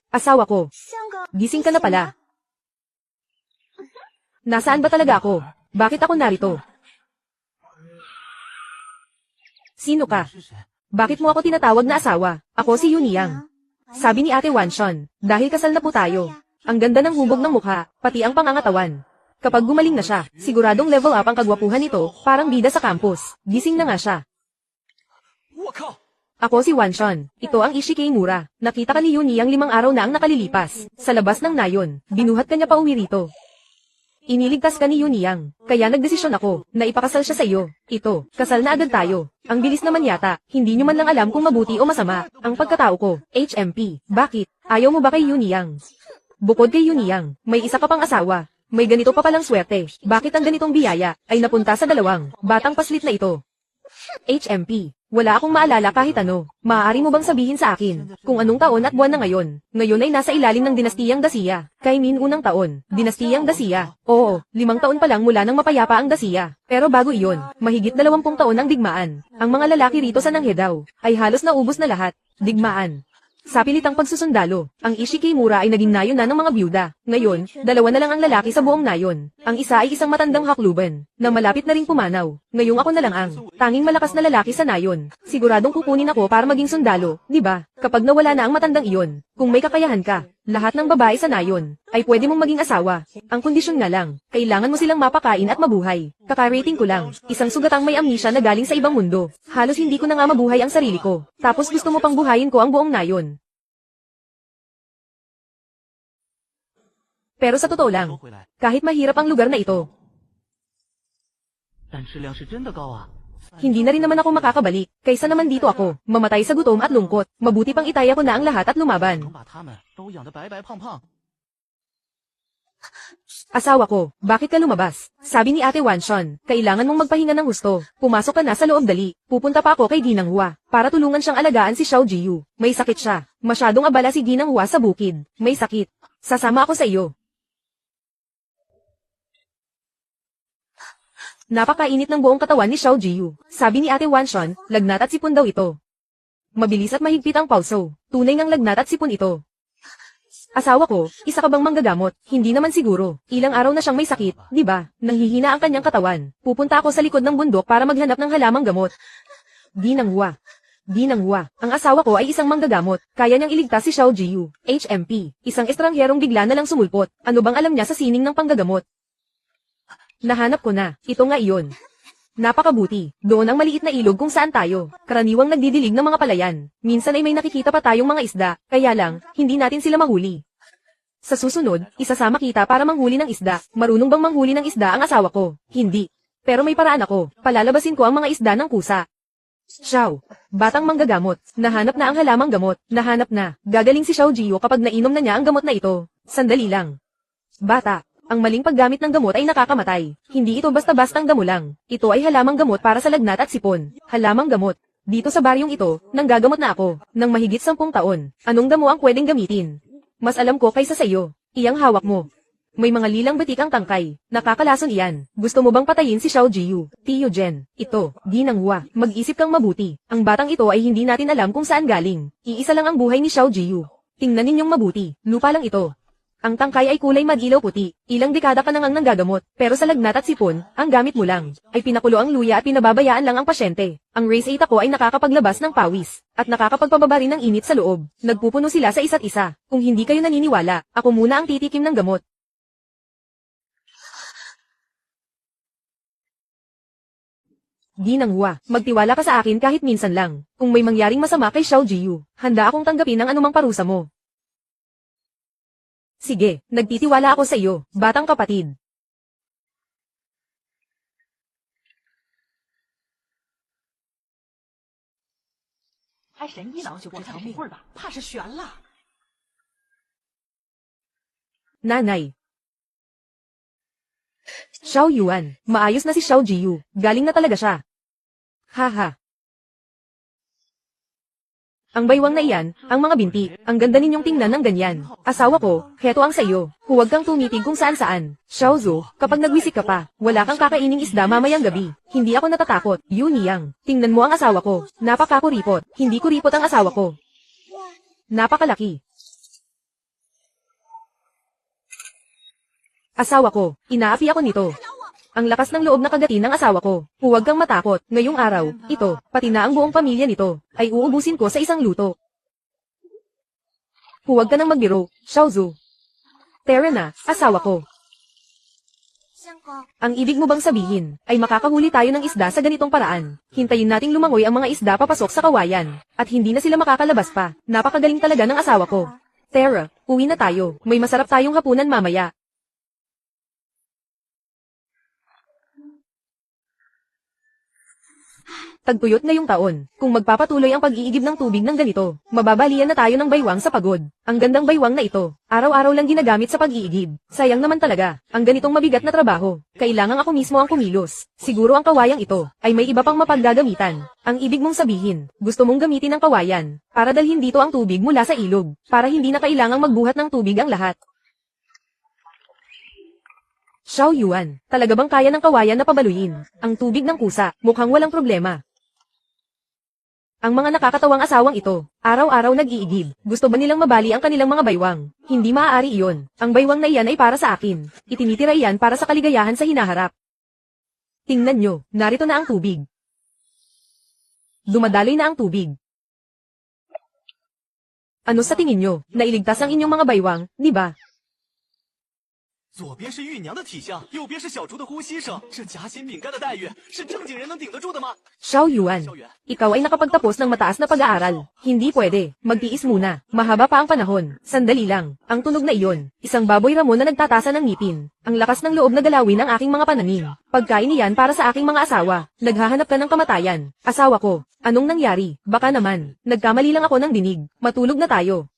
Asawa ko. Gising ka na pala. Nasaan ba talaga ako? Bakit ako narito? Sino ka? Bakit mo ako tinatawag na asawa? Ako si Yuniyang. Sabi ni Ate Wanshon, dahil kasal na po tayo. Ang ganda ng hubog ng mukha, pati ang pangangatawan. Kapag gumaling na siya, siguradong level up ang kagwapuhan nito, parang bida sa campus. Gising na nga siya. Ako si Wanshon. Ito ang Ishikei Mura. Nakita ka ni Yuniyang 5 araw na ang nakalilipas. Sa labas ng nayon, binuhat ka niya pa uwi rito. Iniligtas ka ni Yuniyang, kaya nagdesisyon ako, na ipakasal siya sa iyo. Ito, kasal na agad tayo. Ang bilis naman yata, hindi nyo man lang alam kung mabuti o masama. Ang pagkatao ko, HMP. Bakit? Ayaw mo ba kay Yuniyang? Bukod kay Yuniyang, may isa ka pang asawa. May ganito pa palang swerte. Bakit ang ganitong biyaya, ay napunta sa dalawang, batang paslit na ito? HMP. Wala akong maalala kahit ano. Maaari mo bang sabihin sa akin, kung anong taon at buwan na ngayon? Ngayon ay nasa ilalim ng dinastiyang Dacia. Kaimin unang taon, dinastiyang Dacia. Oo, 5 taon pa lang mula nang mapayapa ang Dacia. Pero bago iyon, mahigit 20 taon ang digmaan. Ang mga lalaki rito sa Nanghedaw, ay halos naubos na lahat. Digmaan. Sa pilitang pagsusundalo, ang Ishikei Mura ay naging nayon na ng mga byuda. Ngayon, 2 na lang ang lalaki sa buong nayon. Ang isa ay isang matandang hakluban, na malapit na ring pumanaw. Ngayong ako na lang ang tanging malakas na lalaki sa nayon. Siguradong kukunin ako para maging sundalo, di ba? Kapag nawala na ang matandang iyon, kung may kakayahan ka, lahat ng babae sa nayon, ay pwede mong maging asawa. Ang kondisyon nga lang, kailangan mo silang mapakain at mabuhay. Kaka-rating ko lang, isang sugatang may amnesia na galing sa ibang mundo. Halos hindi ko na nga mabuhay ang sarili ko. Tapos gusto mo pang buhayin ko ang buong nayon. Pero sa totoo lang, kahit mahirap ang lugar na ito, hindi na rin naman ako makakabalik, kaysa naman dito ako, mamatay sa gutom at lungkot. Mabuti pang itaya ko na ang lahat at lumaban. Asawa ko, bakit ka lumabas? Sabi ni Ate Wanshon, kailangan mong magpahinga ng husto. Pumasok ka na sa loob dali. Pupunta pa ako kay Ginang Hua, para tulungan siyang alagaan si Xiao Jiyu. May sakit siya. Masyadong abala si Ginang Hua sa bukid. May sakit. Sasama ako sa iyo. Napakainit ng buong katawan ni Xiao Jiyu. Sabi ni Ate Wanshon, lagnat at sipon daw ito. Mabilis at mahigpit ang pulso. Tunay ngang lagnat at sipon ito. Asawa ko, isa ka bang manggagamot? Hindi naman siguro. Ilang araw na siyang may sakit, di ba? Nanghihina ang kanyang katawan. Pupunta ako sa likod ng bundok para maghanap ng halamang gamot. Ginang Hua. Ginang Hua. Ang asawa ko ay isang manggagamot. Kaya niyang iligtas si Xiao Jiyu. HMP. Isang estrangherong bigla na lang sumulpot. Ano bang alam niya sa sining ng panggagamot? Nahanap ko na. Ito nga iyon. Napakabuti. Doon ang maliit na ilog kung saan tayo. Karaniwang nagdidilig ng mga palayan. Minsan ay may nakikita pa tayong mga isda. Kaya lang, hindi natin sila mahuli. Sa susunod, isasama kita para manghuli ng isda. Marunong bang manghuli ng isda ang asawa ko? Hindi. Pero may paraan ako. Palalabasin ko ang mga isda ng kusa. Xiao. Batang manggagamot. Nahanap na ang halamang gamot. Nahanap na. Gagaling si Xiao Jiyu kapag nainom na niya ang gamot na ito. Sandali lang. Bata. Ang maling paggamit ng gamot ay nakakamatay. Hindi ito basta-bastang damo lang. Ito ay halamang gamot para sa lagnat at sipon. Halamang gamot. Dito sa baryong ito, nanggagamot na ako, ng mahigit 10 taon. Anong damo ang pwedeng gamitin? Mas alam ko kaysa sa iyo. Iyang hawak mo. May mga lilang batik ang tangkay. Nakakalason iyan. Gusto mo bang patayin si Xiao Jiyu? Tiyo Jen. Ito, Ginang Hua. Mag-isip kang mabuti. Ang batang ito ay hindi natin alam kung saan galing. Iisa lang ang buhay ni Xiao Jiyu. Tingnan ninyong mabuti. Lupa lang ito. Ang tangkay ay kulay madilaw puti. Ilang dekada ka nang nanggagamot, pero sa lagnat at sipon, ang gamit mo lang ay pinakulo ang luya at pinababayaan lang ang pasyente. Ang race 8 ako ay nakakapaglabas ng pawis at nakakapagpababa rin ng init sa loob. Nagpupuno sila sa isa't isa. Kung hindi kayo naniniwala, ako muna ang titikim ng gamot. Ginang Hua, magtiwala ka sa akin kahit minsan lang. Kung may mangyaring masama kay Xiao Jiyu, handa akong tanggapin ang anumang parusa mo. Sige, nagtitiwala ako sa iyo, batang kapatid. Nanay. Xiao Yuan, maayos na si Xiao Jiyu, galing na talaga siya. Haha. Ang baywang na iyan, ang mga binti, ang ganda ninyong tingnan ng ganyan. Asawa ko, heto ang sa iyo. Huwag kang tumitig kung saan-saan. Xiao Zhu, kapag nagwisik ka pa, wala kang kakaining isda mamayang gabi. Hindi ako natatakot. Yuniyang, tingnan mo ang asawa ko. Napakakuripot. Hindi kuripot ang asawa ko. Napakalaki. Asawa ko, inaapi ako nito. Ang lakas ng loob na kagatin ng asawa ko. Huwag kang matakot, ngayong araw, ito, pati na ang buong pamilya nito, ay uubusin ko sa isang luto. Huwag ka nang magbiro, Xiaozu. Tara na, asawa ko. Ang ibig mo bang sabihin, ay makakahuli tayo ng isda sa ganitong paraan. Hintayin nating lumangoy ang mga isda papasok sa kawayan, at hindi na sila makakalabas pa. Napakagaling talaga ng asawa ko. Tara, uwi na tayo, may masarap tayong hapunan mamaya. Tagtuyot ngayong taon, kung magpapatuloy ang pag-iigib ng tubig ng ganito, mababalian na tayo ng baywang sa pagod. Ang gandang baywang na ito, araw-araw lang ginagamit sa pag-iigib. Sayang naman talaga, ang ganitong mabigat na trabaho. Kailangang ako mismo ang kumilos. Siguro ang kawayang ito, ay may iba pang mapaggagamitan. Ang ibig mong sabihin, gusto mong gamitin ang kawayan, para dalhin dito ang tubig mula sa ilog, para hindi na kailangang magbuhat ng tubig ang lahat. Xiao Yuan, talaga bang kaya ng kawayan na pabaluin ang tubig ng kusa? Mukhang walang problema. Ang mga nakakatawang asawang ito, araw-araw nag-iigib. Gusto ba nilang mabali ang kanilang mga baywang? Hindi maaari iyon. Ang baywang na iyan ay para sa akin. Itinitira iyan para sa kaligayahan sa hinaharap. Tingnan nyo, narito na ang tubig. Dumadaloy na ang tubig. Ano sa tingin nyo? Nailigtas ang inyong mga baywang, di ba? 左边是玉娘的体香，右边是小猪的呼吸声，这夹心饼干的待遇是正经人能顶得住的吗？ Xiao Yuan, ikaw ay nakapagtapos ng mataas na pag-aaral. Hindi pwede, magtiis muna. Mahaba pa ang panahon. Sandali lang. Ang tunog na iyon, isang baboy ramon na nagtatasa ng ngipin. Ang lakas ng loob na galawin ng aking mga pananim. Pagkain iyan para sa aking mga asawa. Naghahanap ka ng kamatayan. Asawa ko, anong nangyari? Baka naman, nagkamali lang ako ng dinig. Matulog na tayo.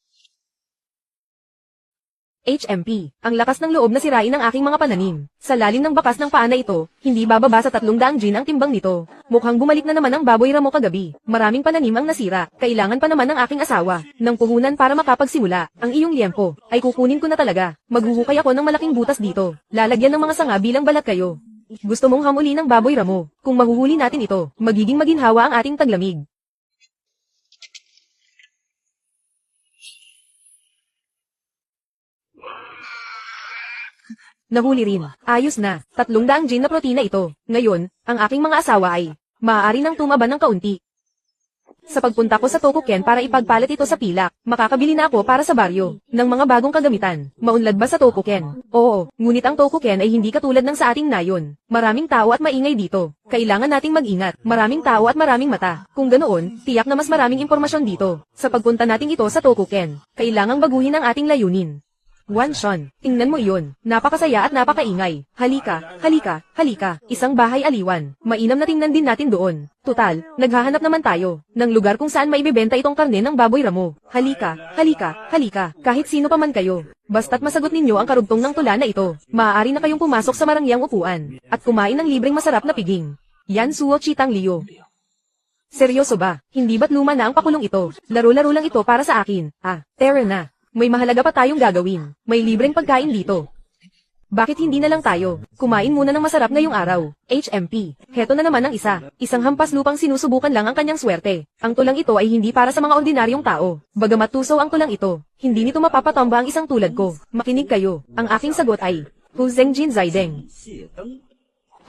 HMP, ang lakas ng loob na sirain ang aking mga pananim. Sa lalim ng bakas ng paa na ito, hindi bababa sa 300 gin ang timbang nito. Mukhang bumalik na naman ang baboy ramo kagabi. Maraming pananim ang nasira. Kailangan pa naman ng aking asawa ng puhunan para makapagsimula. Ang iyong liempo ay kukunin ko na talaga. Maghuhukay ako ng malaking butas dito. Lalagyan ng mga sanga bilang balat kayo. Gusto mong hamuli ng baboy ramo. Kung mahuhuli natin ito, magiging maginhawa ang ating taglamig. Nahuli rin. Ayos na. 300 gin na protina ito. Ngayon, ang aking mga asawa ay maaari nang tumaba ng kaunti. Sa pagpunta ko sa Tokuken para ipagpalit ito sa pilak, makakabili na ako para sa baryo ng mga bagong kagamitan. Maunlad ba sa Tokuken? Oo, ngunit ang Tokuken ay hindi katulad ng sa ating nayon. Maraming tao at maingay dito. Kailangan nating mag-ingat. Maraming tao at maraming mata. Kung ganoon, tiyak na mas maraming impormasyon dito. Sa pagpunta nating ito sa Tokuken, kailangang baguhin ang ating layunin. Wanshon, tingnan mo iyon. Napakasaya at napakaingay. Halika, halika, halika. Isang bahay aliwan. Mainam na tingnan din natin doon. Tutal, naghahanap naman tayo ng lugar kung saan maibebenta itong karne ng baboy ramo. Halika, halika, halika. Kahit sino pa man kayo. Basta't masagot ninyo ang karugtong ng tula na ito, maaari na kayong pumasok sa marangyang upuan at kumain ng libreng masarap na piging. Yan Suo Chitang Liyo. Seryoso ba? Hindi ba't luma na ang pakulong ito? Laro-laro lang ito para sa akin. Tara na. May mahalaga pa tayong gagawin. May libreng pagkain dito. Bakit hindi na lang tayo? Kumain muna ng masarap ngayong araw. HMP. Heto na naman ang isa. Isang hampas lupang sinusubukan lang ang kanyang swerte. Ang tulang ito ay hindi para sa mga ordinaryong tao. Bagamat tusaw ang tulang ito, hindi nito mapapatamba ang isang tulad ko. Makinig kayo. Ang aking sagot ay Hu Zhengjin Zaideng.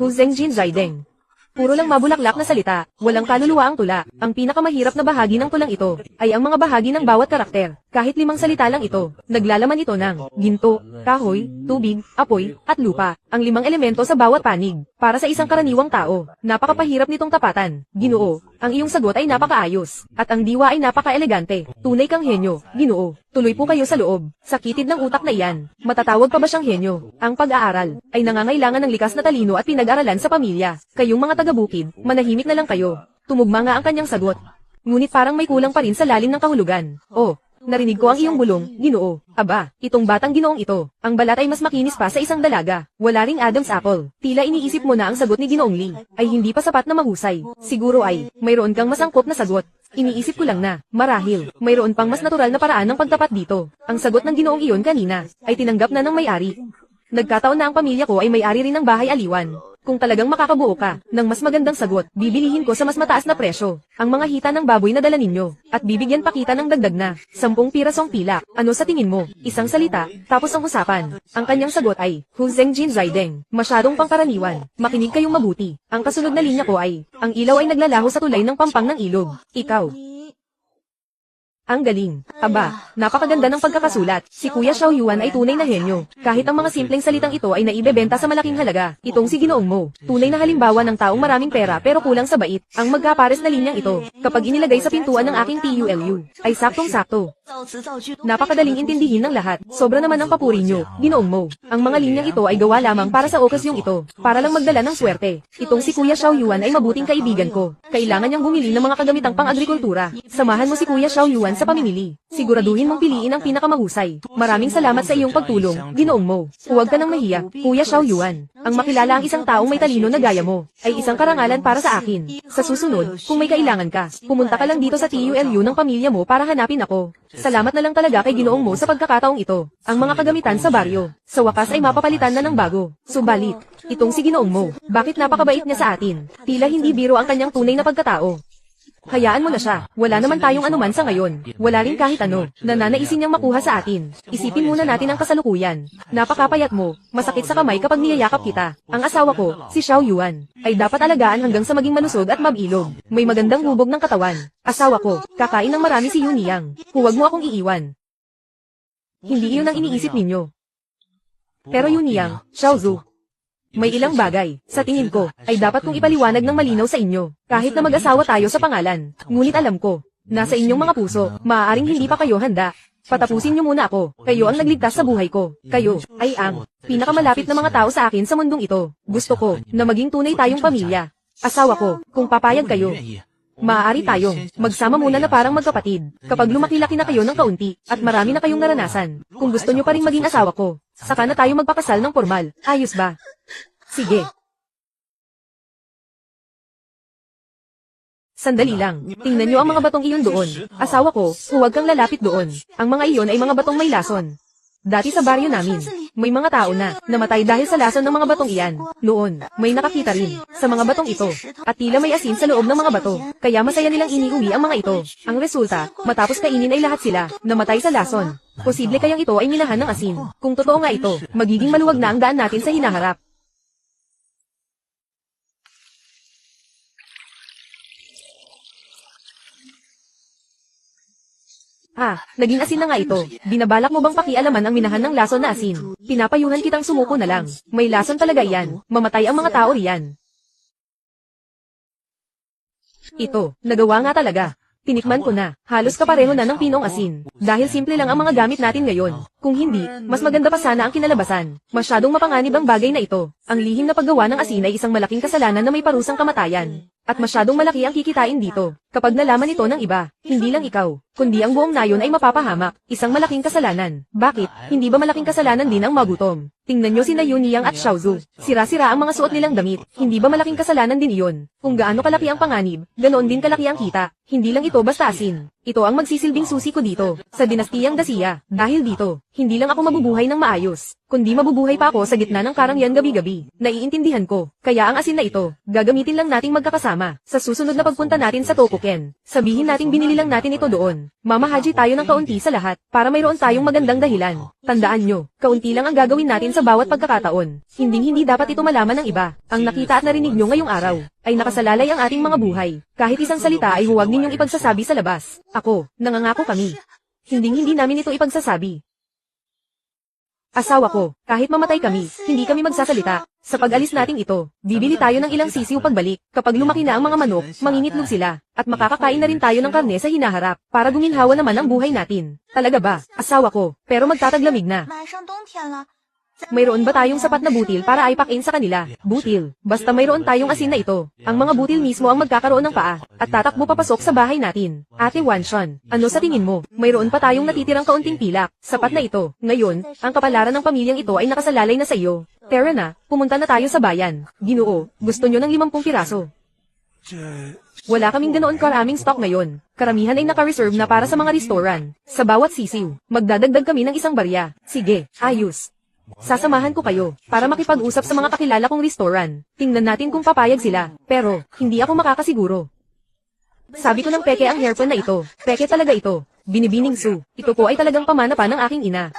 Hu Zhengjin Zaideng. Puro lang mabulaklak na salita, walang kaluluwa ang tula. Ang pinakamahirap na bahagi ng tulang ito, ay ang mga bahagi ng bawat karakter. Kahit 5 salita lang ito, naglalaman ito ng ginto, kahoy, tubig, apoy, at lupa. Ang 5 elemento sa bawat panig. Para sa isang karaniwang tao, napakapahirap nitong tapatan. Ginoo, ang iyong sagot ay napakaayos. At ang diwa ay napaka-elegante. Tunay kang henyo, Ginoo. Tuloy po kayo sa loob. Sa kitid ng utak na iyan, matatawag pa ba siyang henyo? Ang pag-aaral, ay nangangailangan ng likas na talino at pinag-aralan sa pamilya. Kayong mga taga-bukid, manahimik na lang kayo. Tumugma nga ang kanyang sagot. Ngunit parang may kulang pa rin sa lalim ng kahulugan. Oh, narinig ko ang iyong bulong, Ginoo. Aba, itong batang ginoong ito, ang balat ay mas makinis pa sa isang dalaga. Wala ring Adam's apple. Tila iniisip mo na ang sagot ni Ginoong Lee ay hindi pa sapat na mahusay. Siguro ay, mayroon kang mas angkop na sagot. Iniisip ko lang na, marahil, mayroon pang mas natural na paraan ng pagtapat dito. Ang sagot ng ginoong iyon kanina, ay tinanggap na ng may-ari. Nagkataon na ang pamilya ko ay may-ari rin ng bahay aliwan. Kung talagang makakabuo ka ng mas magandang sagot, bibilihin ko sa mas mataas na presyo ang mga hita ng baboy na dala ninyo, at bibigyan pa kita ng dagdag na 10 pirasong pilak. Ano sa tingin mo? Isang salita, tapos ang usapan. Ang kanyang sagot ay, Huzeng Jin Zaideng. Masyadong pangkaraniwan. Makinig kayong mabuti. Ang kasunod na linya ko ay, ang ilaw ay naglalaho sa tulay ng pampang ng ilog. Ikaw. Ang galing. Aba, napakaganda ng pagkakasulat. Si Kuya Xiao Yuan ay tunay na henyo. Kahit ang mga simpleng salitang ito ay naibebenta sa malaking halaga. Itong si Ginoong Mo. Tunay na halimbawa ng taong maraming pera pero kulang sa bait. Ang magkapares na linyang ito, kapag inilagay sa pintuan ng aking TULU, ay saktong-sakto. Napakadaling intindihin ng lahat. Sobra naman ang papuri nyo, Ginoong Mo. Ang mga linyang ito ay gawa lamang para sa okasyong ito, para lang magdala ng swerte. Itong si Kuya Xiao Yuan ay mabuting kaibigan ko. Kailangan niyang bumili ng mga kagamitang pang-agrikultura. Samahan mo si Kuya Xiao Yuan sa pamimili. Siguraduhin mong piliin ang pinakamahusay. Maraming salamat sa iyong pagtulong, Ginoong Mo. Huwag ka nang mahiya, Kuya Xiao Yuan. Ang makilala ang isang taong may talino na gaya mo, ay isang karangalan para sa akin. Sa susunod, kung may kailangan ka, pumunta ka lang dito sa TULU ng pamilya mo para hanapin ako. Salamat na lang talaga kay Ginoong Mo sa pagkakataong ito. Ang mga kagamitan sa baryo, sa wakas ay mapapalitan na ng bago. Subalit, itong si Ginoong Mo, bakit napakabait niya sa atin? Tila hindi biro ang kanyang tunay na pagkatao. Hayaan mo na siya. Wala naman tayong anuman sa ngayon. Wala rin kahit ano. Nananaisin niyang makuha sa atin. Isipin muna natin ang kasalukuyan. Napakapayat mo. Masakit sa kamay kapag niyayakap kita. Ang asawa ko, si Xiao Yuan, ay dapat alagaan hanggang sa maging malusog at mabilog. May magandang hubog ng katawan. Asawa ko, kakain ng marami si Yuniyang. Huwag mo akong iiwan. Hindi iyon ang iniisip ninyo. Pero Yuniyang, Xiao Zhu, may ilang bagay, sa tingin ko, ay dapat kong ipaliwanag ng malinaw sa inyo. Kahit na mag-asawa tayo sa pangalan, ngunit alam ko, nasa inyong mga puso, maaaring hindi pa kayo handa. Patapusin niyo muna ako. Kayo ang nagligtas sa buhay ko. Kayo ay ang pinakamalapit na mga tao sa akin sa mundong ito. Gusto ko na maging tunay tayong pamilya. Asawa ko, kung papayag kayo, maaari tayong magsama muna na parang magkapatid. Kapag lumaki-laki na kayo ng kaunti, at marami na kayong naranasan, kung gusto nyo pa rin maging asawa ko, saka na tayo magpakasal ng formal. Ayos ba? Sige. Sandali lang. Tingnan nyo ang mga batong iyon doon. Asawa ko, huwag kang lalapit doon. Ang mga iyon ay mga batong may lason. Dati sa baryo namin, may mga tao na namatay dahil sa lason ng mga batong iyan. Noon, may nakakita rin sa mga batong ito. At tila may asin sa loob ng mga bato. Kaya masaya nilang iniuwi ang mga ito. Ang resulta, matapos kainin ay lahat sila namatay sa lason. Posible kayang ito ay minahan ng asin. Kung totoo nga ito, magiging maluwag na ang daan natin sa hinaharap. Naging asin na nga ito. Binabalak mo bang pakialaman ang minahan ng lason na asin? Pinapayuhan kitang sumuko na lang. May lason talaga iyan. Mamatay ang mga tao riyan. Ito, nagawa nga talaga. Tinikman ko na. Halos kapareho na ng pinong asin. Dahil simple lang ang mga gamit natin ngayon. Kung hindi, mas maganda pa sana ang kinalabasan. Masyadong mapanganib ang bagay na ito. Ang lihim na paggawa ng asin ay isang malaking kasalanan na may parusang kamatayan. At masyadong malaki ang kikitain dito. Kapag nalaman ito ng iba, hindi lang ikaw, kundi ang buong nayon ay mapapahamak. Isang malaking kasalanan. Bakit? Hindi ba malaking kasalanan din ang magutom? Tingnan nyo sina Yuniyang at Xiao Zhu. Sira-sira ang mga suot nilang damit. Hindi ba malaking kasalanan din iyon? Kung gaano kalaki ang panganib, ganoon din kalaki ang kita. Hindi lang ito basta asin. Ito ang magsisilbing susi ko dito, sa dinastiyang Dacia. Dahil dito, hindi lang ako mabubuhay ng maayos, kundi mabubuhay pa ako sa gitna ng karangyan gabi-gabi. Naiintindihan ko, kaya ang asin na ito, gagamitin lang nating magkakasama. Sa susunod na pagpunta natin sa Tokuken, sabihin nating binili lang natin ito doon. Mamahaji tayo ng kaunti sa lahat, para mayroon tayong magandang dahilan. Tandaan nyo, kaunti lang ang gagawin natin sa bawat pagkakataon. Hindi dapat ito malaman ng iba. Ang nakita at narinig nyo ngayong araw, ay nakasalalay ang ating mga buhay. Kahit isang salita ay huwag ninyong ipagsasabi sa labas. Ako, nangangako kami. Hindi namin ito ipagsasabi. Asawa ko, kahit mamatay kami, hindi kami magsasalita. Sa pag-alis nating ito, bibili tayo ng ilang sisiw pagbalik. Kapag lumaki na ang mga manok, mangingitlog sila. At makakakain na rin tayo ng karne sa hinaharap, para guminhawa naman ang buhay natin. Talaga ba, asawa ko, pero magtataglamig na. Mayroon ba tayong sapat na butil para aipakin sa kanila? Butil. Basta mayroon tayong asin na ito. Ang mga butil mismo ang magkakaroon ng paa, at tatakbo papasok sa bahay natin. Ate Wanshan, ano sa tingin mo? Mayroon pa tayong natitirang kaunting pilak. Sapat na ito. Ngayon, ang kapalaran ng pamilyang ito ay nakasalalay na sa iyo. Tara na, pumunta na tayo sa bayan. Ginoo, gusto nyo ng 50 piraso. Wala kaming ganoon karaming stock ngayon. Karamihan ay naka-reserve na para sa mga restaurant. Sa bawat sisiw, magdadagdag kami ng isang barya. Sige, ayos. Sasamahan ko kayo, para makipag-usap sa mga kakilala kong restaurant. Tingnan natin kung papayag sila, pero, hindi ako makakasiguro. Sabi ko ng peke ang hairpin na ito, peke talaga ito. Binibining Su, ito po ay talagang pamana pa ng aking ina.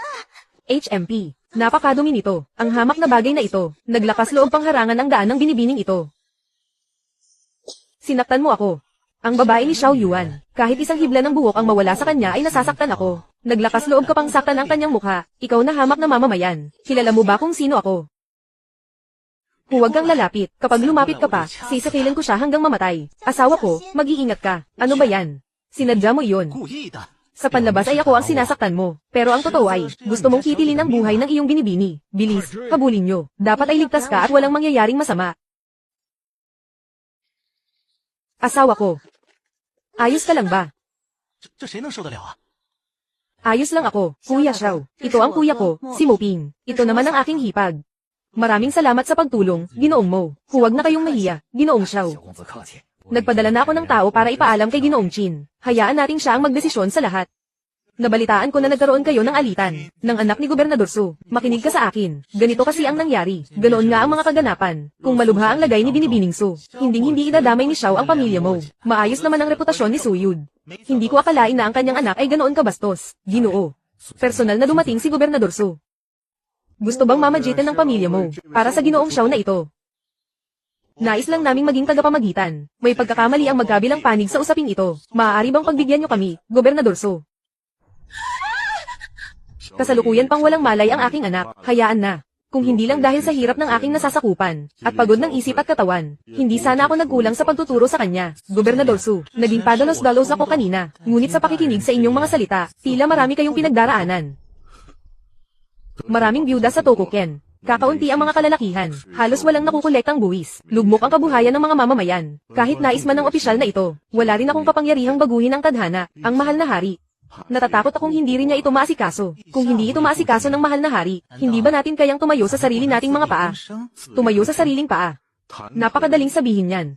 HMP, napakadumi nito, ang hamak na bagay na ito, naglakas loob pang harangan ang daan ng binibining ito. Sinaktan mo ako. Ang babae ni Xiao Yuan, kahit isang hibla ng buhok ang mawala sa kanya ay nasasaktan ako. Naglakas loob ka pang saktan ang kanyang mukha, ikaw na hamak na mamamayan. Kilala mo ba kung sino ako? Huwag kang lalapit, kapag lumapit ka pa, sisakilin ko siya hanggang mamatay. Asawa ko, mag-iingat ka, ano ba yan? Sinadya mo iyon. 故意的。 Sa panlabas ay ako ang sinasaktan mo, pero ang totoo ay, gusto mong kitilin ang buhay ng iyong binibini. Bilis, habulin nyo, dapat ay ligtas ka at walang mangyayaring masama. Asawa ko. Ayos ka lang ba? 这谁能受得了啊？ Ayos lang ako, Kuya Xiao. Ito ang kuya ko, si Mo Ping. Ito naman ang aking hipag. Maraming salamat sa pagtulong, Ginoong Mo. Huwag na kayong mahiya, Ginoong Xiao. 小公子客气。 Nagpadala na ako ng tao para ipaalam kay Ginoong Chin. Hayaan natin siya ang magdesisyon sa lahat. Nabalitaan ko na nagkaroon kayo ng alitan, ng anak ni Gobernador Su. Makinig ka sa akin. Ganito kasi ang nangyari. Ganoon nga ang mga kaganapan. Kung malubha ang lagay ni Binibining Su, hindi idadamay ni Xiao ang pamilya mo. Maayos naman ang reputasyon ni Suyud. Hindi ko akalain na ang kanyang anak ay ganoon kabastos. Ginoo. Personal na dumating si Gobernador Su. Gusto bang mamagitan ng pamilya mo, para sa Ginoong Xiao na ito? Nais lang naming maging tagapamagitan. May pagkakamali ang magkabilang panig sa usaping ito. Maaari bang pagbigyan nyo kami, Gobernador Su? Kasalukuyan pang walang malay ang aking anak, hayaan na. Kung hindi lang dahil sa hirap ng aking nasasakupan, at pagod ng isip at katawan, hindi sana ako nagkulang sa pagtuturo sa kanya. Gobernador Su, naging padalos-dalos ako kanina, ngunit sa pakikinig sa inyong mga salita, tila marami kayong pinagdaraanan. Maraming byuda sa Tokuken. Kakaunti ang mga kalalakihan, halos walang nakukolektang buwis, lugmok ang kabuhayan ng mga mamamayan. Kahit nais man ng opisyal na ito, wala rin akong kapangyarihang baguhin ang tadhana, ang mahal na hari. Natatakot akong hindi rin niya ito maasikaso. Kung hindi ito maasikaso ng mahal na hari, hindi ba natin kayang tumayo sa sarili nating mga paa? Tumayo sa sariling paa. Napakadaling sabihin yan.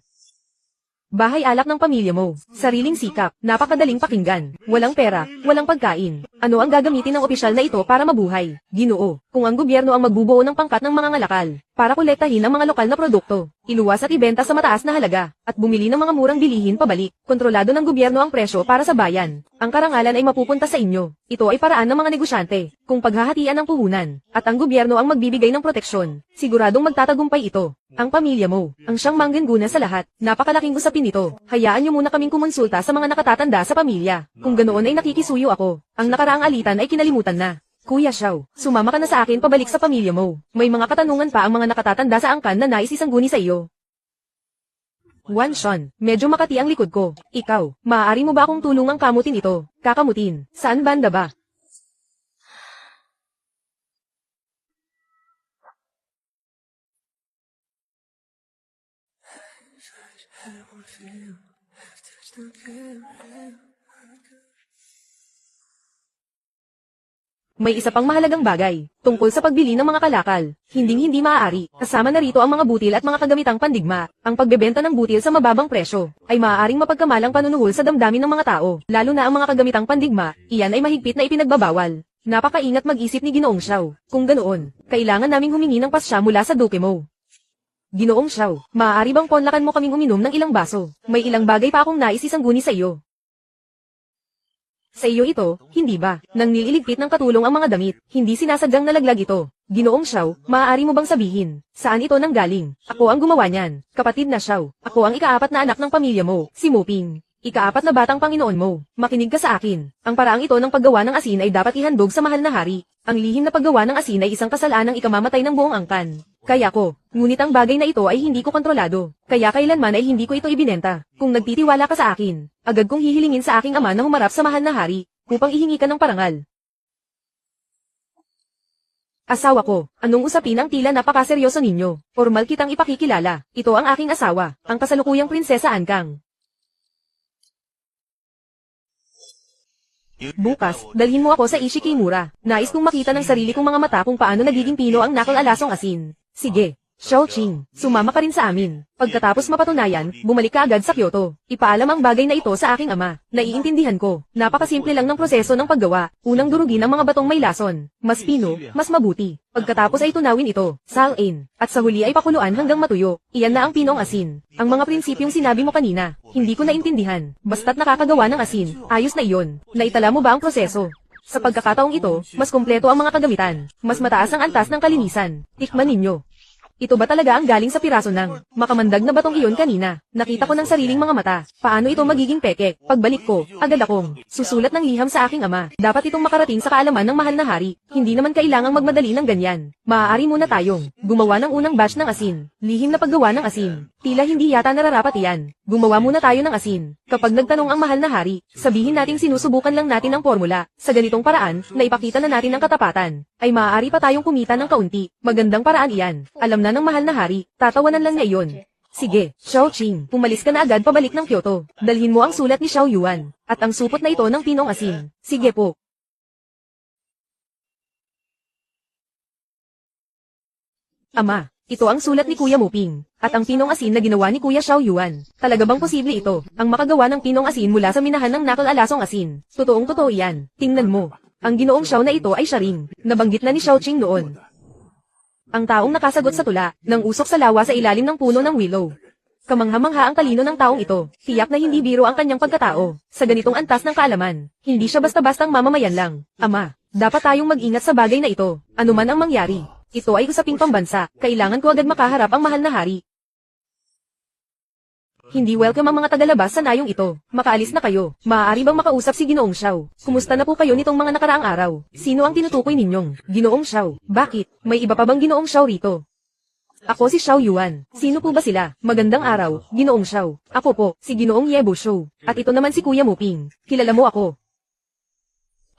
Bahay alak ng pamilya mo, sariling sikap, napakadaling pakinggan, walang pera, walang pagkain. Ano ang gagamitin ng opisyal na ito para mabuhay? Ginoo, kung ang gobyerno ang magbubuo ng pangkat ng mga ngalakal, para kolektahin ang mga lokal na produkto, iluwas at ibenta sa mataas na halaga, at bumili ng mga murang bilihin pabalik, kontrolado ng gobyerno ang presyo para sa bayan. Ang karangalan ay mapupunta sa inyo. Ito ay paraan ng mga negosyante, kung paghahatian ng puhunan, at ang gobyerno ang magbibigay ng proteksyon, siguradong magtatagumpay ito. Ang pamilya mo, ang siyang manggana sa lahat, napakalaking usapin ito. Hayaan niyo muna kaming kumonsulta sa mga nakatatanda sa pamilya. Kung ganoon ay nakikisuyo ako. Ang nakaraang alitan ay kinalimutan na. Kuya Xiao, sumama ka na sa akin pabalik sa pamilya mo. May mga katanungan pa ang mga nakatatanda sa angkan na nais isangguni sa iyo. Wan Shun, medyo makati ang likod ko. Ikaw, maaari mo ba akong tulungang kamutin ito? Kakamutin, saan banda ba? May isa pang mahalagang bagay, tungkol sa pagbili ng mga kalakal. Hinding-hindi maaari, kasama na rito ang mga butil at mga kagamitang pandigma. Ang pagbebenta ng butil sa mababang presyo, ay maaaring mapagkamalang panunuhol sa damdamin ng mga tao, lalo na ang mga kagamitang pandigma, iyan ay mahigpit na ipinagbabawal. Napakaingat mag-isip ni Ginoong Xiao. Kung ganoon, kailangan naming humingi ng pasya mula sa duke mo. Ginoong Xiao, maaari bang ponlakan mo kaming uminom ng ilang baso? May ilang bagay pa akong nais isangguni sa iyo. Sa iyo ito, hindi ba? Nang nililigpit ng katulong ang mga damit, hindi sinasadyang nalaglag ito. Ginoong Xiao, maaari mo bang sabihin, saan ito nanggaling? Ako ang gumawa niyan. Kapatid na Xiao, ako ang ikaapat na anak ng pamilya mo, si Mo Ping. Ikaapat na batang Panginoon mo. Makinig ka sa akin. Ang paraang ito ng paggawa ng asin ay dapat ihandog sa mahal na hari. Ang lihim na paggawa ng asin ay isang kasalanang ikamamatay ng buong angkan. Kaya ko, ngunit ang bagay na ito ay hindi ko kontrolado. Kaya kailanman ay hindi ko ito ibinenta. Kung nagtitiwala ka sa akin, agad kong hihilingin sa aking ama na humarap sa mahal na hari, upang ihingi ka ng parangal. Asawa ko, anong usapin ang tila napakaseryoso ninyo? Formal kitang ipakikilala. Ito ang aking asawa, ang kasalukuyang prinsesa Ankang. Bukas, dalhin mo ako sa Ishikimura. Nais kong makita ng sarili kong mga mata kung paano nagiging pino ang nakal alasong asin. Sige, Xiao Qing, sumama ka rin sa amin. Pagkatapos mapatunayan, bumalik ka agad sa Kyoto. Ipaalam ang bagay na ito sa aking ama. Naiintindihan ko. Napakasimple lang ng proseso ng paggawa. Unang durugin ang mga batong may lason. Mas pino, mas mabuti. Pagkatapos ay tunawin ito, salin, at sa huli ay pakuluan hanggang matuyo. Iyan na ang pinong asin. Ang mga prinsipyong sinabi mo kanina, hindi ko naintindihan. Basta't nakakagawa ng asin, ayos na iyon. Naitala mo ba ang proseso? Sa pagkakataong ito, mas kumpleto ang mga kagamitan. Mas mataas ang antas ng kalinisan. Tikman ninyo. Ito ba talaga ang galing sa piraso ng makamandag na batong iyon kanina? Nakita ko ng sariling mga mata. Paano ito magiging peke? Pagbalik ko, agad akong susulat ng liham sa aking ama. Dapat itong makarating sa kaalaman ng mahal na hari. Hindi naman kailangang magmadali ng ganyan. Maaari muna tayong gumawa ng unang batch ng asin. Lihim na paggawa ng asin. Tila hindi yata nararapat iyan. Gumawa muna tayo ng asin. Kapag nagtanong ang mahal na hari, sabihin nating sinusubukan lang natin ang formula. Sa ganitong paraan, na ipakita na natin ang katapatan, ay maaari pa tayong kumita ng kaunti. Magandang paraan iyan. Alam na ng mahal na hari, tatawanan lang niya iyon. Sige, Xiao Qing, pumalis ka na agad pabalik ng Kyoto. Dalhin mo ang sulat ni Xiao Yuan, at ang supot na ito ng pinong asin. Sige po. Ama, ito ang sulat ni Kuya Muping, at ang pinong asin na ginawa ni Kuya Xiao Yuan. Talaga bang posible ito, ang makagawa ng pinong asin mula sa minahan ng nakal-alasong asin? Totoong totoo iyan. Tingnan mo. Ang ginoong Xiao na ito ay siya rin. Nabanggit na ni Xiao Qing noon. Ang taong nakasagot sa tula, ng usok sa lawa sa ilalim ng puno ng willow. Kamangha-mangha ang talino ng taong ito, tiyak na hindi biro ang kanyang pagkatao. Sa ganitong antas ng kaalaman, hindi siya basta-bastang mamamayan lang. Ama, dapat tayong mag-ingat sa bagay na ito, anuman ang mangyari. Ito ay usaping pambansa, kailangan ko agad makaharap ang mahal na hari. Hindi welcome ang mga tagalabas sa nayong ito. Makaalis na kayo. Maaari bang makausap si Ginoong Xiao? Kumusta na po kayo nitong mga nakaraang araw? Sino ang tinutukoy ninyong Ginoong Xiao? Bakit? May iba pa bang Ginoong Xiao rito? Ako si Xiao Yuan. Sino po ba sila? Magandang araw, Ginoong Xiao. Ako po, si Ginoong Yebo Shou. At ito naman si Kuya Muping. Kilala mo ako.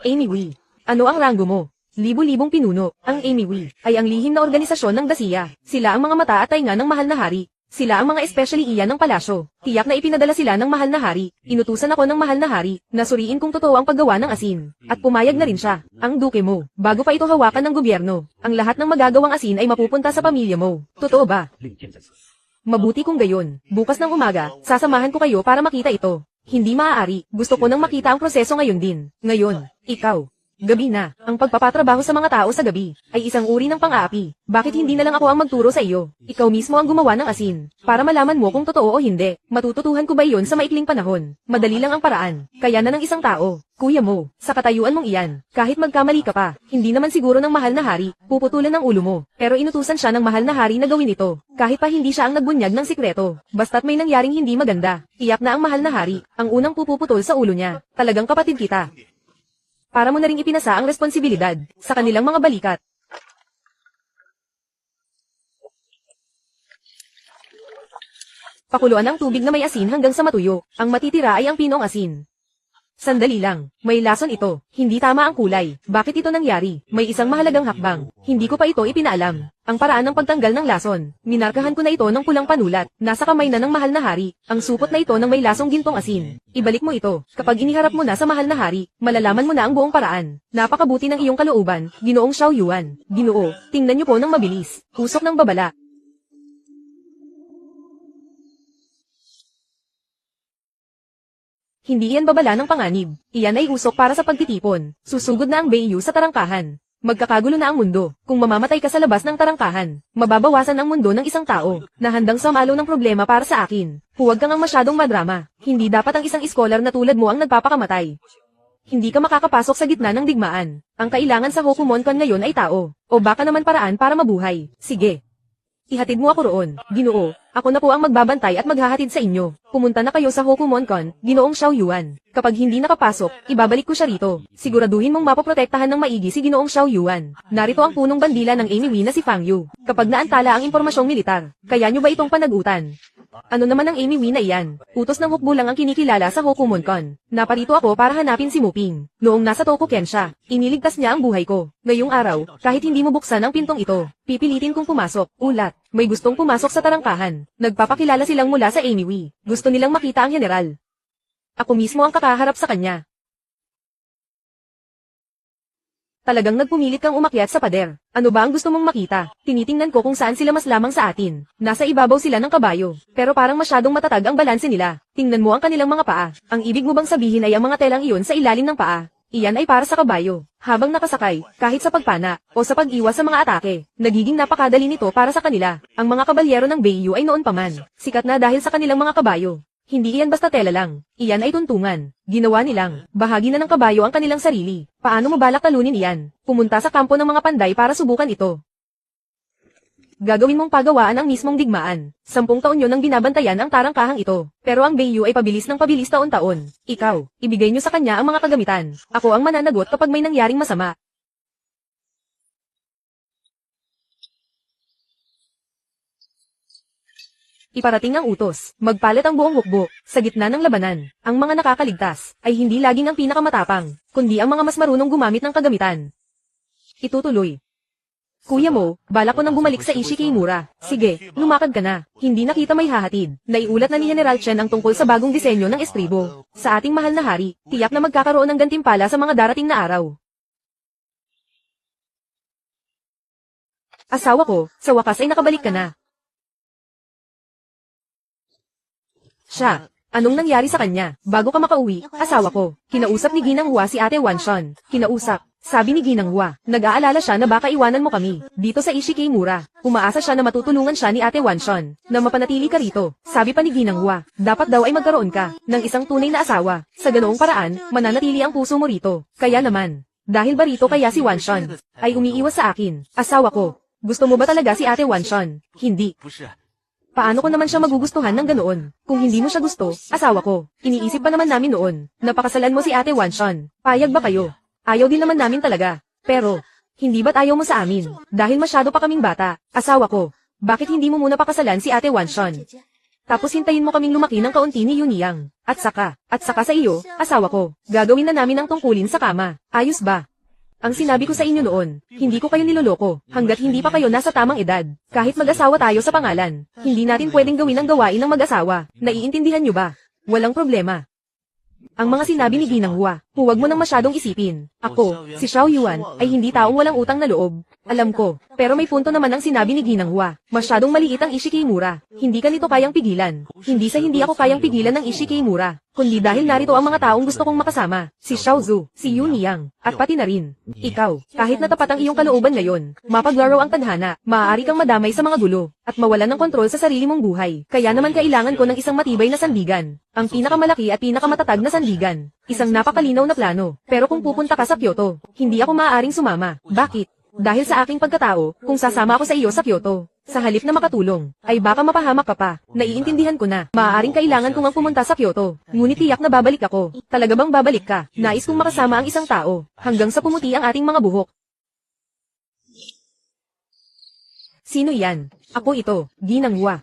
Amy Wei. Ano ang ranggo mo? Libo-libong pinuno. Ang Amy Wei ay ang lihim na organisasyon ng Dacia. Sila ang mga mata at tainga ng mahal na hari. Sila ang mga especially iyan ng palasyo. Tiyak na ipinadala sila ng mahal na hari. Inutusan ako ng mahal na hari na suriin kung totoo ang paggawa ng asin. At pumayag na rin siya, ang duke mo, bago pa ito hawakan ng gobyerno. Ang lahat ng magagawang asin ay mapupunta sa pamilya mo. Totoo ba? Mabuti kung gayon. Bukas ng umaga, sasamahan ko kayo para makita ito. Hindi maaari. Gusto ko nang makita ang proseso ngayon din. Ngayon, ikaw. Gabi na. Ang pagpapatrabaho sa mga tao sa gabi ay isang uri ng pang-aapi. Bakit hindi na lang ako ang magturo sa iyo? Ikaw mismo ang gumawa ng asin. Para malaman mo kung totoo o hindi. Matututuhan ko ba iyon sa maikling panahon? Madali lang ang paraan. Kaya na ng isang tao. Kuya mo, sa katayuan mong iyan, kahit magkamali ka pa, hindi naman siguro ng mahal na hari, puputulan ng ulo mo. Pero inutusan siya ng mahal na hari na gawin ito. Kahit pa hindi siya ang nagbunyag ng sikreto. Basta't may nangyaring hindi maganda. Tiyak na ang mahal na hari, ang unang pupuputol sa ulo niya. Talagang kapatid kita. Para mo na ring ipinasa ang responsibilidad sa kanilang mga balikat. Pakuluan ang tubig na may asin hanggang sa matuyo. Ang matitira ay ang pinong asin. Sandali lang, may lason ito. Hindi tama ang kulay. Bakit ito nangyari? May isang mahalagang hakbang. Hindi ko pa ito ipinaalam. Ang paraan ng pagtanggal ng lason. Minarkahan ko na ito ng pulang panulat. Nasa kamay na ng mahal na hari. Ang supot na ito ng may lasong gintong asin. Ibalik mo ito. Kapag iniharap mo na sa mahal na hari, malalaman mo na ang buong paraan. Napakabuti ng iyong kalooban, Ginoong Xiao Yuan. Ginoo, tingnan niyo po ng mabilis. Usok ng babala. Hindi yan babala ng panganib. Iyan ay usok para sa pagtitipon. Susugod na ang Beiyu sa tarangkahan. Magkakagulo na ang mundo. Kung mamamatay ka sa labas ng tarangkahan, mababawasan ang mundo ng isang tao na handang sumalo ng problema para sa akin. Huwag kang ang masyadong madrama. Hindi dapat ang isang iskolar na tulad mo ang nagpapakamatay. Hindi ka makakapasok sa gitna ng digmaan. Ang kailangan sa Hokumonkon ngayon ay tao. O baka naman paraan para mabuhay. Sige. Ihatid mo ako roon, Ginoo. Ako na po ang magbabantay at maghahatid sa inyo. Pumunta na kayo sa Hokumonkon, Ginoong Xiao Yuan. Kapag hindi nakapasok, ibabalik ko siya rito. Siguraduhin mong mapoprotektahan ng maigi si Ginoong Xiao Yuan. Narito ang punong bandila ng Amy Wei na si Fang Yu. Kapag naantala ang impormasyong militar, kaya nyo ba itong panagutan? Ano naman ang Amy Wei na iyan? Utos ng hukbo lang ang kinikilala sa Hokumonkon. Naparito ako para hanapin si Muping. Noong nasa Tokuken siya, iniligtas niya ang buhay ko. Ngayong araw, kahit hindi mo buksan ang pintong ito, pipilitin kong pumasok. Ulat, may gustong pumasok sa tarangkahan. Nagpapakilala silang mula sa Amy Wei. Gusto nilang makita ang general. Ako mismo ang kakaharap sa kanya. Talagang nagpumilit kang umakyat sa pader. Ano ba ang gusto mong makita? Tinitingnan ko kung saan sila mas lamang sa atin. Nasa ibabaw sila ng kabayo. Pero parang masyadong matatag ang balanse nila. Tingnan mo ang kanilang mga paa. Ang ibig mo bang sabihin ay ang mga telang iyon sa ilalim ng paa? Iyan ay para sa kabayo. Habang nakasakay, kahit sa pagpana, o sa pag-iwas sa mga atake, nagiging napakadali nito para sa kanila. Ang mga kabalyero ng Bayou ay noon pa man. Sikat na dahil sa kanilang mga kabayo. Hindi iyan basta tela lang. Iyan ay tuntungan. Ginawa nilang bahagi na ng kabayo ang kanilang sarili. Paano mo balak talunin iyan? Pumunta sa kampo ng mga panday para subukan ito. Gagawin mong pagawaan ang mismong digmaan. 10 taon yun ang binabantayan ang tarangkahang ito. Pero ang Bayou ay pabilis ng pabilis taon-taon. Ikaw, ibigay niyo sa kanya ang mga kagamitan. Ako ang mananagot kapag may nangyaring masama. Iparating ang utos, magpalit ang buong hukbo, sa gitna ng labanan. Ang mga nakakaligtas, ay hindi laging ang pinakamatapang, kundi ang mga mas marunong gumamit ng kagamitan. Itutuloy. Kuya mo, balak ko nang bumalik sa Ishikimura. Sige, lumakad ka na. Hindi na kita may hahatid. Naiulat na ni General Chen ang tungkol sa bagong disenyo ng estribo. Sa ating mahal na hari, tiyak na magkakaroon ng gantimpala sa mga darating na araw. Asawa ko, sa wakas ay nakabalik ka na. Siya, anong nangyari sa kanya? Bago ka makauwi, asawa ko. Kinausap ni Ginang Hua si Ate Wanshon. Kinausap. Sabi ni Ginang Hua, nag-aalala siya na baka iwanan mo kami. Dito sa Ishikimura. Umaasa siya na matutulungan siya ni Ate Wanshon. Na mapanatili ka rito. Sabi pa ni Ginang Hua, dapat daw ay magkaroon ka ng isang tunay na asawa. Sa ganoong paraan, mananatili ang puso mo rito. Kaya naman, dahil ba rito kaya si Wanshon ay umiiwas sa akin? Asawa ko, gusto mo ba talaga si Ate Wanshon? Hindi. Paano ko naman siya magugustuhan ng ganoon? Kung hindi mo siya gusto, asawa ko, iniisip pa naman namin noon, napakasalan mo si Ate Wanshon. Payag ba kayo? Ayaw din naman namin talaga. Pero, hindi ba't ayaw mo sa amin? Dahil masyado pa kaming bata, asawa ko, bakit hindi mo muna pakasalan si Ate Wanshon? Tapos hintayin mo kaming lumaki ng kaunti ni Yuniyang. At saka sa iyo, asawa ko, gagawin na namin ang tungkulin sa kama. Ayos ba? Ang sinabi ko sa inyo noon, hindi ko kayo niloloko, hanggat hindi pa kayo nasa tamang edad. Kahit mag-asawa tayo sa pangalan, hindi natin pwedeng gawin ang gawain ng mag-asawa. Naiintindihan nyo ba? Walang problema. Ang mga sinabi ni Ginang Hua, huwag mo nang masyadong isipin. Ako, si Xiao Yuan, ay hindi taong walang utang na loob. Alam ko, pero may punto naman ang sinabi ni Ginang Hua. Masyadong maliit ang Ishikimura. Hindi ka nito kayang pigilan. Hindi sa hindi ako kayang pigilan ng Ishikimura, kundi dahil narito ang mga taong gusto kong makasama. Si Xiao Zhu, si Yuniyang, at pati na rin ikaw. Kahit natapat ang iyong kalooban ngayon, mapaglaro ang tadhana, maaari kang madamay sa mga gulo, at mawalan ng kontrol sa sarili mong buhay. Kaya naman kailangan ko ng isang matibay na sandigan. Ang pinakamalaki at pinakamatatag na sandigan. Isang napakalinaw na plano. Pero kung pupunta ka sa Kyoto, hindi ako maaaring sumama. Bakit? Dahil sa aking pagkatao, kung sasama ako sa iyo sa Kyoto, sa halip na makatulong, ay baka mapahamak ka pa. Naiintindihan ko na, maaaring kailangan kong ang pumunta sa Kyoto. Ngunit tiyak na babalik ako. Talaga bang babalik ka? Nais kong makasama ang isang tao, hanggang sa pumuti ang ating mga buhok. Sino yan? Ako ito, Ginang Hua.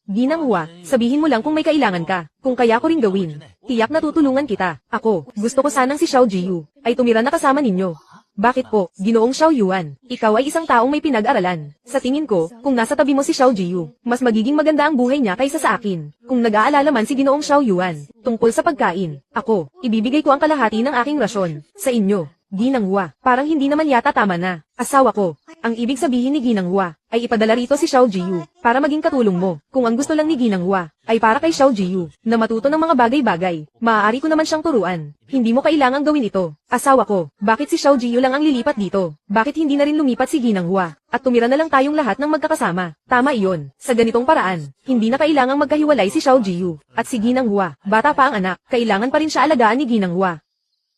Ginang Hua, sabihin mo lang kung may kailangan ka, kung kaya ko rin gawin. Tiyak na tutulungan kita. Ako, gusto ko sanang si Xiao Jiyu ay tumira na kasama ninyo. Bakit po, Ginoong Xiao Yuan? Ikaw ay isang taong may pinag-aralan. Sa tingin ko, kung nasa tabi mo si Xiao Jiyu, mas magiging maganda ang buhay niya kaysa sa akin. Kung nag-aalala man si Ginoong Xiao Yuan, tungkol sa pagkain, ako, ibibigay ko ang kalahati ng aking rasyon. Sa inyo, Ginang Hua, parang hindi naman yata tama na. Asawa ko, ang ibig sabihin ni Ginang Hua, ay ipadala rito si Xiao Jiyu, para maging katulong mo. Kung ang gusto lang ni Ginang Hua, ay para kay Xiao Jiyu, na matuto ng mga bagay-bagay, maaari ko naman siyang turuan. Hindi mo kailangang gawin ito. Asawa ko, bakit si Xiao Jiyu lang ang lilipat dito? Bakit hindi na rin lumipat si Ginang Hua? At tumira na lang tayong lahat ng magkakasama. Tama iyon. Sa ganitong paraan, hindi na kailangang magkahiwalay si Xiao Jiyu. At si Ginang Hua, bata pa ang anak, kailangan pa rin siya alagaan ni Ginang Hua.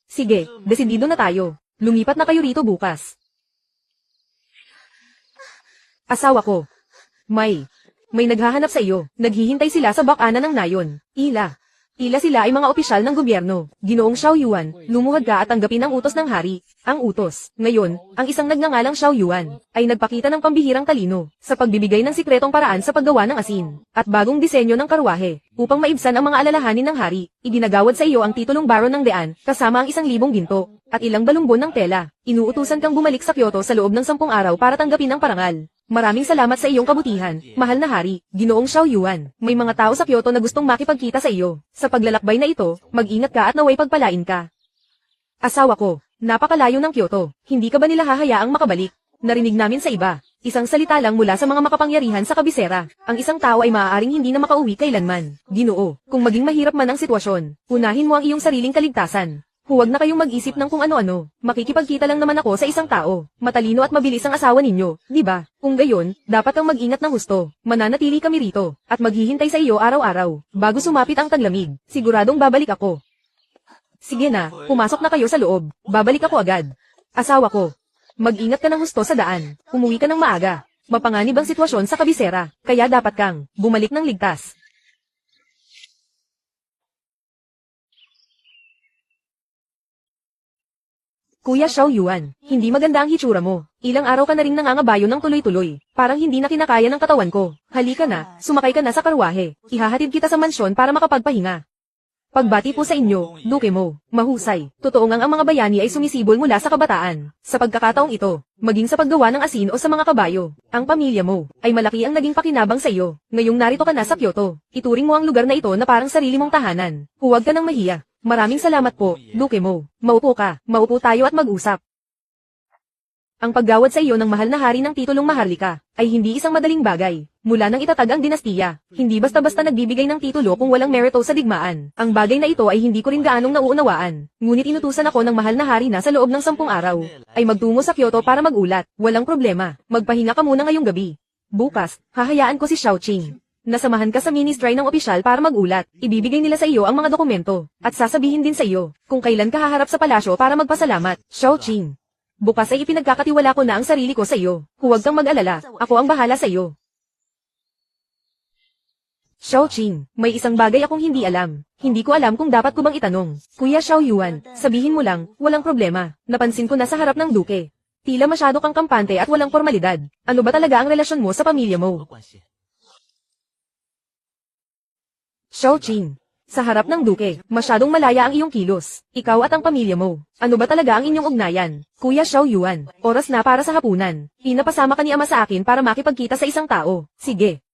Sige, desidido na tayo. Lumipat na kayo rito bukas. Asawa ko. May naghahanap sa iyo. Naghihintay sila sa bakana ng nayon. Ila sila ay mga opisyal ng gobyerno. Ginoong Xiao Yuan, lumuhod ka at tanggapin ang utos ng hari. Ang utos. Ngayon, ang isang nagngangalang Xiao Yuan, ay nagpakita ng pambihirang talino, sa pagbibigay ng sikretong paraan sa paggawa ng asin, at bagong disenyo ng karwahe, upang maibsan ang mga alalahanin ng hari. Iginagawad sa iyo ang titulong Baron ng Dean, kasama ang 1,000 ginto, at ilang balumbon ng tela. Inuutusan kang bumalik sa Kyoto sa loob ng 10 araw para tanggapin ang parangal. Maraming salamat sa iyong kabutihan, mahal na hari, Ginoong Xiao Yuan. May mga tao sa Kyoto na gustong makipagkita sa iyo. Sa paglalakbay na ito, mag-ingat ka at naway pagpalain ka. Asawa ko, Napakalayo ng Kyoto. Hindi ka ba nila hahayaang makabalik? Narinig namin sa iba. Isang salita lang mula sa mga makapangyarihan sa kabisera. Ang isang tao ay maaaring hindi na makauwi kailanman. Ginoo, kung maging mahirap man ang sitwasyon, unahin mo ang iyong sariling kaligtasan. Huwag na kayong mag-isip ng kung ano-ano. Makikipagkita lang naman ako sa isang tao. Matalino at mabilis ang asawa ninyo, di ba? Kung gayon, dapat kang mag-ingat ng husto. Mananatili kami rito, at maghihintay sa iyo araw-araw. Bago sumapit ang taglamig, siguradong babalik ako. Sige na, pumasok na kayo sa loob. Babalik ako agad. Asawa ko. Mag-ingat ka ng husto sa daan. Umuwi ka ng maaga. Mapanganib ang sitwasyon sa kabisera, kaya dapat kang bumalik ng ligtas. Kuya Xiao Yuan, hindi maganda ang hitsura mo. Ilang araw ka na ring nangangabayo ng tuloy-tuloy. Parang hindi na kinakaya ng katawan ko. Halika na, sumakay ka na sa karwahe. Ihahatid kita sa mansyon para makapagpahinga. Pagbati po sa inyo, Duke Mo, mahusay. Totoo ngang ang mga bayani ay sumisibol mula sa kabataan. Sa pagkakataong ito, maging sa paggawa ng asin o sa mga kabayo, ang pamilya mo ay malaki ang naging pakinabang sa iyo. Ngayong narito ka na sa Kyoto, ituring mo ang lugar na ito na parang sarili mong tahanan. Huwag ka nang mahiya. Maraming salamat po, Duke Mo. Maupo ka, maupo tayo at mag-usap. Ang paggawad sa iyo ng mahal na hari ng titulong Maharlika ay hindi isang madaling bagay. Mula nang itatag ang dinastiya, hindi basta-basta nagbibigay ng titulo kung walang merito sa digmaan. Ang bagay na ito ay hindi ko rin gaanong nauunawaan. Ngunit inutusan ako ng mahal na hari na sa loob ng 10 araw ay magtungo sa Kyoto para mag-ulat. Walang problema, magpahinga ka muna ngayong gabi. Bukas, hahayaan ko si Xiao Qing. Nasamahan ka sa ministry ng opisyal para mag-ulat. Ibibigay nila sa iyo ang mga dokumento at sasabihin din sa iyo kung kailan ka haharap sa palasyo para magpasalamat. Xiao Qing. Bukas ay ipinagkakatiwala ko na ang sarili ko sa iyo. Huwag kang mag-alala, ako ang bahala sa iyo. Xiao Qing, may isang bagay akong hindi alam. Hindi ko alam kung dapat ko bang itanong. Kuya Xiao Yuan, sabihin mo lang, walang problema. Napansin ko na sa harap ng duke. Tila masyado kang kampante at walang formalidad. Ano ba talaga ang relasyon mo sa pamilya mo? Xiao Qing, sa harap ng duke, masyadong malaya ang iyong kilos. Ikaw at ang pamilya mo. Ano ba talaga ang inyong ugnayan? Kuya Xiao Yuan, oras na para sa hapunan. Pinapasama ka ni ama sa akin para makipagkita sa isang tao. Sige.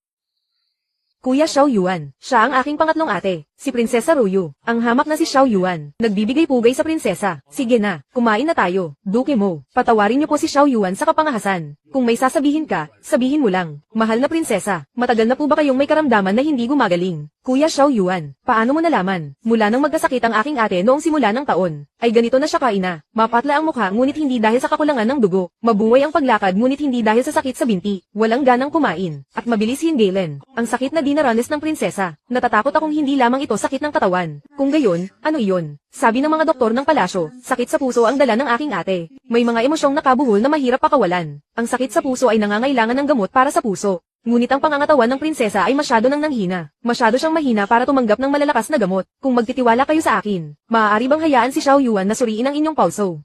Kuya Xiao Yuan, siya ang aking pangatlong ate, si Prinsesa Ruyu. Ang hamak na si Xiao Yuan, nagbibigay pugay sa prinsesa. Sige na, kumain na tayo. Duke Mo, patawarin niyo po si Xiao Yuan sa kapangahasan. Kung may sasabihin ka, sabihin mo lang. Mahal na prinsesa, matagal na po ba kayong may karamdaman na hindi gumagaling? Kuya Xiao Yuan, paano mo nalaman? Mula nang magkasakit ang aking ate noong simula ng taon, ay ganito na siya kaina. Mapatla ang mukha ngunit hindi dahil sa kakulangan ng dugo. Mabuhay ang paglakad ngunit hindi dahil sa sakit sa binti. Walang ganang kumain. At mabilis hingalen. Ang sakit na dinaranas ng prinsesa. Natatakot akong hindi lamang ito sakit ng katawan. Kung gayon, ano iyon? Sabi ng mga doktor ng palasyo, sakit sa puso ang dala ng aking ate. May mga emosyong nakabuhol na mahirap pakawalan. Ang sakit sa puso ay nangangailangan ng gamot para sa puso. Ngunit ang pangangatawan ng prinsesa ay masyado nang nanghina. Masyado siyang mahina para tumanggap ng malalakas na gamot. Kung magtitiwala kayo sa akin, maaari bang hayaan si Xiao Yuan na suriin ang inyong pulso?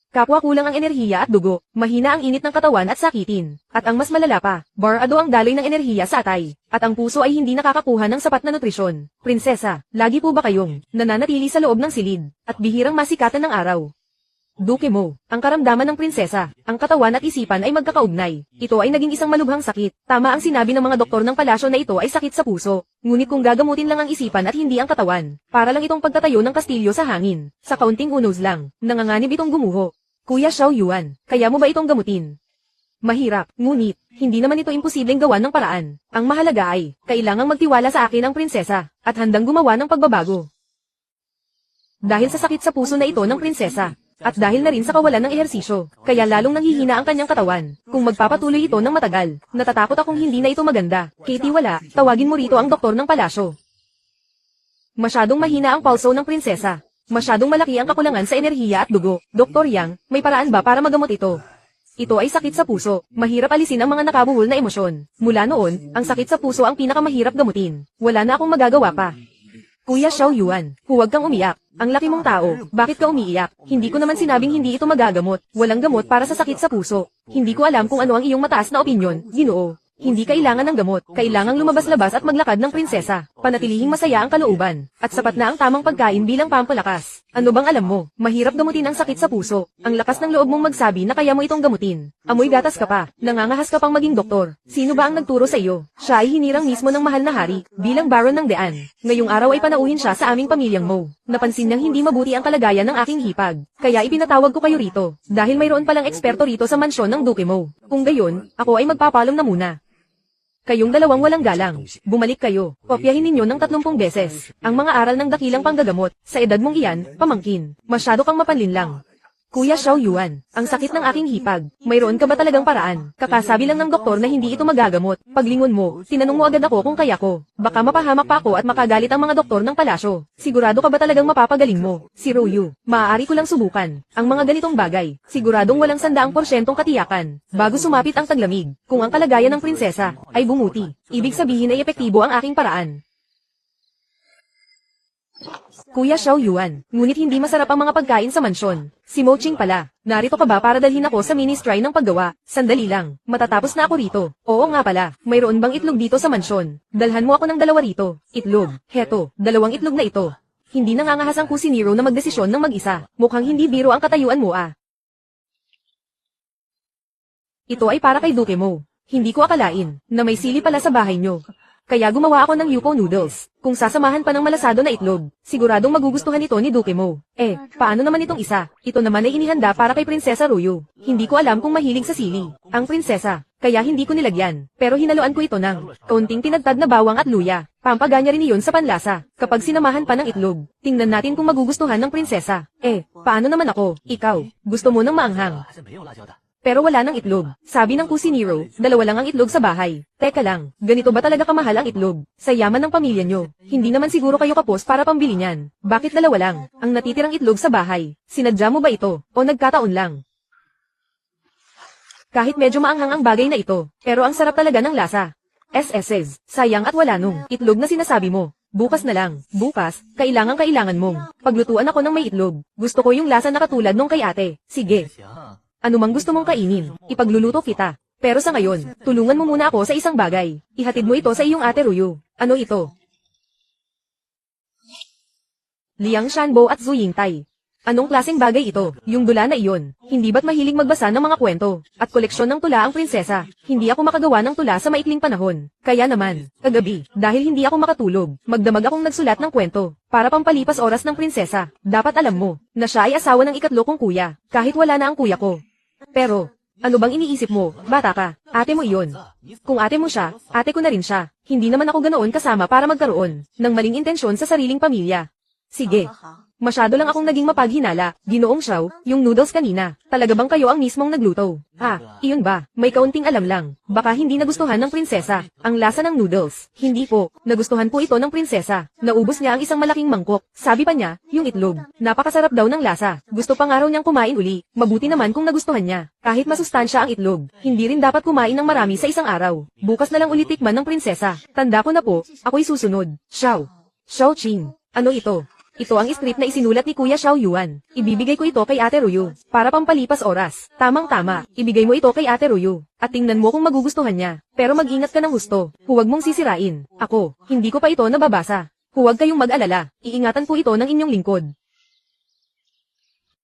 Kapwa kulang ang enerhiya at dugo, mahina ang init ng katawan at sakitin. At ang mas malala pa, barado ang daloy ng enerhiya sa atay. At ang puso ay hindi nakakakuha ng sapat na nutrisyon. Prinsesa, lagi po ba kayong nananatili sa loob ng silid at bihirang masikatan ng araw? Duke Mo, ang karamdaman ng prinsesa, ang katawan at isipan ay magkakaugnay. Ito ay naging isang malubhang sakit. Tama ang sinabi ng mga doktor ng palasyo na ito ay sakit sa puso. Ngunit kung gagamutin lang ang isipan at hindi ang katawan, para lang itong pagtatayo ng kastilyo sa hangin. Sa kaunting unos lang, nanganganib itong gumuho. Kuya Xiao Yuan, kaya mo ba itong gamutin? Mahirap, ngunit, hindi naman ito imposibleng gawan ng paraan. Ang mahalaga ay, kailangang magtiwala sa akin ang prinsesa, at handang gumawa ng pagbabago. Dahil sa sakit sa puso na ito ng prinsesa, at dahil na rin sa kawalan ng ehersisyo, kaya lalong nanghihina ang kanyang katawan. Kung magpapatuloy ito ng matagal, natatakot akong hindi na ito maganda. Katie wala, tawagin mo rito ang doktor ng palasyo. Masyadong mahina ang pulso ng prinsesa. Masyadong malaki ang kakulangan sa enerhiya at dugo. Dr. Yang, may paraan ba para magamot ito? Ito ay sakit sa puso. Mahirap alisin ang mga nakabuhol na emosyon. Mula noon, ang sakit sa puso ang pinakamahirap gamutin. Wala na akong magagawa pa. Kuya Xiao Yuan, huwag kang umiyak. Ang laki mong tao, bakit ka umiiyak? Hindi ko naman sinabing hindi ito magagamot. Walang gamot para sa sakit sa puso. Hindi ko alam kung ano ang iyong mataas na opinyon, Ginoo. Hindi kailangan ng gamot, kailangang lumabas-labas at maglakad ng prinsesa. Panatilihing masaya ang kalooban, at sapat na ang tamang pagkain bilang pampalakas. Ano bang alam mo? Mahirap gamutin ang sakit sa puso. Ang lakas ng loob mong magsabi na kaya mo itong gamutin. Amoy gatas ka pa, nangangahas ka pang maging doktor. Sino ba ang nagturo sa iyo? Siya ay hinirang mismo ng mahal na hari, bilang Baron ng Dean. Ngayong araw ay panauhin siya sa aming pamilyang Mo. Napansin niyang hindi mabuti ang kalagayan ng aking hipag. Kaya ipinatawag ko kayo rito, dahil mayroon palang eksperto rito sa mansyon ng Duke Mo. Kung gayon, ako ay magpapalong na muna. Kayong dalawang walang galang, bumalik kayo, kopyahin ninyo ng 30 beses. Ang mga aral ng dakilang panggagamot, sa edad mong iyan, pamangkin, masyado kang mapanlinlang. Kuya Xiao Yuan, ang sakit ng aking hipag, mayroon ka ba talagang paraan? Kakasabi lang ng doktor na hindi ito magagamot. Paglingon mo, tinanong mo agad ako kung kaya ko. Baka mapahamak pa ako at makagalit ang mga doktor ng palasyo. Sigurado ka ba talagang mapapagaling mo? Si Royu, maaari ko lang subukan. Ang mga ganitong bagay, siguradong walang 100% katiyakan. Bago sumapit ang taglamig, kung ang kalagayan ng prinsesa ay bumuti, ibig sabihin ay epektibo ang aking paraan. Kuya Xiao Yuan, ngunit hindi masarap ang mga pagkain sa mansyon. Si Mo Ching pala, narito ka ba para dalhin ako sa ministry ng paggawa? Sandali lang, matatapos na ako rito. Oo nga pala, mayroon bang itlog dito sa mansyon? Dalhan mo ako ng 2 rito. Itlog, heto, 2 itlog na ito. Hindi nangangahas ang kusinero na magdesisyon ng mag-isa. Mukhang hindi biro ang katayuan mo ah. Ito ay para kay Duke Mo. Hindi ko akalain na may sili pala sa bahay nyo. Kaya gumawa ako ng Yuko noodles. Kung sasamahan pa ng malasado na itlog, siguradong magugustuhan ito ni Duke Mo. Paano naman itong isa? Ito naman ay inihanda para kay Prinsesa Royu. Hindi ko alam kung mahilig sa sili ang prinsesa, kaya hindi ko nilagyan. Pero hinaluan ko ito ng kaunting tinadtad na bawang at luya. Pampaganya rin iyon sa panlasa. Kapag sinamahan pa ng itlog, tingnan natin kung magugustuhan ng prinsesa. Paano naman ako? Ikaw, gusto mo ng maanghang? Pero wala ng itlog. Sabi ng kusinero, 2 lang ang itlog sa bahay. Teka lang, ganito ba talaga kamahal ang itlog? Sa yaman ng pamilya nyo, hindi naman siguro kayo kapos para pambili niyan. Bakit 2 lang? Ang natitirang itlog sa bahay. Sinadya mo ba ito? O nagkataon lang? Kahit medyo maanghang ang bagay na ito, pero ang sarap talaga ng lasa. SSS, sayang at wala nung itlog na sinasabi mo. Bukas na lang. Bukas, kailangan mong paglutuan ako ng may itlog. Gusto ko yung lasa na katulad nung kay ate. Sige. Ano mang gusto mong kainin, ipagluluto kita. Pero sa ngayon, tulungan mo muna ako sa isang bagay. Ihatid mo ito sa iyong ate Ruyu. Ano ito? Liang Shanbo at Zhu Yingtai. Anong klaseng bagay ito? Yung dula na iyon. Hindi ba't mahilig magbasa ng mga kwento? At koleksyon ng tula ang prinsesa. Hindi ako makagawa ng tula sa maikling panahon. Kaya naman, kagabi, dahil hindi ako makatulog, magdamag akong nagsulat ng kwento. Para pampalipas oras ng prinsesa. Dapat alam mo, na siya ay asawa ng 3 kong kuya. Kahit wala na ang kuya ko. Pero, ano bang iniisip mo? Bata ka, ate mo iyon. Kung ate mo siya, ate ko na rin siya. Hindi naman ako ganoon kasama para magkaroon ng maling intensyon sa sariling pamilya. Sige. Masyado lang akong naging mapaghinala. Ginoong Xiao, yung noodles kanina. Talaga bang kayo ang mismong nagluto? Iyon ba? May kaunting alam lang. Baka hindi nagustuhan ng prinsesa ang lasa ng noodles. Hindi po. Nagustuhan po ito ng prinsesa. Naubos niya ang isang malaking mangkok. Sabi pa niya, yung itlog. Napakasarap daw ng lasa. Gusto pa nga raw niyang kumain uli. Mabuti naman kung nagustuhan niya. Kahit masustansya ang itlog, hindi rin dapat kumain ng marami sa isang araw. Bukas na lang ulit tikman ng prinsesa. Tanda ko na po, ako'y susunod. Xiao. Xiao Qing. Ano ito? Ito ang script na isinulat ni Kuya Xiao Yuan. Ibibigay ko ito kay Ate Ruyu, para pampalipas oras. Tamang-tama, ibigay mo ito kay Ate Ruyu, at tingnan mo kung magugustuhan niya. Pero mag-ingat ka ng husto, huwag mong sisirain. Ako, hindi ko pa ito nababasa. Huwag kayong mag-alala, iingatan po ito ng inyong lingkod.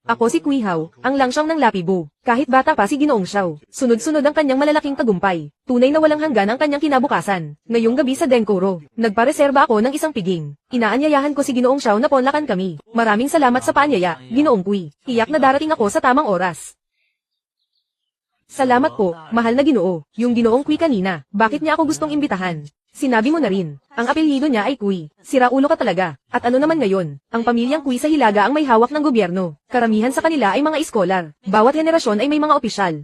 Ako si Kuihao, ang langsyang ng Lapibo. Kahit bata pa si Ginoong Xiao, sunod-sunod ang kanyang malalaking tagumpay. Tunay na walang hanggan ang kanyang kinabukasan. Ngayong gabi sa Denkoro, nagpareserba ako ng isang piging. Inaanyayahan ko si Ginoong Xiao na ponlakan kami. Maraming salamat sa paanyaya, Ginoong Kui. Tiyak na darating ako sa tamang oras. Salamat po, mahal na Ginoo. Yung Ginoong Kui kanina, bakit niya ako gustong imbitahan? Sinabi mo na rin, ang apelyido niya ay Kui. Sira ulo ka talaga. At ano naman ngayon, ang pamilyang Kui sa Hilaga ang may hawak ng gobyerno. Karamihan sa kanila ay mga iskolar. Bawat henerasyon ay may mga opisyal.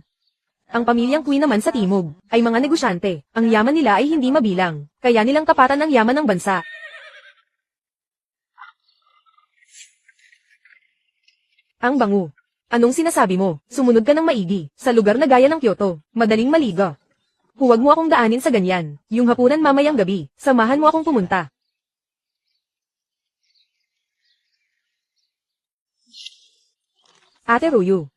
Ang pamilyang Kui naman sa Timog, ay mga negosyante. Ang yaman nila ay hindi mabilang. Kaya nilang tapatan ang yaman ng bansa. Ang bango. Anong sinasabi mo? Sumunod ka ng maigi. Sa lugar na gaya ng Kyoto, madaling maligo. Huwag mo akong daanin sa ganyan. Yung hapunan mamayang gabi, samahan mo akong pumunta. Ate Ruyu.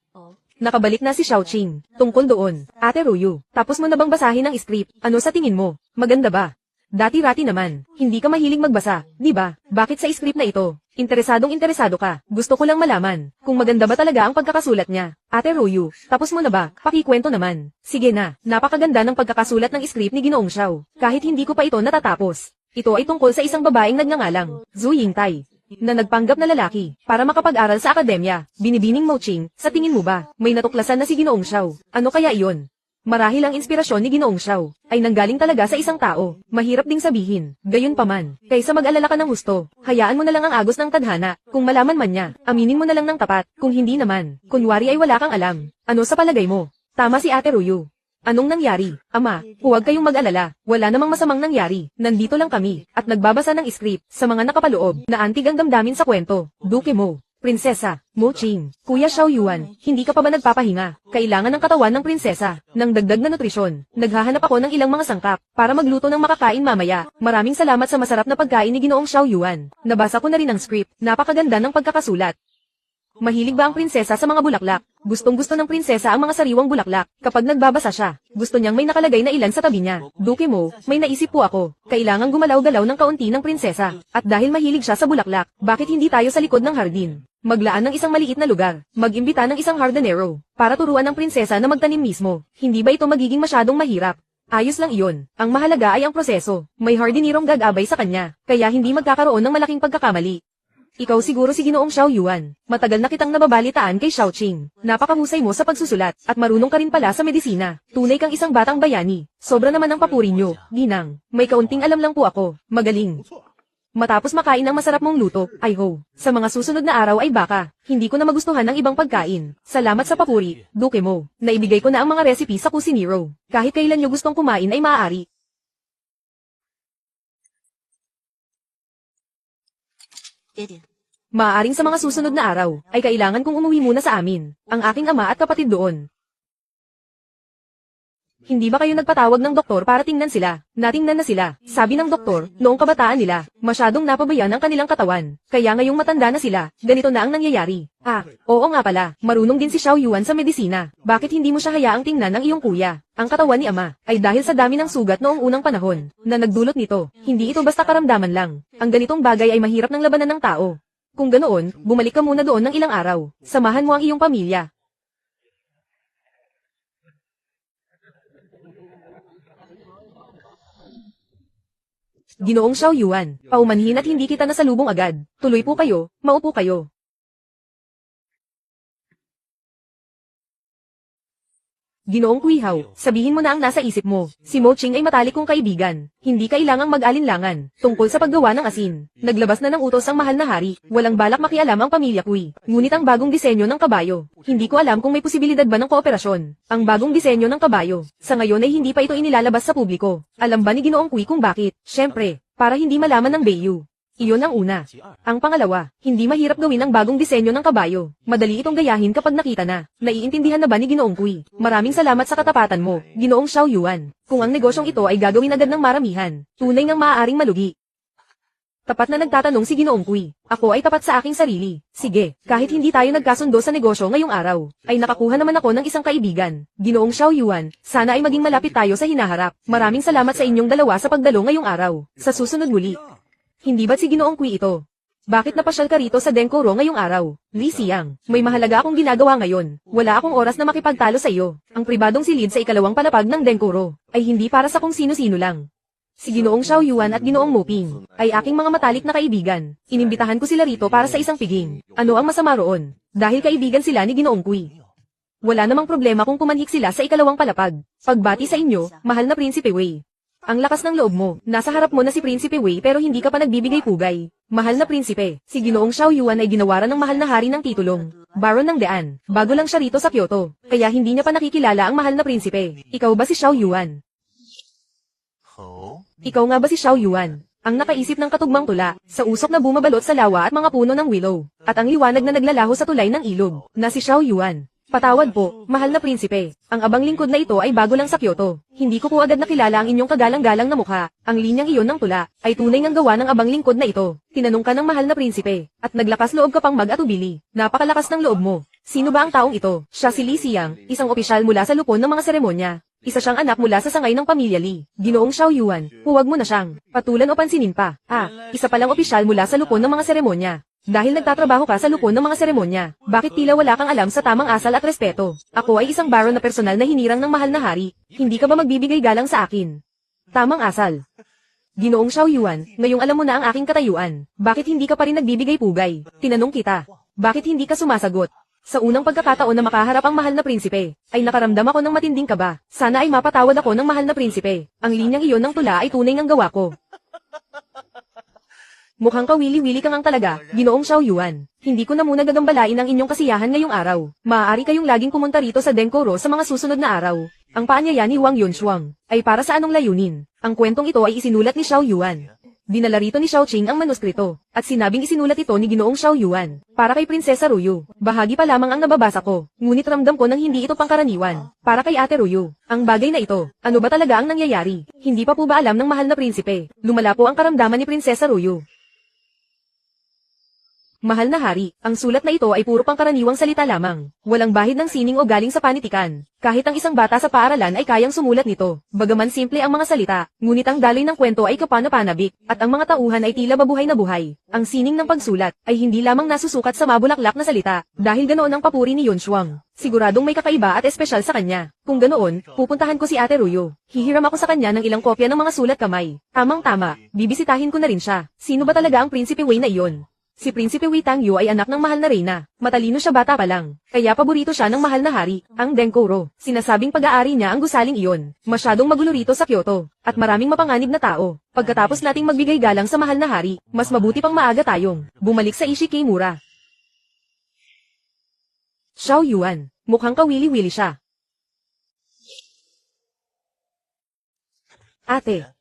Nakabalik na si Xiaoqing. Tungkol doon, Ate Ruyu, tapos mo na bang basahin ang script? Ano sa tingin mo? Maganda ba? Dati-rati naman, hindi ka mahilig magbasa, di ba? Bakit sa script na ito? Interesado ka. Gusto ko lang malaman, kung maganda ba talaga ang pagkakasulat niya. Ate Ruyu, tapos mo na ba? Pakikwento naman. Sige na, napakaganda ng pagkakasulat ng script ni Ginoong Xiao. Kahit hindi ko pa ito natatapos. Ito ay tungkol sa isang babaeng nagngangalang, Zhu Yingtai, na nagpanggap na lalaki, para makapag-aral sa akademya. Binibining Mo Ching, sa tingin mo ba, may natuklasan na si Ginoong Xiao? Ano kaya iyon? Marahil ang inspirasyon ni Ginoong Xiao ay nanggaling talaga sa isang tao. Mahirap ding sabihin. Gayunpaman, kaysa mag-alala ka ng husto, hayaan mo na lang ang agos ng tadhana. Kung malaman man niya, aminin mo na lang ng tapat. Kung hindi naman, kunwari ay wala kang alam. Ano sa palagay mo? Tama si Ate Ruyu. Anong nangyari? Ama, huwag kayong mag-alala. Wala namang masamang nangyari. Nandito lang kami, at nagbabasa ng script sa mga nakapaloob na antig ang damdamin sa kwento. Duke Mo, Prinsesa, Mo Ching, Kuya Xiao Yuan, hindi ka pa ba nagpapahinga? Kailangan ng katawan ng prinsesa, ng dagdag na nutrisyon. Naghahanap ako ng ilang mga sangkap, para magluto ng makakain mamaya. Maraming salamat sa masarap na pagkain ni Ginoong Xiao Yuan. Nabasa ko na rin ang script, napakaganda ng pagkakasulat. Mahilig ba ang prinsesa sa mga bulaklak? Gustong-gusto ng prinsesa ang mga sariwang bulaklak. Kapag nagbabasa siya, gusto niyang may nakalagay na ilan sa tabi niya. Duke Mo, may naisip po ako. Kailangang gumalaw-galaw ng kaunti ng prinsesa. At dahil mahilig siya sa bulaklak, bakit hindi tayo sa likod ng hardin? Maglaan ng isang maliit na lugar. Mag-imbita ng isang hardinero, para turuan ng prinsesa na magtanim mismo. Hindi ba ito magiging masyadong mahirap? Ayos lang iyon. Ang mahalaga ay ang proseso. May hardinerong gagabay sa kanya, kaya hindi magkakaroon ng malaking pagkakamali. Ikaw siguro si Ginoong Xiao Yuan. Matagal na kitang nababalitaan kay Xiaoqing. Napakahusay mo sa pagsusulat, at marunong ka rin pala sa medisina. Tunay kang isang batang bayani. Sobra naman ang papuri niyo, Ginang. May kaunting alam lang po ako. Magaling. Matapos makain ng masarap mong luto, ay ho, sa mga susunod na araw ay baka, hindi ko na magustuhan ng ibang pagkain. Salamat sa papuri, Duke Mo. Naibigay ko na ang mga recipe sa kusinero. Kahit kailan nyo gustong kumain ay maaari. Maaaring sa mga susunod na araw, ay kailangan kong umuwi muna sa amin, ang aking ama at kapatid doon. Hindi ba kayo nagpatawag ng doktor para tingnan sila? Natingnan na sila, sabi ng doktor, noong kabataan nila, masyadong napabayan ang kanilang katawan. Kaya ngayong matanda na sila, ganito na ang nangyayari. Oo nga pala, marunong din si Xiao Yuan sa medisina. Bakit hindi mo siya hayaang tingnan ng iyong kuya? Ang katawan ni ama, ay dahil sa dami ng sugat noong unang panahon, na nagdulot nito. Hindi ito basta karamdaman lang. Ang ganitong bagay ay mahirap ng labanan ng tao. Kung ganoon, bumalik ka muna doon ng ilang araw. Samahan mo ang iyong pamilya. Ginoong Xiao Yuan, paumanhin at hindi kita nasalubong agad. Tuloy po kayo, maupo kayo. Ginoong Kuihaw, sabihin mo na ang nasa isip mo. Si Mo Ching ay matalik kong kaibigan. Hindi kailangang mag-alinlangan. Tungkol sa paggawa ng asin. Naglabas na ng utos ang mahal na hari. Walang balak makialam ang pamilya Kui. Ngunit ang bagong disenyo ng kabayo. Hindi ko alam kung may posibilidad ba ng kooperasyon. Ang bagong disenyo ng kabayo. Sa ngayon ay hindi pa ito inilalabas sa publiko. Alam ba ni Ginoong Kui kung bakit? Siyempre, para hindi malaman ng Beiyu. Iyon ang una. Ang pangalawa, hindi mahirap gawin ang bagong disenyo ng kabayo. Madali itong gayahin kapag nakita na. Naiintindihan na ba ni Ginoong Kui? Maraming salamat sa katapatan mo, Ginoong Xiao Yuan. Kung ang negosyong ito ay gagawin agad ng maramihan, tunay ngang maaaring malugi. Tapat na nagtatanong si Ginoong Kui. Ako ay tapat sa aking sarili. Sige, kahit hindi tayo nagkasundo sa negosyo ngayong araw, ay nakakuha naman ako ng isang kaibigan. Ginoong Xiao Yuan, sana ay maging malapit tayo sa hinaharap. Maraming salamat sa inyong dalawa sa pagdalo ngayong araw. Sa susunod muli. Hindi ba't si Ginoong Kui ito? Bakit napasyal ka rito sa Denkoro ngayong araw? Li Siyang, may mahalaga akong ginagawa ngayon. Wala akong oras na makipagtalo sa iyo. Ang pribadong silid sa ikalawang palapag ng Denkoro ay hindi para sa kung sino-sino lang. Si Ginoong Xiao Yuan at Ginoong Mo Ping ay aking mga matalik na kaibigan. Inimbitahan ko sila rito para sa isang piging. Ano ang masama roon? Dahil kaibigan sila ni Ginoong Kui. Wala namang problema kung pumanhik sila sa ikalawang palapag. Pagbati sa inyo, mahal na Prinsipe Wei. Ang lakas ng loob mo, nasa harap mo na si Prinsipe Wei pero hindi ka pa nagbibigay pugay. Mahal na prinsipe, si Ginoong Xiao Yuan ay ginawaran ng mahal na hari ng titulong, Baron ng Dean. Bago lang siya rito sa Kyoto, kaya hindi niya pa nakikilala ang mahal na prinsipe. Ikaw ba si Xiao Yuan? Ikaw nga ba si Xiao Yuan? Ang nakaisip ng katugmang tula, sa usok na bumabalot sa lawa at mga puno ng willow, at ang liwanag na naglalaho sa tulay ng ilog, na si Xiao Yuan. Patawad po, mahal na prinsipe. Ang abang lingkod na ito ay bago lang sa Kyoto. Hindi ko po agad nakilala ang inyong kagalang-galang na mukha. Ang linyang iyon ng tula ay tunay ngang gawa ng abang lingkod na ito. Tinanong ka ng mahal na prinsipe, at naglakas loob ka pang mag-atubili. Napakalakas ng loob mo. Sino ba ang taong ito? Siya si Li Xiang, isang opisyal mula sa lupon ng mga seremonya. Isa siyang anak mula sa sangay ng pamilya Li. Ginoong Xiao Yuan, huwag mo na siyang patulan o pansinin pa. Isa palang opisyal mula sa lupon ng mga seremonya. Dahil nagtatrabaho ka sa lupon ng mga seremonya, bakit tila wala kang alam sa tamang asal at respeto? Ako ay isang baron na personal na hinirang ng mahal na hari. Hindi ka ba magbibigay galang sa akin? Tamang asal. Ginoong Xiao Yuan, ngayong alam mo na ang aking katayuan. Bakit hindi ka pa rin nagbibigay pugay? Tinanong kita. Bakit hindi ka sumasagot? Sa unang pagkakataon na makaharap ang mahal na prinsipe, ay nakaramdam ako ng matinding kaba. Sana ay mapatawad ako ng mahal na prinsipe. Ang linyang iyon ng tula ay tunay ng gawa ko. Mukhang kawili-wili kang ang talaga, Ginoong Xiao Yuan. Hindi ko na muna gagambalain ang inyong kasiyahan ngayong araw. Maaari kayong laging pumunta rito sa Denkoro sa mga susunod na araw. Ang paanyaya ni Wang Yunshuang ay para sa anong layunin. Ang kwentong ito ay isinulat ni Xiao Yuan. Dinala rito ni Xiao Qing ang manuskrito, at sinabing isinulat ito ni Ginoong Xiao Yuan, para kay Prinsesa Ruyu. Bahagi pa lamang ang nababasa ko, ngunit ramdam ko nang hindi ito pangkaraniwan. Para kay Ate Ruyu, ang bagay na ito, ano ba talaga ang nangyayari? Hindi pa po ba alam ng mahal na prinsipe? Lumala po ang karamdaman ni Prinsesa Ruyu. Mahal na hari, ang sulat na ito ay puro pangkaraniwang salita lamang. Walang bahid ng sining o galing sa panitikan. Kahit ang isang bata sa paaralan ay kayang sumulat nito. Bagaman simple ang mga salita, ngunit ang daloy ng kwento ay kapana-panabik, at ang mga tauhan ay tila babuhay na buhay. Ang sining ng pagsulat ay hindi lamang nasusukat sa mabulaklak na salita, dahil ganoon ang papuri ni Yunshuang. Siguradong may kakaiba at espesyal sa kanya. Kung ganoon, pupuntahan ko si Ate Ruyu. Hihiram ako sa kanya ng ilang kopya ng mga sulat kamay. Tamang-tama, bibisitahin ko na rin siya. Sino ba talaga ang Prinsipe Wei na iyon? Si Prinsipe Wei Tangyu ay anak ng mahal na reyna. Matalino siya bata pa lang. Kaya paborito siya ng mahal na hari, ang Denkoro. Sinasabing pag-aari niya ang gusaling iyon. Masyadong magulo rito sa Kyoto. At maraming mapanganib na tao. Pagkatapos nating magbigay galang sa mahal na hari, mas mabuti pang maaga tayong bumalik sa Ishikimura. Xiao Yuan. Mukhang kawili-wili siya. Ate.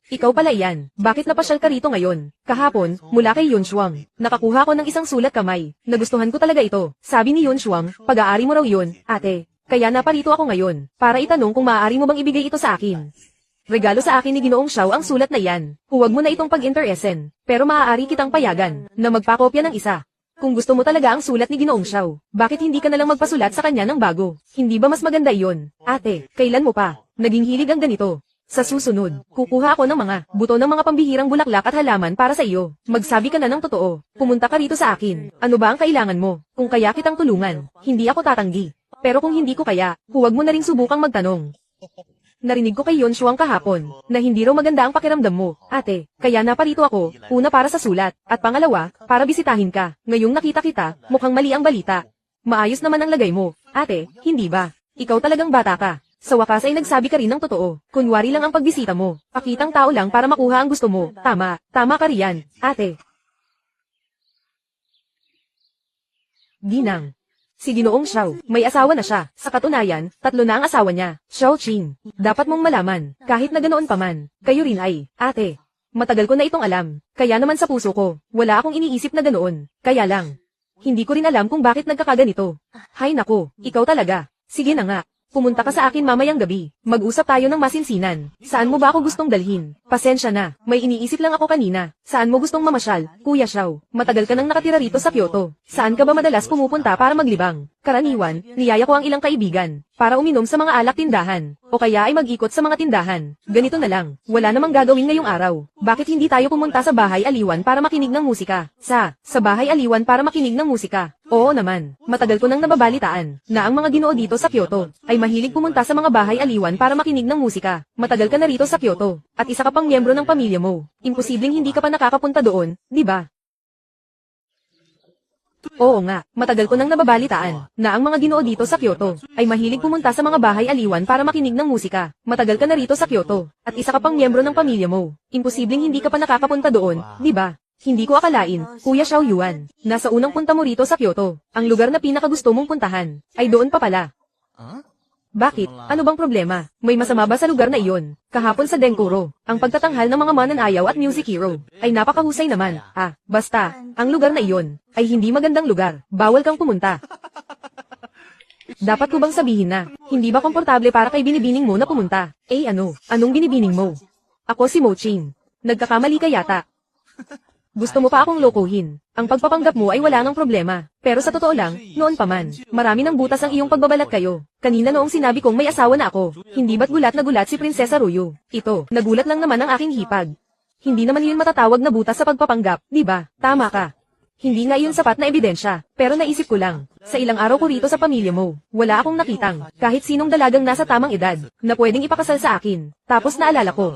Ikaw pala iyan. Bakit napasyal ka rito ngayon? Kahapon, mula kay Yunshuang, nakakuha ko ng isang sulat kamay. Nagustuhan ko talaga ito. Sabi ni Yunshuang, pag-aari mo raw yun, ate. Kaya naparito ako ngayon, para itanong kung maaari mo bang ibigay ito sa akin. Regalo sa akin ni Ginoong Xiao ang sulat na iyan. Huwag mo na itong pag-interessen, pero maaari kitang payagan, na magpakopya ng isa. Kung gusto mo talaga ang sulat ni Ginoong Xiao, bakit hindi ka na lang magpasulat sa kanya ng bago? Hindi ba mas maganda iyon? Ate, kailan mo pa? Naging hilig ang ganito. Sa susunod, kukuha ako ng mga buto ng mga pambihirang bulaklak at halaman para sa iyo. Magsabi ka na ng totoo. Pumunta ka rito sa akin. Ano ba ang kailangan mo? Kung kaya kitang tulungan, hindi ako tatanggi. Pero kung hindi ko kaya, huwag mo na ring subukang magtanong. Narinig ko kay Yunshuang kahapon, na hindi raw maganda ang pakiramdam mo, ate. Kaya naparito ako, una para sa sulat, at pangalawa, para bisitahin ka. Ngayong nakita kita, mukhang mali ang balita. Maayos naman ang lagay mo, ate, hindi ba? Ikaw talagang bata ka. Sa wakas ay nagsabi ka rin ng totoo. Kunwari lang ang pagbisita mo. Pakitang tao lang para makuha ang gusto mo. Tama ka riyan, ate. Ginang. Si Ginoong Xiao, may asawa na siya. Sa katunayan, 3 na ang asawa niya. Xiao Qing. Dapat mong malaman, kahit na ganoon pa man, kayo rin ay, ate. Matagal ko na itong alam. Kaya naman sa puso ko, wala akong iniisip na ganoon. Kaya lang. Hindi ko rin alam kung bakit nagkakaganito. Hay nako, ikaw talaga. Sige na nga. Pumunta ka sa akin mamayang gabi. Mag-usap tayo ng masinsinan. Saan mo ba ako gustong dalhin? Pasensya na, may iniisip lang ako kanina. Saan mo gustong mamasyal, Kuya Xiao? Matagal ka nang nakatira rito sa Kyoto. Saan ka ba madalas pumupunta para maglibang? Karaniwan, niyaya ko ang ilang kaibigan para uminom sa mga alak tindahan, o kaya ay mag-ikot sa mga tindahan. Ganito na lang, wala namang gagawin ngayong araw. Bakit hindi tayo pumunta sa bahay aliwan para makinig ng musika? Sa bahay aliwan para makinig ng musika? Oo naman, matagal ko nang nababalitaan na ang mga ginoo dito sa Kyoto ay mahilig pumunta sa mga bahay aliwan para makinig ng musika. Matagal ka na rito sa Kyoto, at isa ka pang miyembro ng pamilya mo. Imposibleng hindi ka pa nakakapunta doon, di ba? Oo nga, matagal ko nang nababalitaan na ang mga ginoo dito sa Kyoto ay mahilig pumunta sa mga bahay aliwan para makinig ng musika. Matagal ka na rito sa Kyoto, at isa ka pang miyembro ng pamilya mo. Imposibleng hindi ka pa nakakapunta doon, di ba? Hindi ko akalain, Kuya Xiao Yuan, nasa unang punta mo rito sa Kyoto, ang lugar na pinakagusto mong puntahan, ay doon pa pala. Bakit? Ano bang problema? May masama ba sa lugar na iyon? Kahapon sa Denkoro, ang pagtatanghal ng mga mananayaw at music hero ay napakahusay naman. Basta, ang lugar na iyon ay hindi magandang lugar. Bawal kang pumunta. Dapat ko bang sabihin na, hindi ba komportable para kay binibining mo na pumunta? Anong binibining mo? Ako si Mo Ching. Nagkakamali ka yata. Gusto mo pa akong lokohin. Ang pagpapanggap mo ay wala ngang problema. Pero sa totoo lang, noon pa man, marami ng butas ang iyong pagbabalat kayo. Kanina noong sinabi kong may asawa na ako, hindi ba't gulat na gulat si Prinsesa Ruyo? Ito, nagulat lang naman ang aking hipag. Hindi naman yun matatawag na butas sa pagpapanggap, di ba? Tama ka. Hindi nga yun sapat na ebidensya, pero naisip ko lang, sa ilang araw ko rito sa pamilya mo, wala akong nakitang, kahit sinong dalagang nasa tamang edad, na pwedeng ipakasal sa akin. Tapos naalala ko,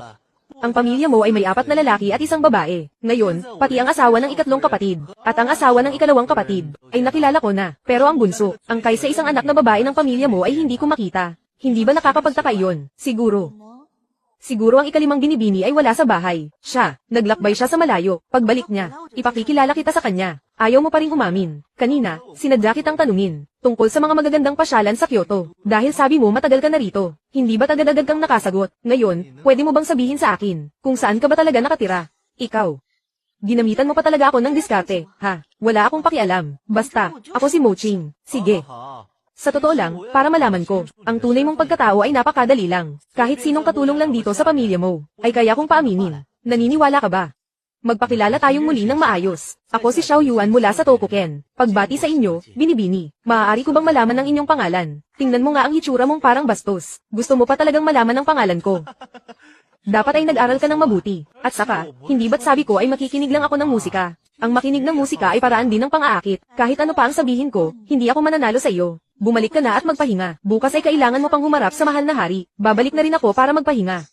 ang pamilya mo ay may 4 na lalaki at 1 babae. Ngayon, pati ang asawa ng 2 kapatid, at ang asawa ng 2 kapatid, ay nakilala ko na, pero ang bunso, ang kaysa isang anak na babae ng pamilya mo ay hindi ko makita. Hindi ba nakakapagtaka iyon? Siguro. Siguro ang 5 binibini ay wala sa bahay. Siya, naglakbay siya sa malayo. Pagbalik niya, ipakikilala kita sa kanya. Ayaw mo pa rin umamin. Kanina, sinadya kitang tanungin, tungkol sa mga magagandang pasyalan sa Kyoto. Dahil sabi mo matagal ka na rito. Hindi ba't agad-agad kang nakasagot? Ngayon, pwede mo bang sabihin sa akin, kung saan ka ba talaga nakatira? Ikaw. Ginamitan mo pa talaga ako ng diskarte, ha? Wala akong pakialam. Basta, ako si Moching. Sige. Sa totoo lang, para malaman ko, ang tunay mong pagkatao ay napakadali lang. Kahit sinong katulong lang dito sa pamilya mo, ay kaya kong paaminin. Naniniwala ka ba? Magpakilala tayong muli ng maayos. Ako si Xiao Yuan mula sa Tokuken. Pagbati sa inyo, binibini. Maaari ko bang malaman ang inyong pangalan? Tingnan mo nga ang hitsura mong parang bastos. Gusto mo pa talagang malaman ang pangalan ko? Dapat ay nag-aral ka ng mabuti. At saka, hindi ba't sabi ko ay makikinig lang ako ng musika? Ang makinig ng musika ay paraan din ng pang-aakit. Kahit ano pa ang sabihin ko, hindi ako mananalo sa iyo. Bumalik ka na at magpahinga. Bukas ay kailangan mo pang humarap sa mahal na hari. Babalik na rin ako para magpahinga.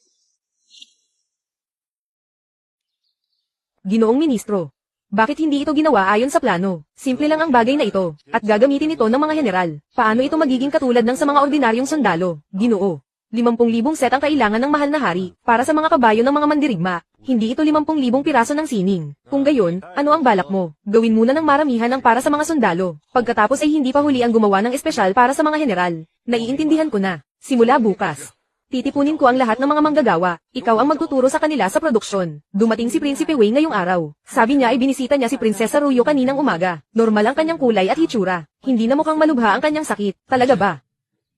Ginoong Ministro. Bakit hindi ito ginawa ayon sa plano? Simple lang ang bagay na ito, at gagamitin ito ng mga general. Paano ito magiging katulad ng sa mga ordinaryong sundalo? Ginoo. 50,000 set ang kailangan ng mahal na hari, para sa mga kabayo ng mga mandirigma. Hindi ito 50,000 piraso ng sining. Kung gayon, ano ang balak mo? Gawin muna ng maramihan ang para sa mga sundalo. Pagkatapos ay hindi pa huli ang gumawa ng espesyal para sa mga general. Naiintindihan ko na. Simula bukas, titipunin ko ang lahat ng mga manggagawa. Ikaw ang magtuturo sa kanila sa produksyon. Dumating si Prinsipe Wei ngayong araw. Sabi niya ay binisita niya si Prinsesa Ruyo kaninang umaga. Normal ang kanyang kulay at hitsura. Hindi na mukhang malubha ang kanyang sakit. Talaga ba?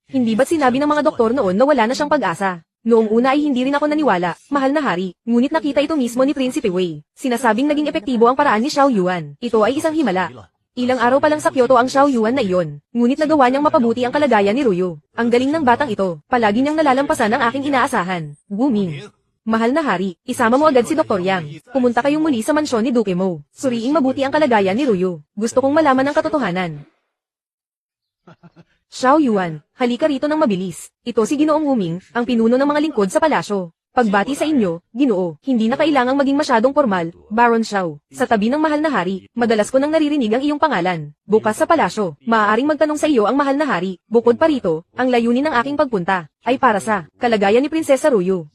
Hindi ba't sinabi ng mga doktor noon na wala na siyang pag-asa? Noong una ay hindi rin ako naniwala, mahal na hari, ngunit nakita ito mismo ni Prinsipe Wei. Sinasabing naging epektibo ang paraan ni Xiao Yuan. Ito ay isang himala. Ilang araw pa lang sa Kyoto ang Xiao Yuan na iyon, ngunit nagawa niyang mapabuti ang kalagayan ni Ruyo. Ang galing ng batang ito, palagi niyang nalalampasan ang aking inaasahan. Wuming. Mahal na hari, isama mo agad si Dr. Yang. Pumunta kayong muli sa mansyon ni Duke Mo. Suriing mabuti ang kalagayan ni Ruyo. Gusto kong malaman ang katotohanan. Xiao Yuan, halika rito ng mabilis. Ito si Ginoong Wuming, ang pinuno ng mga lingkod sa palasyo. Pagbati sa inyo, Ginoo, hindi na kailangang maging masyadong formal, Baron Xiao. Sa tabi ng mahal na hari, madalas ko nang naririnig ang iyong pangalan. Bukas sa palasyo, maaaring magtanong sa iyo ang mahal na hari. Bukod pa rito, ang layunin ng aking pagpunta, ay para sa kalagayan ni Prinsesa Ruyo.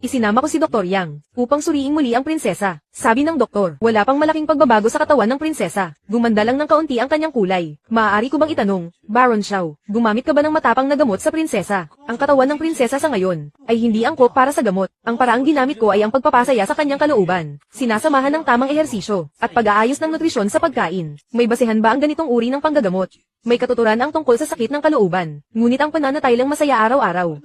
Isinama ko si Dr. Yang, upang suriing muli ang prinsesa. Sabi ng doktor, wala pang malaking pagbabago sa katawan ng prinsesa. Gumanda lang ng kaunti ang kanyang kulay. Maaari ko bang itanong, Baron Xiao, gumamit ka ba ng matapang na gamot sa prinsesa? Ang katawan ng prinsesa sa ngayon, ay hindi angkop para sa gamot. Ang paraang ginamit ko ay ang pagpapasaya sa kanyang kalooban. Sinasamahan ng tamang ehersisyo, at pag-aayos ng nutrisyon sa pagkain. May basehan ba ang ganitong uri ng panggagamot? May katuturan ang tungkol sa sakit ng kalooban. Ngunit ang pananatay lang masaya araw-araw.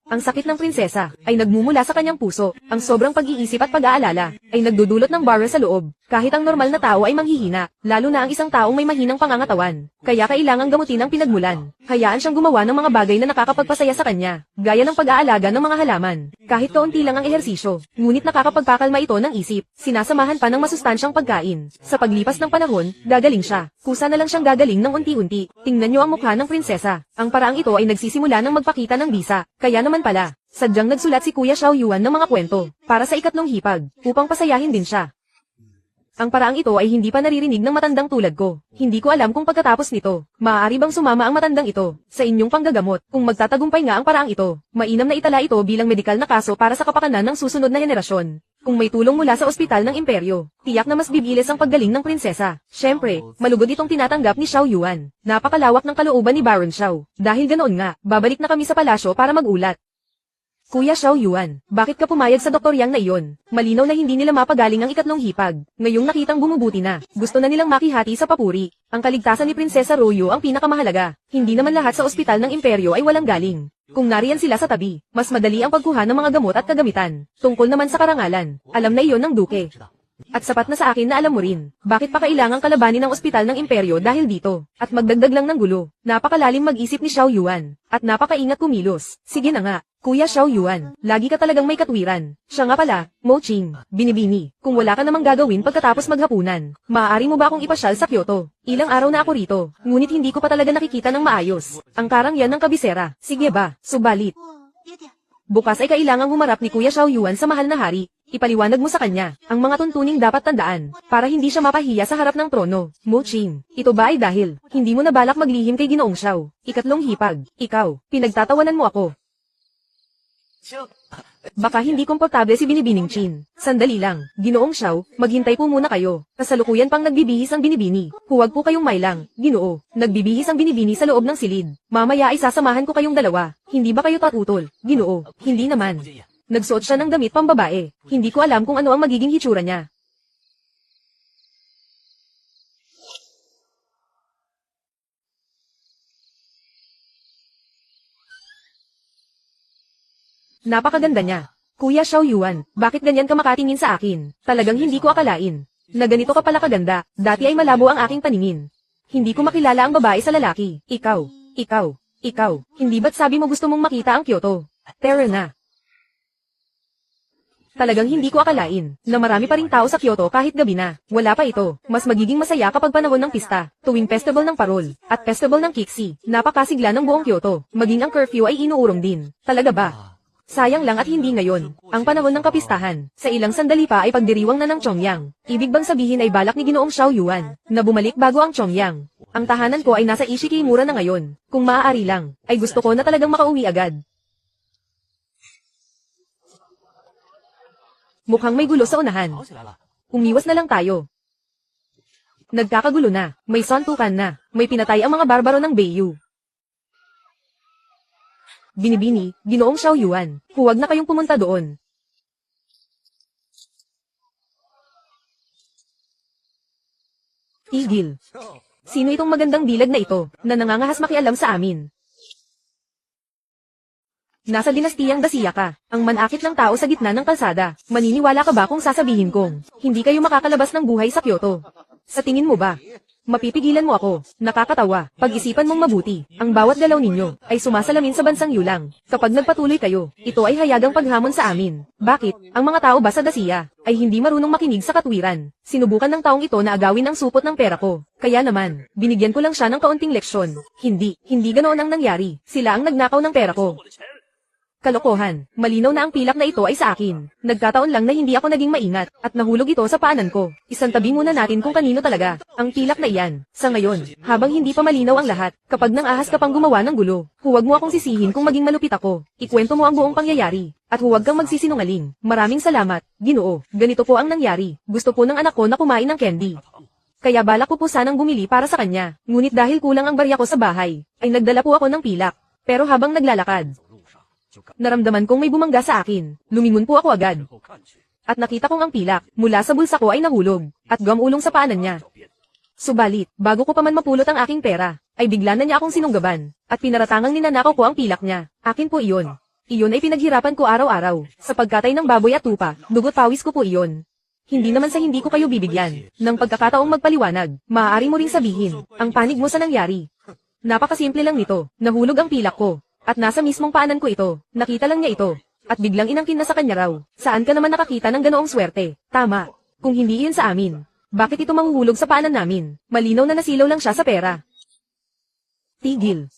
Ang sakit ng prinsesa ay nagmumula sa kanyang puso. Ang sobrang pag-iisip at pag-aalala ay nagdudulot ng barrier sa loob. Kahit ang normal na tao ay manghihina, lalo na ang isang taong may mahinang pangangatawan. Kaya kailangang gamutin ang pinagmulan. Hayaan siyang gumawa ng mga bagay na nakakapagpasaya sa kanya, gaya ng pag-aalaga ng mga halaman. Kahit kaunti lang ang ehersisyo, ngunit nakakapagpakalma ito ng isip. Sinasamahan pa ng masustansyang pagkain. Sa paglipas ng panahon, gagaling siya. Kusa na lang siyang gagaling ng unti-unti. Tingnan niyo ang mukha ng prinsesa. Ang paraang ito ay nagsisimula ng magpakita ng bisa. Kaya naman pala, sadyang nagsulat si Kuya Xiao Yuan ng mga kwento, para sa 2 hipag, upang pasayahin din siya. Ang paraang ito ay hindi pa naririnig ng matandang tulad ko. Hindi ko alam kung pagkatapos nito, maaari bang sumama ang matandang ito, sa inyong panggagamot, kung magtatagumpay nga ang paraang ito. Mainam na itala ito bilang medikal na kaso para sa kapakanan ng susunod na henerasyon. Kung may tulong mula sa ospital ng imperyo, tiyak na mas bibilis ang paggaling ng prinsesa. Siyempre, malugod itong tinatanggap ni Xiao Yuan. Napakalawak ng kalooban ni Baron Xiao. Dahil ganoon nga, babalik na kami sa palasyo para mag-ulat. Kuya Xiao Yuan, bakit ka pumayag sa Dr. Yang na iyon? Malinaw na hindi nila mapagaling ang 2 hipag. Ngayong nakitang bumubuti na, gusto na nilang makihati sa papuri. Ang kaligtasan ni Prinsesa Ruyo ang pinakamahalaga. Hindi naman lahat sa ospital ng imperyo ay walang galing. Kung nariyan sila sa tabi, mas madali ang pagkuha ng mga gamot at kagamitan. Tungkol naman sa karangalan, alam na iyon ng duke. At sapat na sa akin na alam mo rin, bakit pa kailangang kalabanin ng ospital ng imperyo dahil dito, at magdagdag lang ng gulo. Napakalalim mag-isip ni Xiao Yuan, at napakaingat kumilos. Sige na nga, Kuya Xiao Yuan, lagi ka talagang may katwiran. Siya nga pala, Mo Ching, binibini, kung wala ka namang gagawin pagkatapos maghapunan, maaari mo ba akong ipasyal sa Kyoto? Ilang araw na ako rito, ngunit hindi ko pa talaga nakikita ng maayos. Ang karang yan ng kabisera, sige ba, subalit. Bukas ay kailangang humarap ni Kuya Xiao Yuan sa mahal na hari. Ipaliwanag mo sa kanya, ang mga tuntuning dapat tandaan, para hindi siya mapahiya sa harap ng trono. Mo Ching, ito ba ay dahil, hindi mo na balak maglihim kay Ginoong Xiao? Ikatlong hipag, ikaw, pinagtatawanan mo ako. Baka hindi komportable si Binibining Chin. Sandali lang, Ginoong Xiao, maghintay po muna kayo. Kasalukuyan pang nagbibihis ang Binibini. Huwag po kayong mailang, Ginoo. Nagbibihis ang Binibini sa loob ng silid. Mamaya ay sasamahan ko kayong dalawa. Hindi ba kayo tatutol, Ginoo? Hindi naman. Nagsuot siya ng damit pambabae. Hindi ko alam kung ano ang magiging hitsura niya. Napakaganda niya. Kuya Xiao Yuan, bakit ganyan ka makatingin sa akin? Talagang hindi ko akalain na ganito ka pala kaganda. Dati ay malabo ang aking paningin. Hindi ko makilala ang babae sa lalaki. Ikaw. Hindi ba't sabi mo gusto mong makita ang Kyoto? Terror na. Talagang hindi ko akalain na marami pa ring tao sa Kyoto kahit gabi na. Wala pa ito. Mas magiging masaya kapag panahon ng pista, tuwing festival ng parol, at festival ng Kixi. Napakasigla ng buong Kyoto. Maging ang curfew ay inuurong din. Talaga ba? Sayang lang at hindi ngayon. Ang panahon ng kapistahan, sa ilang sandali pa ay pagdiriwang na ng Chongyang. Ibig bang sabihin ay balak ni Ginoong Xiao Yuan na bumalik bago ang Chongyang? Ang tahanan ko ay nasa Ishikimura na ngayon. Kung maaari lang, ay gusto ko na talagang makauwi agad. Mukhang may gulo sa unahan. Umiwas na lang tayo. Nagkakagulo na, may suntukan na, may pinatay ang mga barbaro ng Beiyu. Binibini, Ginoong Xiao Yuan, huwag na kayong pumunta doon. Tigil. Sino itong magandang dilag na ito, na nangangahas makialam sa amin? Nasa dinastiyang Dasiya ka, ang manakit ng tao sa gitna ng kalsada. Maniniwala ka ba kung sasabihin kong, hindi kayo makakalabas ng buhay sa Kyoto? Sa tingin mo ba? Mapipigilan mo ako, nakakatawa, pag-isipan mong mabuti, ang bawat galaw ninyo, ay sumasalamin sa bansang yulang. Kapag nagpatuloy kayo, ito ay hayagang paghamon sa amin. Bakit? Ang mga tao ba sa Dasiya, ay hindi marunong makinig sa katwiran. Sinubukan ng taong ito na agawin ang supot ng pera ko. Kaya naman, binigyan ko lang siya ng kaunting leksyon. Hindi ganoon ang nangyari. Sila ang nagnakaw ng pera ko. Kalokohan, malinaw na ang pilak na ito ay sa akin. Nagkataon lang na hindi ako naging maingat, at nahulog ito sa paanan ko. Isantabi muna natin kung kanino talaga ang pilak na iyan. Sa ngayon, habang hindi pa malinaw ang lahat, kapag nang ahas ka pang gumawa ng gulo, huwag mo akong sisihin kung maging malupit ako. Ikwento mo ang buong pangyayari, at huwag kang magsisinungaling. Maraming salamat, Ginoo. Ganito po ang nangyari. Gusto po ng anak ko na kumain ng candy. Kaya balak ko po sanang bumili para sa kanya. Ngunit dahil kulang ang barya ko sa bahay, ay nagdala po ako ng pilak. Pero habang naglalakad, naramdaman kong may bumangga sa akin. Lumingon po ako agad. At nakita kong ang pilak, mula sa bulsa ko ay nahulog, at gumulong sa paanan niya. Subalit, bago ko pa man mapulot ang aking pera, ay bigla na niya akong sinunggaban, at pinaratangang ninanakaw ko ang pilak niya. Akin po iyon. Iyon ay pinaghirapan ko araw-araw. Sa pagkatay ng baboy at tupa, dugot pawis ko po iyon. Hindi naman sa hindi ko kayo bibigyan. Ng pagkakataong magpaliwanag, maaari mo ring sabihin, ang panig mo sa nangyari. Napakasimple lang nito, nahulog ang pilak ko. At nasa mismong paanan ko ito, nakita lang niya ito. At biglang inangkin na sa kanya raw. Saan ka naman nakakita ng ganoong swerte? Tama. Kung hindi iyon sa amin, bakit ito mahuhulog sa paanan namin? Malinaw na nasilaw lang siya sa pera. Tigil.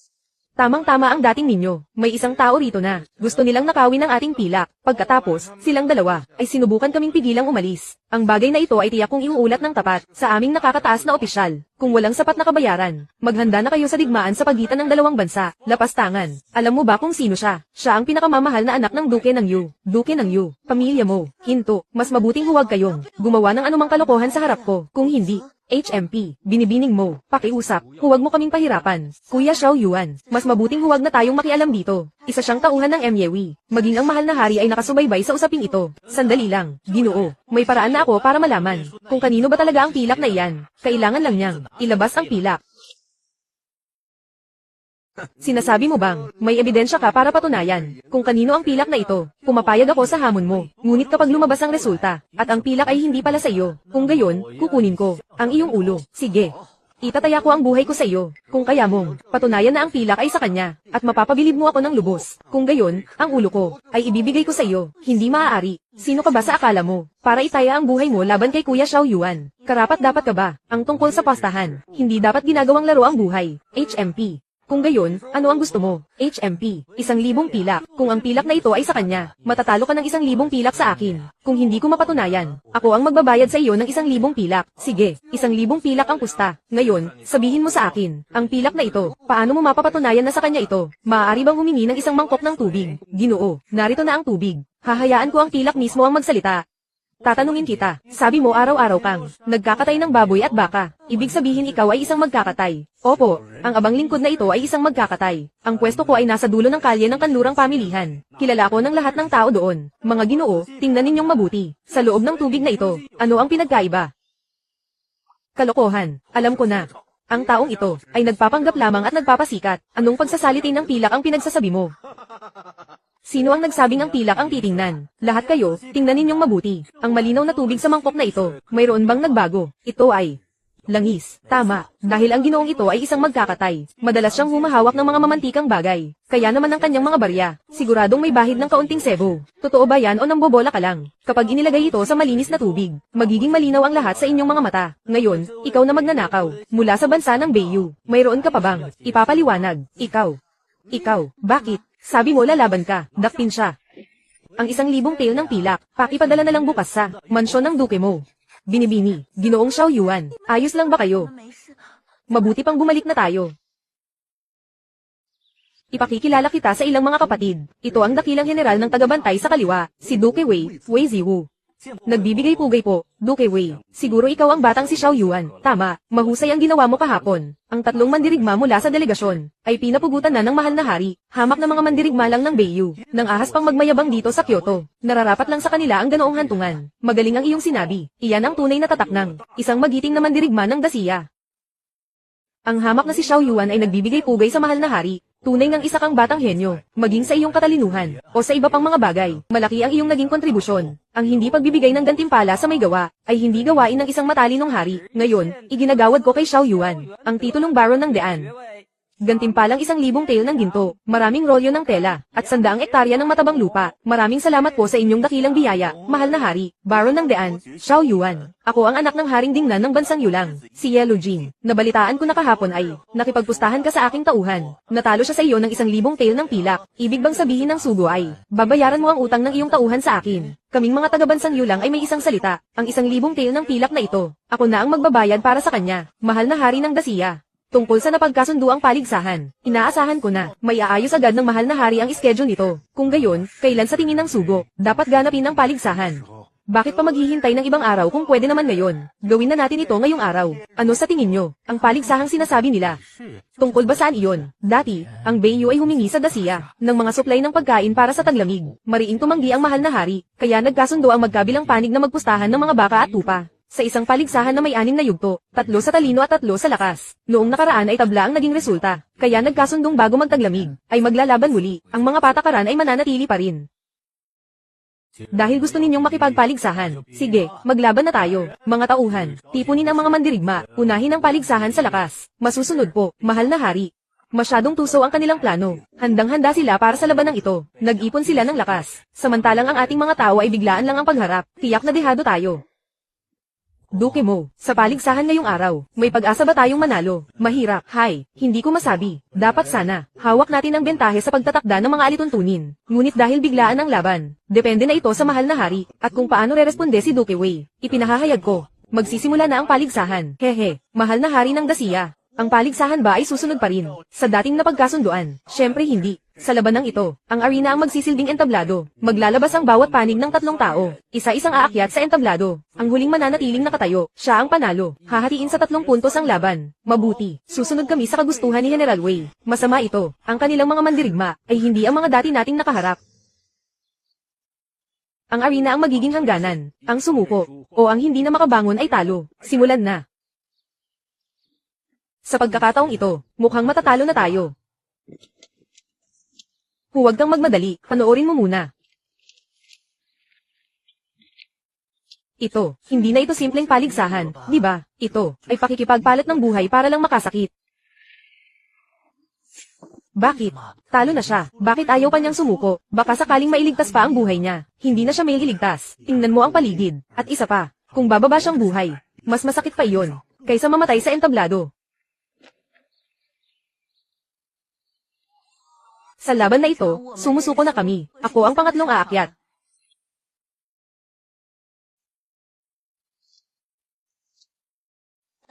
Tamang-tama ang dating ninyo. May isang tao rito na gusto nilang nakawin ang ating pilak. Pagkatapos, silang dalawa ay sinubukan kaming pigilang umalis. Ang bagay na ito ay tiyak kong iuulat ng tapat sa aming nakakataas na opisyal. Kung walang sapat na kabayaran, maghanda na kayo sa digmaan sa pagitan ng dalawang bansa. Lapastangan. Alam mo ba kung sino siya? Siya ang pinakamamahal na anak ng Duke ng Yu. Duke ng Yu. Pamilya mo. Hinto. Mas mabuting huwag kayong gumawa ng anumang kalokohan sa harap ko. Kung hindi, HMP, binibining mo, pakiusap, huwag mo kaming pahirapan. Kuya Xiao Yuan, mas mabuting huwag na tayong makialam dito. Isa siyang tauhan ng Myewi. Maging ang mahal na hari ay nakasubaybay sa usaping ito. Sandali lang, Ginoo. May paraan na ako para malaman kung kanino ba talaga ang pilak na iyan. Kailangan lang niyang ilabas ang pilak. Sinasabi mo bang, may ebidensya ka para patunayan kung kanino ang pilak na ito? Pumapayag ako sa hamon mo. Ngunit kapag lumabas ang resulta, at ang pilak ay hindi pala sa iyo, kung gayon, kukunin ko ang iyong ulo. Sige. Itataya ko ang buhay ko sa iyo, kung kaya mong patunayan na ang pilak ay sa kanya, at mapapabilib mo ako ng lubos. Kung gayon, ang ulo ko ay ibibigay ko sa iyo, hindi maaari. Sino ka ba sa akala mo, para itaya ang buhay mo laban kay Kuya Xiao Yuan? Karapat dapat ka ba, ang tungkol sa pastahan, hindi dapat ginagawang laro ang buhay, HMP. Kung gayon, ano ang gusto mo? HMP, 1,000 pilak. Kung ang pilak na ito ay sa kanya, matatalo ka ng 1,000 pilak sa akin. Kung hindi ko mapatunayan, ako ang magbabayad sa iyo ng 1,000 pilak. Sige, 1,000 pilak ang pusta. Ngayon, sabihin mo sa akin, ang pilak na ito, paano mo mapapatunayan na sa kanya ito? Maaari bang humingi ng isang mangkok ng tubig? Ginoo, narito na ang tubig. Hahayaan ko ang pilak mismo ang magsalita. Tatanungin kita, sabi mo araw-araw kang nagkakatay ng baboy at baka. Ibig sabihin ikaw ay isang magkakatay. Opo, ang abang lingkod na ito ay isang magkakatay. Ang pwesto ko ay nasa dulo ng kalye ng kanlurang pamilihan. Kilala ko ng lahat ng tao doon. Mga Ginoo, tingnan ninyong mabuti. Sa loob ng tubig na ito, ano ang pinagkaiba? Kalokohan, alam ko na. Ang taong ito ay nagpapanggap lamang at nagpapasikat. Anong pagsasalitin ng pilak ang pinagsasabi mo? Sino ang nagsabing ang pilak ang titingnan? Lahat kayo, tingnan ninyong mabuti. Ang malinaw na tubig sa mangkok na ito, mayroon bang nagbago? Ito ay langis. Tama, dahil ang Ginoong ito ay isang magkakatay. Madalas siyang humahawak ng mga mamantikang bagay. Kaya naman ang kanyang mga barya, siguradong may bahid ng kaunting sebo. Totoo ba yan o nambobola ka lang? Kapag inilagay ito sa malinis na tubig, magiging malinaw ang lahat sa inyong mga mata. Ngayon, ikaw na magnanakaw, mula sa bansa ng Beiyu. Mayroon ka pa bang ipapaliwanag? Ikaw, bakit? Sabi mo lalaban ka, dakpin siya. Ang 1,000 tail ng pilak, pakipadala na lang bukas sa mansyon ng duke mo. Binibini, Ginoong Xiao Yuan, ayos lang ba kayo? Mabuti pang bumalik na tayo. Ipakikilala kita sa ilang mga kapatid. Ito ang dakilang general ng tagabantay sa kaliwa, si Duke Wei, Wei Ziwu. Nagbibigay pugay po, Duke Wei. Siguro ikaw ang batang si Xiao Yuan. Tama, mahusay ang ginawa mo kahapon. Ang 3 mandirigma mula sa delegasyon ay pinapugutan na ng mahal na hari. Hamak na mga mandirigma lang ng Beiyu. Nang ahas pang magmayabang dito sa Kyoto. Nararapat lang sa kanila ang ganoong hantungan. Magaling ang iyong sinabi. Iyan ang tunay na tatak ng isang magiting na mandirigma ng dasiya. Ang hamak na si Xiao Yuan ay nagbibigay pugay sa mahal na hari. Tunay ng isa kang batang henyo, maging sa iyong katalinuhan, o sa iba pang mga bagay, malaki ang iyong naging kontribusyon. Ang hindi pagbibigay ng gantimpala sa may gawa, ay hindi gawain ng isang matalinong hari. Ngayon, iginagawad ko kay Xiao Yuan, ang titulong Baron ng Dean. Gantimpalang 1,000 tail ng ginto, maraming rolyo ng tela, at 100 ektarya ng matabang lupa. Maraming salamat po sa inyong dakilang biyaya, mahal na hari, Baron ng Dean, Xiao Yuan. Ako ang anak ng Haring Dingnan ng bansang Yulang, si Yellow Jin. Nabalitaan ko na kahapon ay, nakipagpustahan ka sa aking tauhan. Natalo siya sa iyo ng 1,000 tail ng pilak. Ibig bang sabihin ng sugo ay, babayaran mo ang utang ng iyong tauhan sa akin. Kaming mga taga-bansang Yulang ay may isang salita, ang 1,000 tail ng pilak na ito. Ako na ang magbabayad para sa kanya, mahal na hari ng dasiya. Tungkol sa napagkasunduang paligsahan, inaasahan ko na, may aayos agad ng mahal na hari ang schedule nito. Kung gayon, kailan sa tingin ng sugo, dapat ganapin ang paligsahan. Bakit pa maghihintay ng ibang araw kung pwede naman ngayon? Gawin na natin ito ngayong araw. Ano sa tingin nyo, ang paligsahang sinasabi nila? Tungkol ba saan iyon? Dati, ang Beiyu ay humingi sa dasiya ng mga supply ng pagkain para sa taglamig. Mariing tumanggi ang mahal na hari, kaya nagkasundo ang magkabilang panig na magpustahan ng mga baka at tupa. Sa isang paligsahan na may 6 na yugto, 3 sa talino at 3 sa lakas. Noong nakaraan ay tabla ang naging resulta, kaya nagkasundong bago magtaglamig, ay maglalaban muli, ang mga patakaran ay mananatili pa rin. Dahil gusto ninyong makipagpaligsahan, sige, maglaban na tayo, mga tauhan, tipunin ang mga mandirigma, unahin ang paligsahan sa lakas. Masusunod po, mahal na hari. Masyadong tuso ang kanilang plano. Handang-handa sila para sa labanang ito. Nag-ipon sila ng lakas. Samantalang ang ating mga tao ay biglaan lang ang pagharap, tiyak na dehado tayo. Duke mo, sa paligsahan ngayong araw, may pag-asa ba tayong manalo? Mahirap, hindi ko masabi. Dapat sana, hawak natin ang bentahe sa pagtatakda ng mga alituntunin. Ngunit dahil biglaan ang laban, depende na ito sa mahal na hari, at kung paano reresponde si Duke Wei. Ipinahahayag ko, magsisimula na ang paligsahan. Hehe, mahal na hari ng dasiya. Ang paligsahan ba ay susunod pa rin? Sa dating napagkasunduan? Syempre hindi. Sa labanang ito, ang arena ang magsisilbing entablado. Maglalabas ang bawat panig ng 3 tao. Isa-isang aakyat sa entablado. Ang huling mananatiling nakatayo, siya ang panalo. Hahatiin sa 3 puntos ang laban. Mabuti, susunod kami sa kagustuhan ni General Wei. Masama ito, ang kanilang mga mandirigma, ay hindi ang mga dati nating nakaharap. Ang arena ang magiging hangganan. Ang sumuko, o ang hindi na makabangon ay talo. Simulan na. Sa pagkakataong ito, mukhang matatalo na tayo. Huwag kang magmadali, panoorin mo muna. Ito, hindi na ito simpleng paligsahan, di ba? Ito, ay pakikipagpalat ng buhay para lang makasakit. Bakit? Talo na siya. Bakit ayaw pa niyang sumuko? Baka sakaling mailigtas pa ang buhay niya. Hindi na siya may iligtas. Tingnan mo ang paligid. At isa pa, kung bababa siyang buhay, mas masakit pa iyon, kaysa mamatay sa entablado. Sa laban na ito, sumusuko na kami. Ako ang pangatlong aakyat.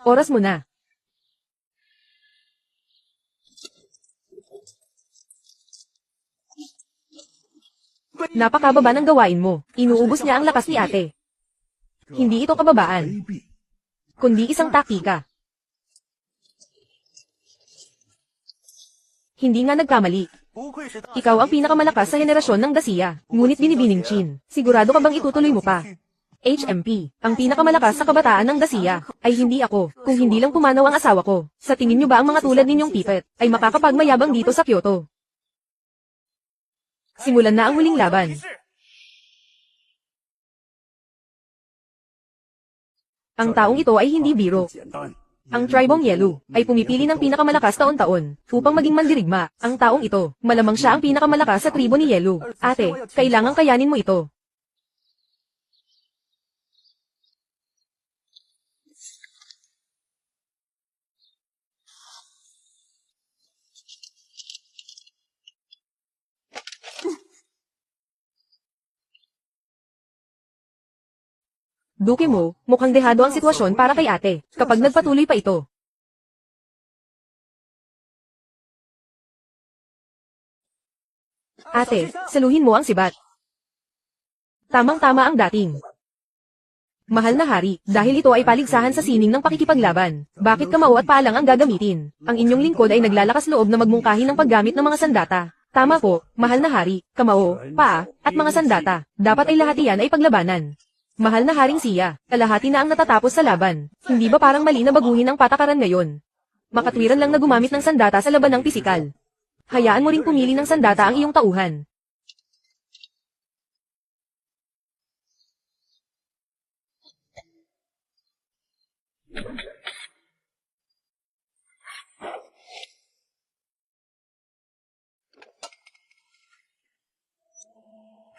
Oras mo na. Napakababa ng gawain mo. Inuubos niya ang lakas ni ate. Hindi ito kababaan, kundi isang taktika. Hindi nga nagkamali. Ikaw ang pinakamalakas sa henerasyon ng Dacia, ngunit binibining Chin. Sigurado ka bang itutuloy mo pa? HMP, ang pinakamalakas sa kabataan ng Dacia, ay hindi ako, kung hindi lang pumanaw ang asawa ko. Sa tingin niyo ba ang mga tulad ninyong pipet, ay makakapagmayabang dito sa Kyoto? Simulan na ang huling laban. Ang taong ito ay hindi biro. Ang Tribong Yellow ay pumipili ng pinakamalakas taon-taon upang maging mandirigma. Ang taong ito, malamang siya ang pinakamalakas sa tribo ni Yellow. Ate, kailangang kayanin mo ito. Duke mo, mukhang dehado ang sitwasyon para kay ate, kapag nagpatuloy pa ito. Ate, saluhin mo ang sibat. Tamang-tama ang dating. Mahal na hari, dahil ito ay paligsahan sa sining ng pakikipaglaban, bakit kamao at paalang ang gagamitin? Ang inyong lingkod ay naglalakas loob na magmungkahi ng paggamit ng mga sandata. Tama po, mahal na hari, kamao, paa, at mga sandata, dapat ay lahat iyan ay paglabanan. Mahal na haring siya, kalahati na ang natatapos sa laban. Hindi ba parang mali na baguhin ang patakaran ngayon? Makatwiran lang na gumamit ng sandata sa laban ng pisikal. Hayaan mo ring pumili ng sandata ang iyong tauhan.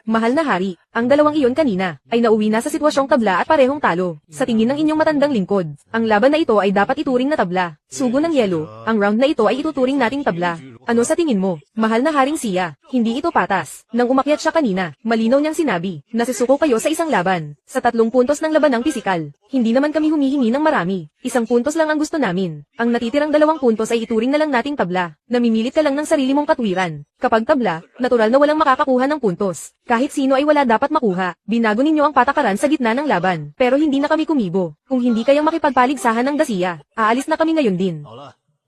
Mahal na hari, ang dalawang iyon kanina, ay nauwi na sa sitwasyong tabla at parehong talo. Sa tingin ng inyong matandang lingkod, ang laban na ito ay dapat ituring na tabla. Sugo ng yelo, ang round na ito ay ituturing nating tabla. Ano sa tingin mo, mahal na haring siya, hindi ito patas. Nang umakyat siya kanina, malinaw niyang sinabi, nasisuko kayo sa isang laban. Sa 3 puntos ng laban ng pisikal, hindi naman kami humihingi ng marami. 1 puntos lang ang gusto namin. Ang natitirang 2 puntos ay ituring na lang nating tabla. Namimilit ka lang ng sarili mong katwiran. Kapag tabla, natural na walang makakakuha ng puntos. Kahit sino ay wala dapat makuha. Binago ninyo ang patakaran sa gitna ng laban. Pero hindi na kami kumibo. Kung hindi kayang makipagpaligsahan ng Dacia, aalis na kami ngayon din.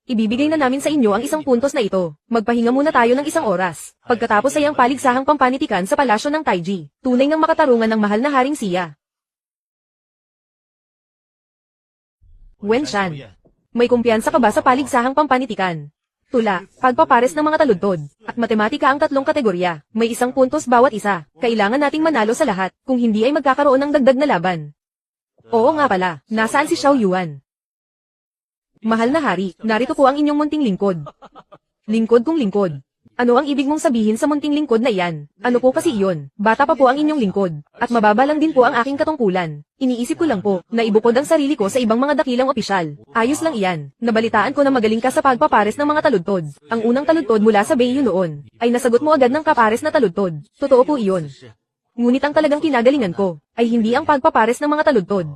Ibibigay na namin sa inyo ang 1 puntos na ito. Magpahinga muna tayo ng 1 oras. Pagkatapos ay ang paligsahang pampanitikan sa palasyo ng Taiji. Tunay ng makatarungan ng mahal na haring siya. Wenshan, may kumpiyansa ka ba sa paligsahang pampanitikan? Tula, pagpapares ng mga taludtod, at matematika ang 3 kategorya. May 1 puntos bawat isa. Kailangan nating manalo sa lahat, kung hindi ay magkakaroon ng dagdag na laban. Oo nga pala, nasaan si Xiao Yuan? Mahal na hari, narito po ang inyong munting lingkod. Lingkod kong lingkod. Ano ang ibig mong sabihin sa munting lingkod na iyan? Ano po kasi iyon? Bata pa po ang inyong lingkod. At mababa lang din po ang aking katungkulan. Iniisip ko lang po, na ibukod ang sarili ko sa ibang mga dakilang opisyal. Ayos lang iyan. Nabalitaan ko na magaling ka sa pagpapares ng mga taludtod. Ang unang taludtod mula sa Beiyou noon, ay nasagot mo agad ng kapares na taludtod. Totoo po iyon. Ngunit ang talagang kinagalingan ko, ay hindi ang pagpapares ng mga taludtod.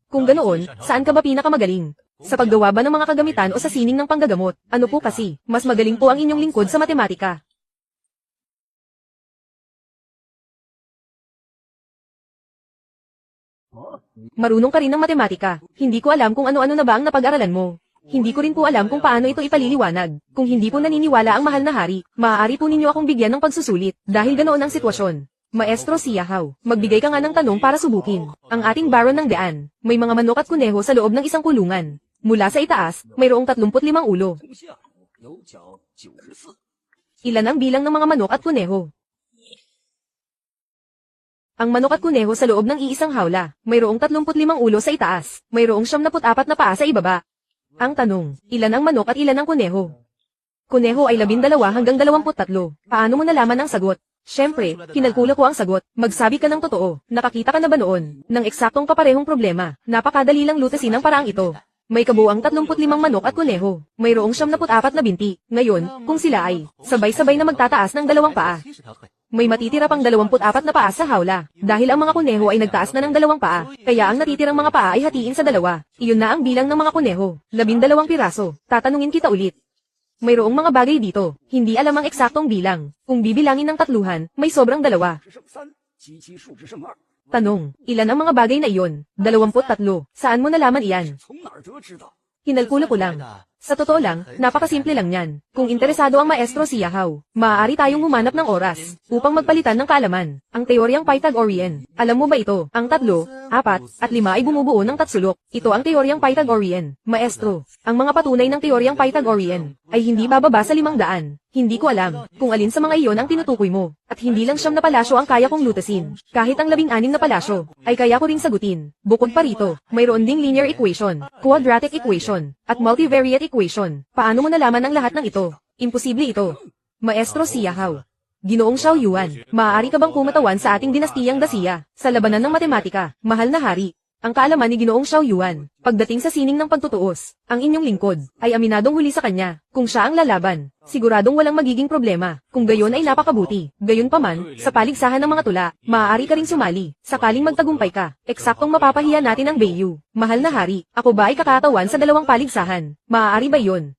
Kung ganoon, saan ka ba pinakamagaling? Sa paggawa ba ng mga kagamitan o sa sining ng panggagamot? Ano po kasi, mas magaling po ang inyong lingkod sa matematika. Marunong ka rin ng matematika. Hindi ko alam kung ano-ano na ba ang napag-aralan mo. Hindi ko rin po alam kung paano ito ipaliliwanag. Kung hindi po naniniwala ang mahal na hari, maaari po ninyo akong bigyan ng pagsusulit, dahil ganoon ang sitwasyon. Maestro Siyahaw, magbigay ka nga ng tanong para subukin. Ang ating baron ng daan, may mga manok at kuneho sa loob ng isang kulungan. Mula sa itaas, mayroong 35 ulo. Ilan ang bilang ng mga manok at kuneho? Ang manok at kuneho sa loob ng iisang hawla. Mayroong 35 ulo sa itaas. Mayroong 74 na paa sa ibaba. Ang tanong, ilan ang manok at ilan ang kuneho? Kuneho ay 12 hanggang 23. Paano mo nalaman ang sagot? Siyempre, kinalkula ko ang sagot. Magsabi ka ng totoo. Nakakita ka na ba noon ng eksaktong kaparehong problema? Napakadali lang lutasin ang paraang ito. May kabuuang 35 manok at kuneho. Mayroong 74 na binti. Ngayon, kung sila ay sabay-sabay na magtataas ng 2 paa, may matitira pang 24 na paa sa hawla. Dahil ang mga kuneho ay nagtaas na ng 2 paa, kaya ang natitirang mga paa ay hatiin sa 2. Iyon na ang bilang ng mga kuneho. 12 piraso. Tatanungin kita ulit. Mayroong mga bagay dito. Hindi alam ang eksaktong bilang. Kung bibilangin ng tatluhan, may sobrang 2. Tanong, ilan ang mga bagay na iyon? 23. Saan mo nalaman iyan? Kinalkula ko lang. Sa totoo lang, napakasimple lang yan. Kung interesado ang maestro si Yahaw, maaari tayong humanap ng oras upang magpalitan ng kaalaman. Ang teoryang Pythagorean. Alam mo ba ito? Ang 3, 4, at 5 ay bumubuo ng tatsulok. Ito ang teoryang Pythagorean. Maestro, ang mga patunay ng teoryang Pythagorean ay hindi bababa sa 500. Hindi ko alam kung alin sa mga iyon ang tinutukoy mo. At hindi lang 9 na palasyo ang kaya kong lutasin. Kahit ang 16 na palasyo ay kaya ko ring sagutin. Bukod pa rito, mayroon ding linear equation, quadratic equation, at multivariate equation. Paano mo nalaman ang lahat ng ito? Imposible ito. Maestro si Yahaw. Ginoong Xiao Yuan, maaari ka bang kumatawan sa ating dinastiyang Dacia sa labanan ng matematika, mahal na hari? Ang kaalaman ni Ginoong Xiao Yuan, pagdating sa sining ng pagtutuos, ang inyong lingkod, ay aminadong huli sa kanya, kung siya ang lalaban, siguradong walang magiging problema, kung gayon ay napakabuti. Gayon paman, sa paligsahan ng mga tula, maaari ka ring sumali, sakaling magtagumpay ka, eksaktong mapapahiya natin ang Beiyu. Mahal na hari, ako ba ay kakatawan sa 2 paligsahan? Maaari ba yon?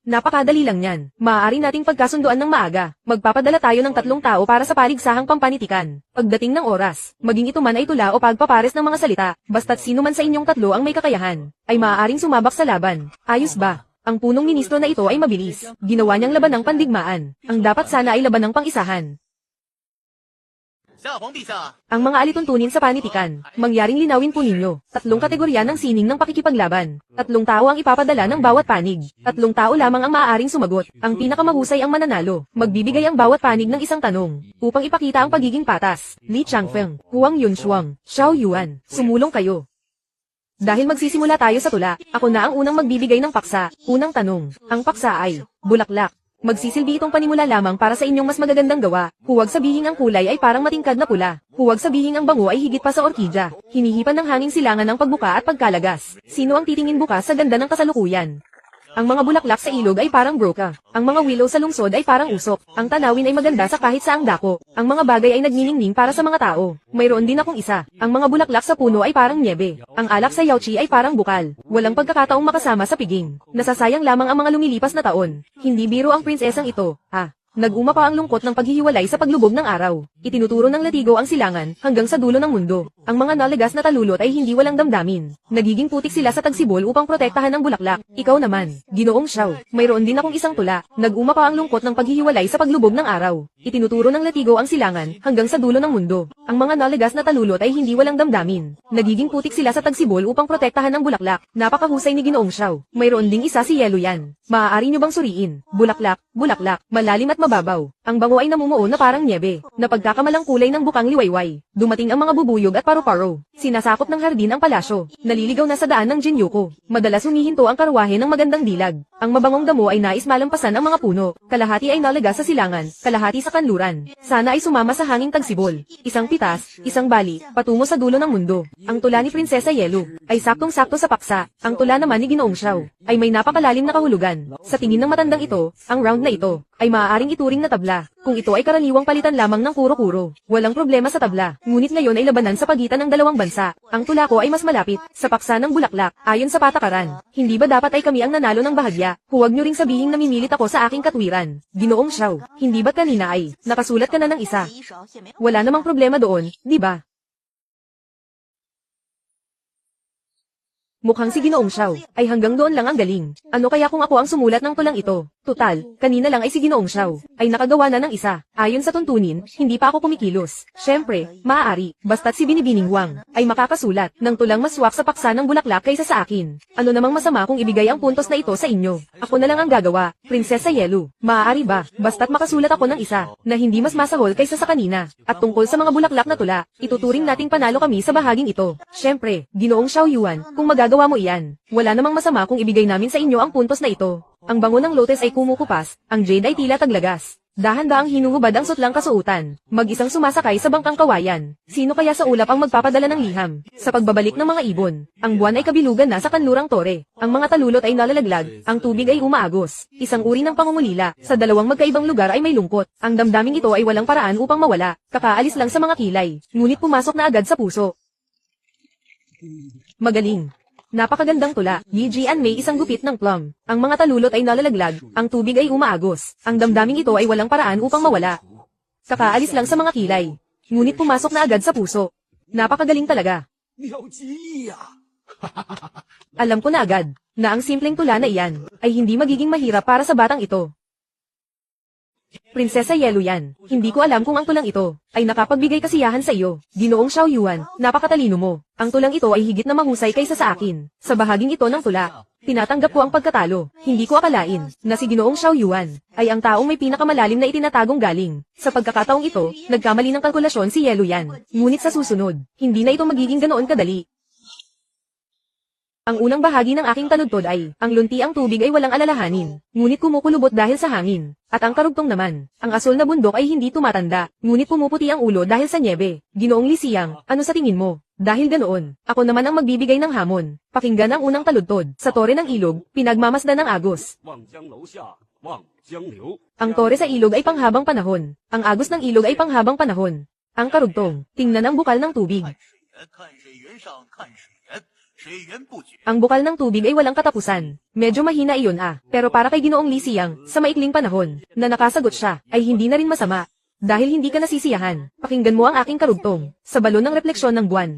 Napakadali lang yan. Maaari nating pagkasunduan ng maaga. Magpapadala tayo ng 3 tao para sa paligsahang pampanitikan. Pagdating ng oras, maging ito man ay tula o pagpapares ng mga salita, basta't sino man sa inyong 3 ang may kakayahan, ay maaaring sumabak sa laban. Ayos ba? Ang punong ministro na ito ay mabilis. Ginawa niyang laban ng pandigmaan. Ang dapat sana ay laban ng pangisahan. Ang mga alituntunin sa panitikan, mangyaring linawin po ninyo. 3 kategorya ng sining ng pakikipaglaban. 3 tao ang ipapadala ng bawat panig. 3 tao lamang ang maaaring sumagot. Ang pinakamahusay ang mananalo. Magbibigay ang bawat panig ng isang tanong, upang ipakita ang pagiging patas. Li Changfeng, Huang Yunshuang, Xiao Yuan, sumulong kayo. Dahil magsisimula tayo sa tula, ako na ang unang magbibigay ng paksa. Unang tanong, ang paksa ay bulaklak. Magsisilbi itong panimula lamang para sa inyong mas magagandang gawa. Huwag sabihin ang kulay ay parang matingkad na pula. Huwag sabihin ang bango ay higit pa sa orkidya. Hinihipan ng hanging silangan ang pagbuka at pagkalagas. Sino ang titingin bukas sa ganda ng kasalukuyan? Ang mga bulaklak sa ilog ay parang broca. Ang mga willow sa lungsod ay parang usok. Ang tanawin ay maganda sa kahit saang dako. Ang mga bagay ay nagniningning para sa mga tao. Mayroon din akong isa. Ang mga bulaklak sa puno ay parang niebe. Ang alak sa yauchi ay parang bukal. Walang pagkakataong makasama sa piging. Nasasayang lamang ang mga lumilipas na taon. Hindi biro ang prinsesang ito. Nag-uma pa ang lungkot ng paghihiwalay sa paglubog ng araw. Itinuturo ng latigo ang silangan hanggang sa dulo ng mundo. Ang mga nalagas na talulot ay hindi walang damdamin. Nagiging putik sila sa tagsibol upang protektahan ang bulaklak. Ikaw naman, Ginoong Xiao, mayroon din akong isang tula. Nag-uma pa ang lungkot ng paghihiwalay sa paglubog ng araw. Itinuturo ng latigo ang silangan hanggang sa dulo ng mundo. Ang mga nalagas na talulot ay hindi walang damdamin. Nagiging putik sila sa tagsibol upang protektahan ang bulaklak. Napakahusay ni Ginoong Xiao. Mayroon ding isa si Yelo yan. Maaari niyo bang suriin? Bulaklak, bulaklak, malalim at mababaw. Ang bango ay namumuo na parang niebe. Napagkakamalang kulay ng bukang liwayway. Dumating ang mga bubuyog at paru-paro. Sinasakop ng hardin ang palasyo. Naliligaw na sa daan ng Jinyuko. Madalas humihinto ang karwahe ng magandang dilag. Ang mabangong damo ay nais malampasan ang mga puno. Kalahati ay nalagas sa silangan, kalahati sa kanluran. Sana ay sumama sa hanging tagsibol. Isang pitas, isang bali, patungo sa dulo ng mundo. Ang tula ni Prinsesa Yelo ay saktong-sakto sa paksa. Ang tula naman ni Ginoong Xiao ay may napakalalim na kahulugan. Sa tingin ng matandang ito, ang round na ito ay maaaring ituring na tabla. Kung ito ay karaniwang palitan lamang ng kuro-kuro, walang problema sa tabla. Ngunit ngayon ay labanan sa pagitan ng 2 bansa. Ang tula ko ay mas malapit sa paksa ng bulaklak, ayon sa patakaran. Hindi ba dapat ay kami ang nanalo ng bahagya? Huwag niyo ring sabihing namimilit ako sa aking katwiran. Ginoong Xiao, hindi ba't kanina ay nakasulat ka na ng isa? Wala namang problema doon, di ba? Mukhang si Ginoong Xiao ay hanggang doon lang ang galing. Ano kaya kung ako ang sumulat ng tulang ito? Tutal, kanina lang ay si Ginoong Xiao, ay nakagawa na ng isa. Ayon sa tuntunin, hindi pa ako kumikilos. Siyempre, maaari, basta't si Binibining Wang, ay makakasulat, ng tulang maswak sa paksa ng bulaklak kaysa sa akin. Ano namang masama kung ibigay ang puntos na ito sa inyo? Ako na lang ang gagawa, Prinsesa Yelu. Maaari ba, basta't makasulat ako ng isa, na hindi mas masahol kaysa sa kanina. At tungkol sa mga bulaklak na tula, ituturing nating panalo kami sa bahaging ito. Siyempre, Ginoong Xiao Yuan, kung magagawa mo iyan, wala namang masama kung ibigay namin sa inyo ang puntos na ito. Ang bango ng lotus ay kumukupas, ang jade ay tila taglagas. Dahan-daang hinuhubad ang sutlang kasuutan, mag-isang sumasakay sa bangkang kawayan. Sino kaya sa ulap ang magpapadala ng liham? Sa pagbabalik ng mga ibon, ang buwan ay kabilugan na sa kanlurang tore. Ang mga talulot ay nalalaglag, ang tubig ay umaagos. Isang uri ng pangungulila, sa dalawang magkaibang lugar ay may lungkot. Ang damdaming ito ay walang paraan upang mawala, kakaalis lang sa mga kilay, ngunit pumasok na agad sa puso. Magaling. Napakagandang tula, Yi Jian may isang gupit ng plum. Ang mga talulot ay nalalaglag, ang tubig ay umaagos. Ang damdaming ito ay walang paraan upang mawala. Kakaalis lang sa mga kilay, ngunit pumasok na agad sa puso. Napakagaling talaga. Alam ko na agad, na ang simpleng tula na iyan, ay hindi magiging mahirap para sa batang ito. Prinsesa Yelu yan, hindi ko alam kung ang tulang ito, ay nakapagbigay kasiyahan sa iyo. Ginoong Xiao Yuan, napakatalino mo. Ang tulang ito ay higit na mahusay kaysa sa akin. Sa bahaging ito ng tula, tinatanggap ko ang pagkatalo. Hindi ko akalain, na si Ginoong Xiao Yuan, ay ang taong may pinakamalalim na itinatagong galing. Sa pagkakataong ito, nagkamali ng kalkulasyon si Yelu yan. Ngunit sa susunod, hindi na ito magiging ganoon kadali. Ang unang bahagi ng aking taludtod ay, ang lunti ang tubig ay walang alalahanin, ngunit kumukulubot dahil sa hangin. At ang karugtong naman, ang asul na bundok ay hindi tumatanda, ngunit pumuputi ang ulo dahil sa nyebe. Ginoong Li Siyang, ano sa tingin mo? Dahil ganoon, ako naman ang magbibigay ng hamon. Pakinggan ang unang taludtod. Sa tore ng ilog, pinagmamasdan ng agos. Ang tore sa ilog ay panghabang panahon. Ang agos ng ilog ay panghabang panahon. Ang karugtong, tingnan ang bukal ng tubig. Ang bukal ng tubig ay walang katapusan. Medyo mahina iyon pero para kay Ginoong Li Siyang, sa maikling panahon, na nakasagot siya, ay hindi na rin masama. Dahil hindi ka nasisiyahan, pakinggan mo ang aking karugtong, sa balon ng refleksyon ng buwan.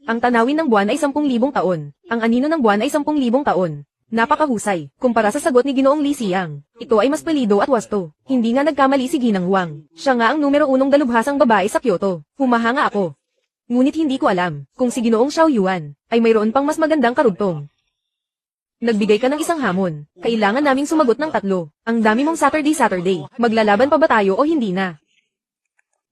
Ang tanawin ng buwan ay 10,000 taon, ang anino ng buwan ay 10,000 taon. Napakahusay, kumpara sa sagot ni Ginoong Li Siyang. Ito ay mas palido at wasto. Hindi nga nagkamali si Ginang Huang. Siya nga ang numero 1 dalubhasang babae sa Kyoto. Humahanga ako. Ngunit hindi ko alam, kung si Ginoong Xiao Yuan, ay mayroon pang mas magandang karugtong. Nagbigay ka ng isang hamon, kailangan naming sumagot ng 3. Ang dami mong Saturday, maglalaban pa ba tayo o hindi na?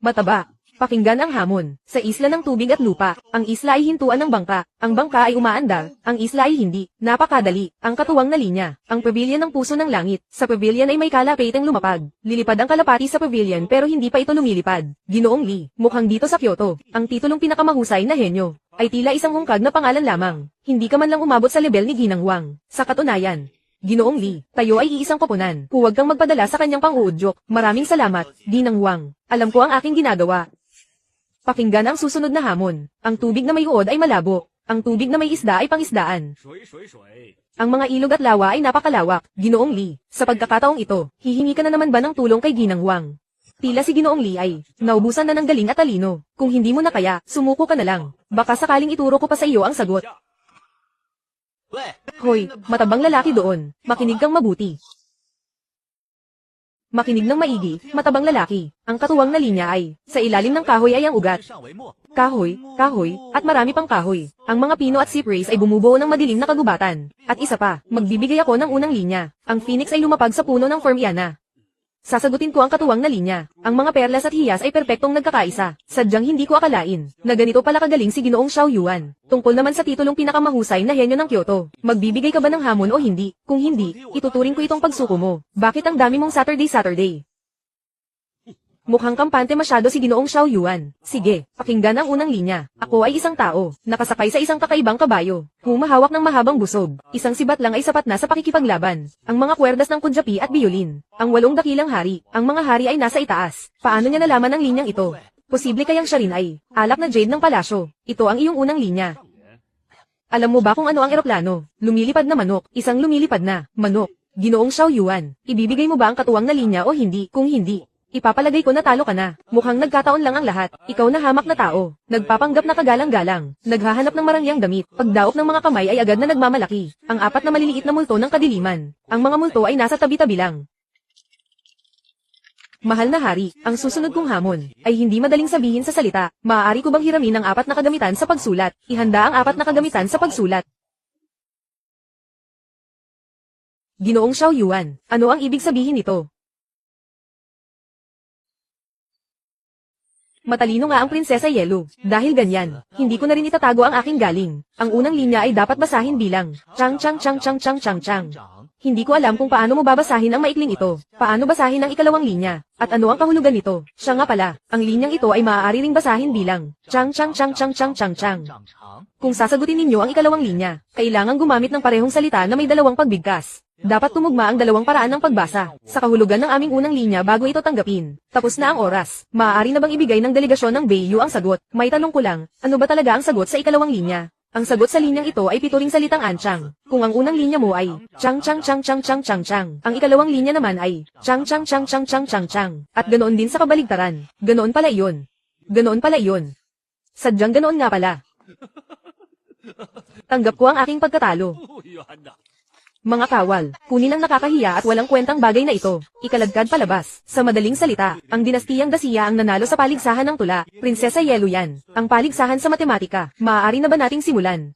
Mataba. Pakinggan ang hamon. Sa isla ng tubig at lupa, ang isla ay hintuan ng bangka. Ang bangka ay umaandar, ang isla ay hindi. Napakadali. Ang katuwang na linya. Ang pavilion ng puso ng langit. Sa pavilion ay may kalapiteng lumapag. Lilipad ang kalapati sa pavilion pero hindi pa ito lumilipad. Ginoong Li, mukhang dito sa Kyoto, ang titulong pinakamahusay na henyo, ay tila isang hungkag na pangalan lamang. Hindi ka man lang umabot sa level ni Ginang Huang. Sa katunayan, Ginoong Li, tayo ay iisang koponan. Huwag kang magpadala sa kanyang pang-uudyok. Maraming salamat, Ginang Huang. Alam ko ang aking ginagawa. Pakinggan ang susunod na hamon. Ang tubig na may uod ay malabo. Ang tubig na may isda ay pangisdaan. Ang mga ilog at lawa ay napakalawak. Ginoong Li, sa pagkakataong ito, hihingi ka na naman ba ng tulong kay Ginang Huang? Tila si Ginoong Li ay, naubusan na ng galing at talino. Kung hindi mo na kaya, sumuko ka na lang. Baka sakaling ituro ko pa sa iyo ang sagot. Hoy, matabang lalaki doon. Makinig kang mabuti. Makinig ng maigi, matabang lalaki. Ang katuwang na linya ay, sa ilalim ng kahoy ay ang ugat. Kahoy, at marami pang kahoy. Ang mga pino at cypress ay bumubuo ng madilim na kagubatan. At isa pa, magbibigay ako ng unang linya. Ang phoenix ay lumapag sa puno ng Fermiana. Sasagutin ko ang katuwang na linya. Ang mga perlas at hiyas ay perpektong nagkakaisa. Sadyang hindi ko akalain na ganito pala kagaling si Ginoong Xiao Yuan. Tungkol naman sa titulong pinakamahusay na henyo ng Kyoto, magbibigay ka ba ng hamon o hindi? Kung hindi, ituturing ko itong pagsuko mo. Bakit ang dami mong Saturday? Mukhang kampante masyado si Ginoong Xiao Yuan. Sige, pakinggan ang unang linya. Ako ay isang tao, nakasakay sa isang kakaibang kabayo. Humahawak ng mahabang busog. Isang sibat lang ay sapat na sa pakikipaglaban. Ang mga kwerdas ng kudyapi at biolin. Ang 8 dakilang hari. Ang mga hari ay nasa itaas. Paano niya nalaman ang linyang ito? Posible kayang siya rin ay alak na jade ng palasyo. Ito ang iyong unang linya. Alam mo ba kung ano ang eroplano? Lumilipad na manok. Isang lumilipad na manok. Ginoong Xiao Yuan, ibibigay mo ba ang katuwang na linya o hindi? Kung hindi, Ipapalagay ko na talo ka na. Mukhang nagkataon lang ang lahat. Ikaw na hamak na tao. Nagpapanggap na kagalang-galang. Naghahanap ng marangyang damit. Pagdaop ng mga kamay ay agad na nagmamalaki. Ang apat na maliliit na multo ng kadiliman. Ang mga multo ay nasa tabi-tabi lang. Mahal na hari, ang susunod kong hamon ay hindi madaling sabihin sa salita. Maaari ko bang hiramin ang apat na kagamitan sa pagsulat? Ihanda ang apat na kagamitan sa pagsulat. Ginoong Xiao Yuan, ano ang ibig sabihin nito? Matalino nga ang Prinsesa Yelo. Dahil ganyan, hindi ko na rin itatago ang aking galing. Ang unang linya ay dapat basahin bilang Chang Chang Chang Chang Chang Chang Chang. Hindi ko alam kung paano mo babasahin ang maikling ito. Paano basahin ang ikalawang linya? At ano ang kahulugan nito? Siya nga pala, ang linyang ito ay maaari ring basahin bilang Chang Chang Chang Chang Chang Chang Chang. Kung sasagutin ninyo ang ikalawang linya, kailangan gumamit ng parehong salita na may dalawang pagbigkas. Dapat tumugma ang dalawang paraan ng pagbasa. Sa kahulugan ng aming unang linya bago ito tanggapin. Tapos na ang oras. Maaari na bang ibigay ng delegasyon ng Beiyu ang sagot? May tanong ko lang, ano ba talaga ang sagot sa ikalawang linya? Ang sagot sa linyang ito ay pituring salitang anchang. Kung ang unang linya mo ay Chang Chang Chang Chang Chang Chang Chang, ang ikalawang linya naman ay Chang Chang Chang Chang Chang Chang Chang. At ganoon din sa kabaligtaran. Ganoon pala iyon. Ganoon pala iyon. Sadyang ganoon nga pala. Tanggap ko ang aking pagkatalo. Mga kawal, kunin ang nakakahiya at walang kwentang bagay na ito. Ikaladkad palabas. Sa madaling salita, ang dinastiyang Dacia ang nanalo sa paligsahan ng tula. Prinsesa Yelo yan. Ang paligsahan sa matematika. Maaari na ba nating simulan?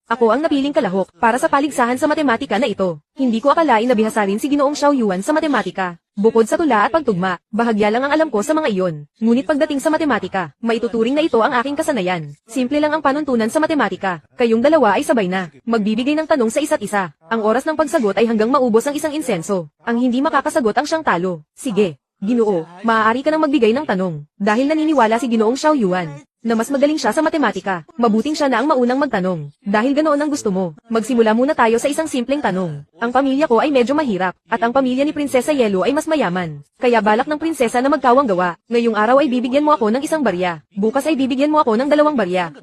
Ako ang napiling kalahok para sa paligsahan sa matematika na ito. Hindi ko akalain na bihasarin si Ginoong Xiao Yuan sa matematika. Bukod sa tula at pagtugma, bahagya lang ang alam ko sa mga iyon. Ngunit pagdating sa matematika, maituturing na ito ang aking kasanayan. Simple lang ang panuntunan sa matematika. Kayong dalawa ay sabay na. Magbibigay ng tanong sa isa't isa. Ang oras ng pagsagot ay hanggang maubos ang isang insenso. Ang hindi makakasagot ang siyang talo. Sige, Ginoo, maaari ka nang magbigay ng tanong. Dahil naniniwala si Ginoong Xiao Yuan na mas magaling siya sa matematika, mabuting siya na ang maunang magtanong. Dahil ganoon ang gusto mo, magsimula muna tayo sa isang simpleng tanong. Ang pamilya ko ay medyo mahirap, at ang pamilya ni Prinsesa Yelo ay mas mayaman. Kaya balak ng prinsesa na magkawang gawa. Ngayong araw ay bibigyan mo ako ng isang barya. Bukas ay bibigyan mo ako ng 2 barya.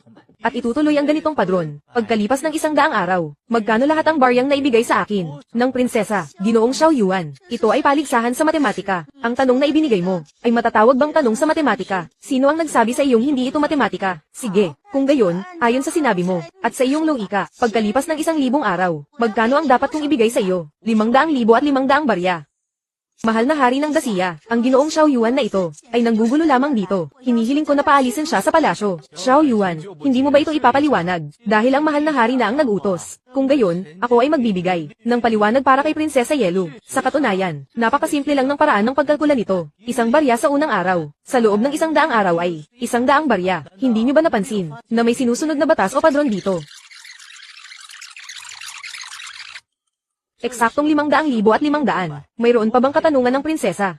At itutuloy ang ganitong padron. Pagkalipas ng 100 araw, magkano lahat ang baryang naibigay sa akin ng prinsesa, Ginoong Xiao Yuan? Ito ay paligsahan sa matematika. Ang tanong na ibinigay mo, ay matatawag bang tanong sa matematika? Sino ang nagsabi sa iyong hindi ito matematika? Sige, kung gayon, ayon sa sinabi mo, at sa iyong logika, pagkalipas ng 1,000 araw, magkano ang dapat kong ibigay sa iyo? 500,000 at 500 barya. Mahal na hari ng Dacia, ang Ginoong Xiao Yuan na ito, ay nanggugulo lamang dito. Hinihiling ko na paalisin siya sa palasyo. Xiao Yuan, hindi mo ba ito ipapaliwanag? Dahil ang mahal na hari na ang nag-utos. Kung gayon, ako ay magbibigay ng paliwanag para kay Prinsesa Yelo. Sa katunayan, napakasimple lang ng paraan ng pagkalkula nito. 1 barya sa unang araw. Sa loob ng 100 araw ay 100 barya. Hindi niyo ba napansin na may sinusunod na batas o padron dito? Eksaktong 500,000 at 500. Mayroon pa bang katanungan ng prinsesa?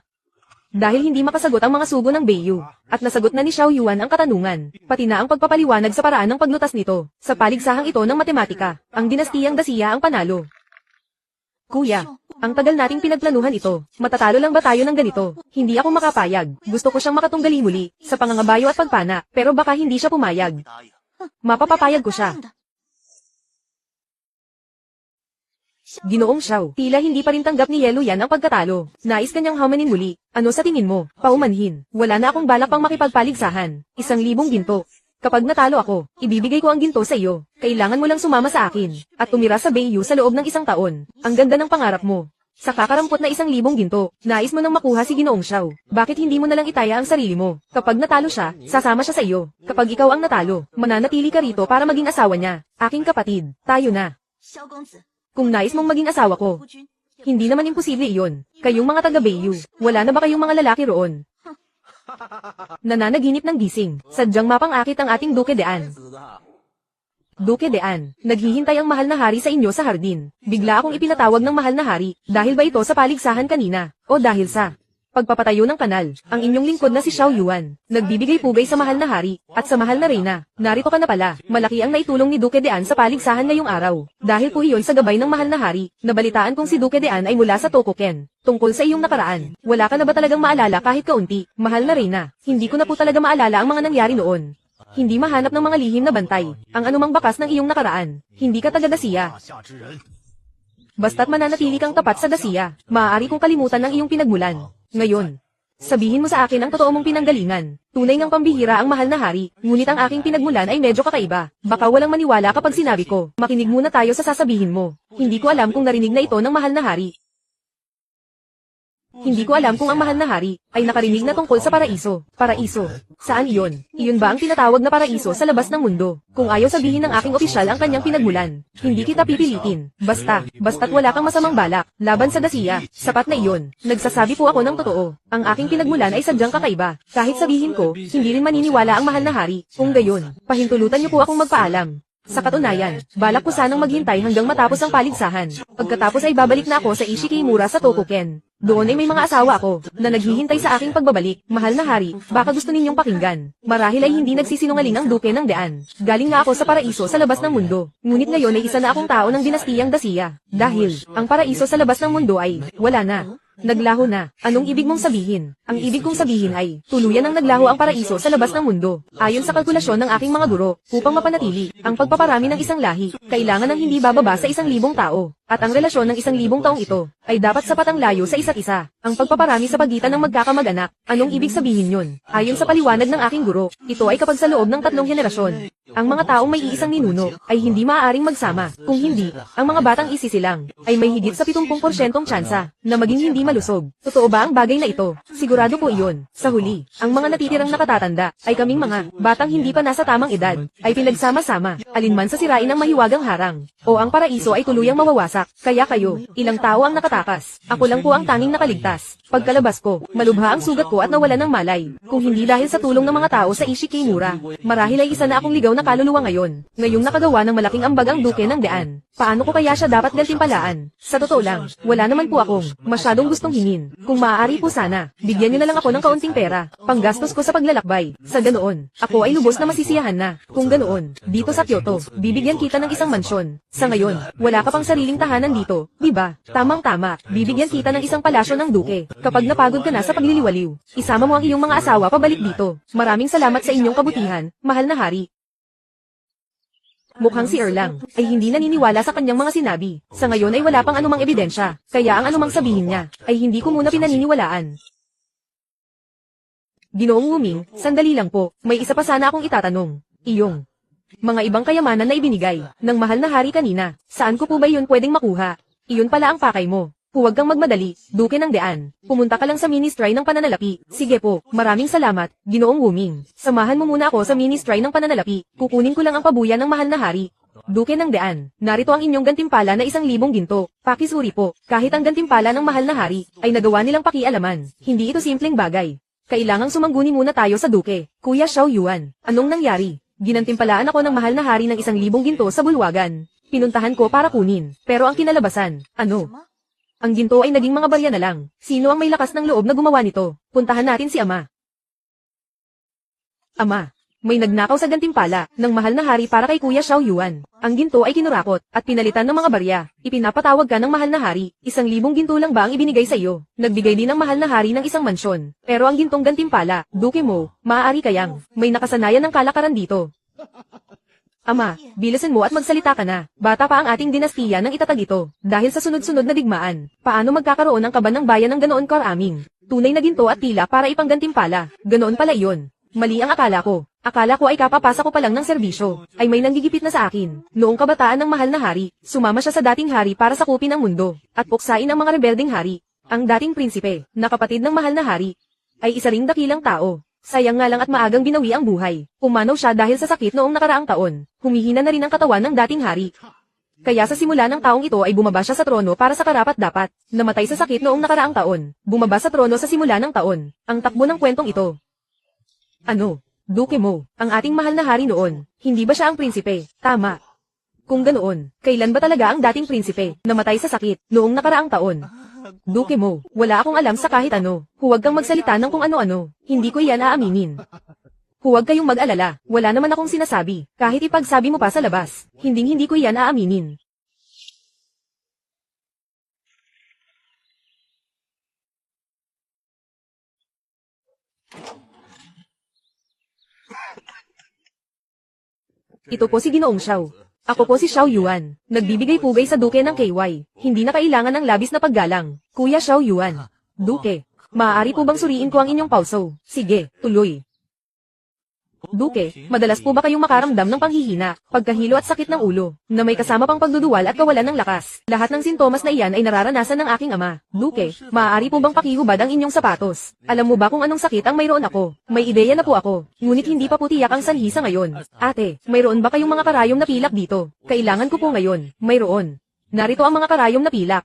Dahil hindi makasagot ang mga sugo ng Beiyu, at nasagot na ni Xiao Yuan ang katanungan, pati na ang pagpapaliwanag sa paraan ng paglutas nito. Sa paligsahang ito ng matematika, ang dinastiyang Dacia ang panalo. Kuya, ang tagal nating pinagplanuhan ito. Matatalo lang ba tayo ng ganito? Hindi ako makapayag. Gusto ko siyang makatunggali muli, sa pangangabayo at pagpana, pero baka hindi siya pumayag. Mapapapayag ko siya. Ginoong Xiao, tila hindi pa rin tanggap ni Yelo yan ang pagkatalo. Nais kanyang hamanin muli. Ano sa tingin mo? Paumanhin. Wala na akong balak pang makipagpaligsahan. 1,000 ginto. Kapag natalo ako, ibibigay ko ang ginto sa iyo. Kailangan mo lang sumama sa akin, at tumira sa Beiyu sa loob ng 1 taon. Ang ganda ng pangarap mo. Sa kakarampot na 1,000 ginto, nais mo nang makuha si Ginoong Xiao. Bakit hindi mo nalang itaya ang sarili mo? Kapag natalo siya, sasama siya sa iyo. Kapag ikaw ang natalo, mananatili ka rito para maging asawa niya. Aking kapatid, tayo na. Kung nais mong maging asawa ko, hindi naman imposible iyon. Kayong mga taga-Beiyu, wala na ba kayong mga lalaki roon? Nananaginip ng gising, sadyang mapang-akit ang ating Duke de An. Duke de An, naghihintay ang mahal na hari sa inyo sa hardin. Bigla akong ipinatawag ng mahal na hari, dahil ba ito sa paligsahan kanina, o dahil sa pagpapatayo ng kanal, ang inyong lingkod na si Xiao Yuan, nagbibigay pugay sa mahal na hari, at sa mahal na reyna. Narito ka na pala, malaki ang naitulong ni Duke de An sa paligsahan ngayong araw. Dahil po iyon sa gabay ng mahal na hari, nabalitaan kong si Duke de An ay mula sa Tokuken. Tungkol sa iyong nakaraan, wala ka na ba talagang maalala kahit kaunti, mahal na reyna? Hindi ko na po talaga maalala ang mga nangyari noon. Hindi mahanap ng mga lihim na bantay, ang anumang bakas ng iyong nakaraan. Hindi ka taga-Dacia. Basta't mananatili kang tapat sa dasiya, maaari kong kalimutan ang iyong pinagmulan. Ngayon, sabihin mo sa akin ang totoo mong pinanggalingan. Tunay ngang pambihira ang mahal na hari, ngunit ang aking pinagmulan ay medyo kakaiba. Baka walang maniwala kapag sinabi ko. Makinig muna tayo sa sasabihin mo. Hindi ko alam kung narinig na ito ng mahal na hari. Hindi ko alam kung ang mahal na hari ay nakarinig na tungkol sa paraiso. Paraiso. Saan iyon? Iyon ba ang tinatawag na paraiso sa labas ng mundo? Kung ayaw sabihin ng aking opisyal ang kanyang pinagmulan, hindi kita pipilitin. Basta't wala kang masamang balak. Laban sa dasiya. Sapat na iyon. Nagsasabi po ako ng totoo. Ang aking pinagmulan ay sadyang kakaiba. Kahit sabihin ko, hindi rin maniniwala ang mahal na hari. Kung gayon, pahintulutan niyo po akong magpaalam. Sa katunayan, balak ko sanang maghintay hanggang matapos ang paligsahan. Pagkatapos ay babalik na ako sa Ishikimura sa Tokuken. Doon ay may mga asawa ako, na naghihintay sa aking pagbabalik. Mahal na hari, baka gusto ninyong pakinggan. Marahil ay hindi nagsisinungaling ang duke ng Daan. Galing nga ako sa paraiso sa labas ng mundo. Ngunit ngayon ay isa na akong tao ng dinastiyang Dasiya. Dahil, ang paraiso sa labas ng mundo ay, wala na. Naglaho na. Anong ibig mong sabihin? Ang ibig kong sabihin ay, tuluyan ang naglaho ang paraiso sa labas ng mundo. Ayon sa kalkulasyon ng aking mga guro, upang mapanatili ang pagpaparami ng isang lahi, kailangan ng hindi bababa sa 1,000 tao. At ang relasyon ng 1,000 taong ito, ay dapat sapat ang layo sa isa't isa. Ang pagpaparami sa pagitan ng magkakamag-anak, anong ibig sabihin yun? Ayon sa paliwanag ng aking guro, ito ay kapag sa loob ng 3 henerasyon. Ang mga taong may iisang ninuno, ay hindi maaaring magsama. Kung hindi, ang mga batang isisilang, ay may higit sa 70% tsansa, na maging hindi malusog. Totoo ba ang bagay na ito? Sigurado po iyon. Sa huli, ang mga natitirang nakatatanda, ay kaming mga batang hindi pa nasa tamang edad, ay pinagsama-sama, alinman sa sirain ng mahiwagang harang. O ang paraiso ay tuluyang mawawasak. Kaya kayo, ilang tao ang nakatakas. Ako lang po ang tanging nakaligtas. Pagkalabas ko, malubha ang sugat ko at nawalan ng malay. Kung hindi dahil sa tulong ng mga tao sa Ishikimura, marahil ay isa na akong ligaw na kaluluwa ngayon. Ngayong nakagawa ng malaking ambag ang duke ng Daan. Paano ko kaya siya dapat gantimpalaan? Sa totoo lang, wala naman po akong masyadong gustong hingin. Kung maaari po sana, bigyan niyo na lang ako ng kaunting pera, panggastos ko sa paglalakbay. Sa ganoon, ako ay lubos na masisiyahan na. Kung ganoon, dito sa Kyoto, bibigyan kita ng isang mansyon. Sa ngayon, wala ka pang sariling tahanan dito, di ba? Tamang-tama, bibigyan kita ng isang palasyo ng duke. Kapag napagod ka na sa pagliliwaliw, isama mo ang iyong mga asawa pabalik dito. Maraming salamat sa inyong kabutihan, mahal na hari. Mukhang si Erlang ay hindi naniniwala sa kanyang mga sinabi. Sa ngayon ay wala pang anumang ebidensya, kaya ang anumang sabihin niya ay hindi ko muna pinaniniwalaan. Ginoong Wuming, sandali lang po, may isa pa sana akong itatanong. Iyong mga ibang kayamanan na ibinigay ng mahal na hari kanina, saan ko po ba iyon pwedeng makuha? Iyon pala ang pakay mo. Huwag kang magmadali, duke ng Daan. Pumunta ka lang sa ministry ng pananalapi. Sige po, maraming salamat, Ginoong Wuming. Samahan mo muna ako sa ministry ng pananalapi. Kukunin ko lang ang pabuya ng mahal na hari. Duke ng Daan, narito ang inyong gantimpala na 1,000 ginto. Pakisuri po, kahit ang gantimpala ng mahal na hari, ay nagawa nilang pakialaman. Hindi ito simpleng bagay. Kailangang sumangguni muna tayo sa duke. Kuya Xiao Yuan, anong nangyari? Ginantimpalaan ako ng mahal na hari ng 1,000 ginto sa bulwagan. Pinuntahan ko para kunin, pero ang kinalabasan, ano? Ang ginto ay naging mga barya na lang. Sino ang may lakas ng loob na gumawa nito? Puntahan natin si Ama. Ama, may nagnakaw sa gantimpala ng mahal na hari para kay Kuya Xiao Yuan. Ang ginto ay kinurakot at pinalitan ng mga barya. Ipinapatawag ka ng mahal na hari. 1,000 ginto lang ba ang ibinigay sa iyo? Nagbigay din ng mahal na hari ng isang mansyon. Pero ang gintong gantimpala, duke mo, maaari kayang may nakasanayan ng kalakaran dito. Ama, bilisan mo at magsalita ka na. Bata pa ang ating dinastiya nang itatag ito. Dahil sa sunod-sunod na digmaan, paano magkakaroon ng kaban ng bayan ng ganoon karaming tunay na ginto at tila para ipanggantimpala? Ganoon pala iyon. Mali ang akala ko. Akala ko ay kapapasa ko pa lang ng serbisyo, ay may nanggigipit na sa akin. Noong kabataan ng mahal na hari, sumama siya sa dating hari para sakupin ang mundo, at puksain ang mga rebelding hari. Ang dating prinsipe, na kapatid ng mahal na hari, ay isa ring dakilang tao. Sayang nga lang at maagang binawi ang buhay. Pumanaw siya dahil sa sakit noong nakaraang taon. Humihina na rin ang katawan ng dating hari. Kaya sa simula ng taong ito ay bumaba siya sa trono para sa karapat-dapat. Namatay sa sakit noong nakaraang taon. Bumaba sa trono sa simula ng taon. Ang takbo ng kwentong ito. Ano? Duke mo, ang ating mahal na hari noon. Hindi ba siya ang prinsipe? Tama. Kung ganoon, kailan ba talaga ang dating prinsipe namatay sa sakit noong nakaraang taon? Duke mo, wala akong alam sa kahit ano. Huwag kang magsalita ng kung ano-ano. Hindi ko iyan aaminin. Huwag kayong mag-alala. Wala naman akong sinasabi. Kahit ipagsabi mo pa sa labas, hindi ko iyan aaminin. Ito po si Ginoong Xiao. Ako po si Xiao Yuan. Nagbibigay pugay sa duke ng KY. Hindi na kailangan ng labis na paggalang. Kuya Xiao Yuan. Duke. Maaari po bang suriin ko ang inyong pauso? Sige, tuloy. Duke, madalas po ba kayong makaramdam ng panghihina, pagkahilo at sakit ng ulo, na may kasama pang pagduduwal at kawalan ng lakas? Lahat ng sintomas na iyan ay nararanasan ng aking ama. Duke, maaari po bang pakihubad ang inyong sapatos? Alam mo ba kung anong sakit ang mayroon ako? May ideya na po ako, ngunit hindi pa po tiyak ang sanhi sa ngayon. Ate, mayroon ba kayong mga karayom na pilak dito? Kailangan ko po ngayon. Mayroon. Narito ang mga karayom na pilak.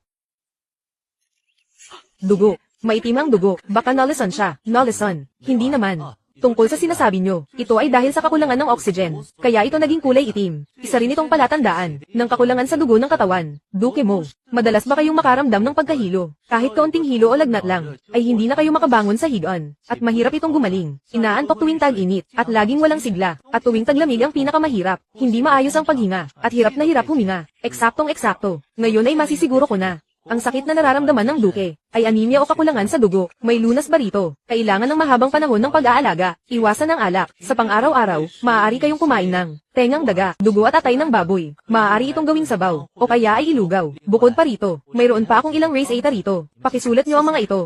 Dugo. Maitim ang dugo. Baka nalasan siya. Nalasan. Hindi naman. Tungkol sa sinasabi nyo, ito ay dahil sa kakulangan ng oxygen, kaya ito naging kulay itim. Isa rin itong palatandaan ng kakulangan sa dugo ng katawan. Duke mo, madalas ba kayong makaramdam ng pagkahilo? Kahit kaunting hilo o lagnat lang, ay hindi na kayo makabangon sa higaan, at mahirap itong gumaling. Inaantok tuwing tag-init, at laging walang sigla, at tuwing taglamig ang pinakamahirap. Hindi maayos ang paghinga, at hirap na hirap huminga. Eksaktong-eksakto. Ngayon ay masisiguro ko na. Ang sakit na nararamdaman ng Duke ay anemia o kakulangan sa dugo. May lunas ba rito? Kailangan ng mahabang panahon ng pag-aalaga. Iwasan ang alak. Sa pang-araw-araw, maaari kayong kumain ng tengang daga, dugo at atay ng baboy. Maaari itong gawing sabaw, o kaya ay ilugaw. Bukod pa rito, mayroon pa akong ilang race 8 rito. Pakisulat nyo ang mga ito.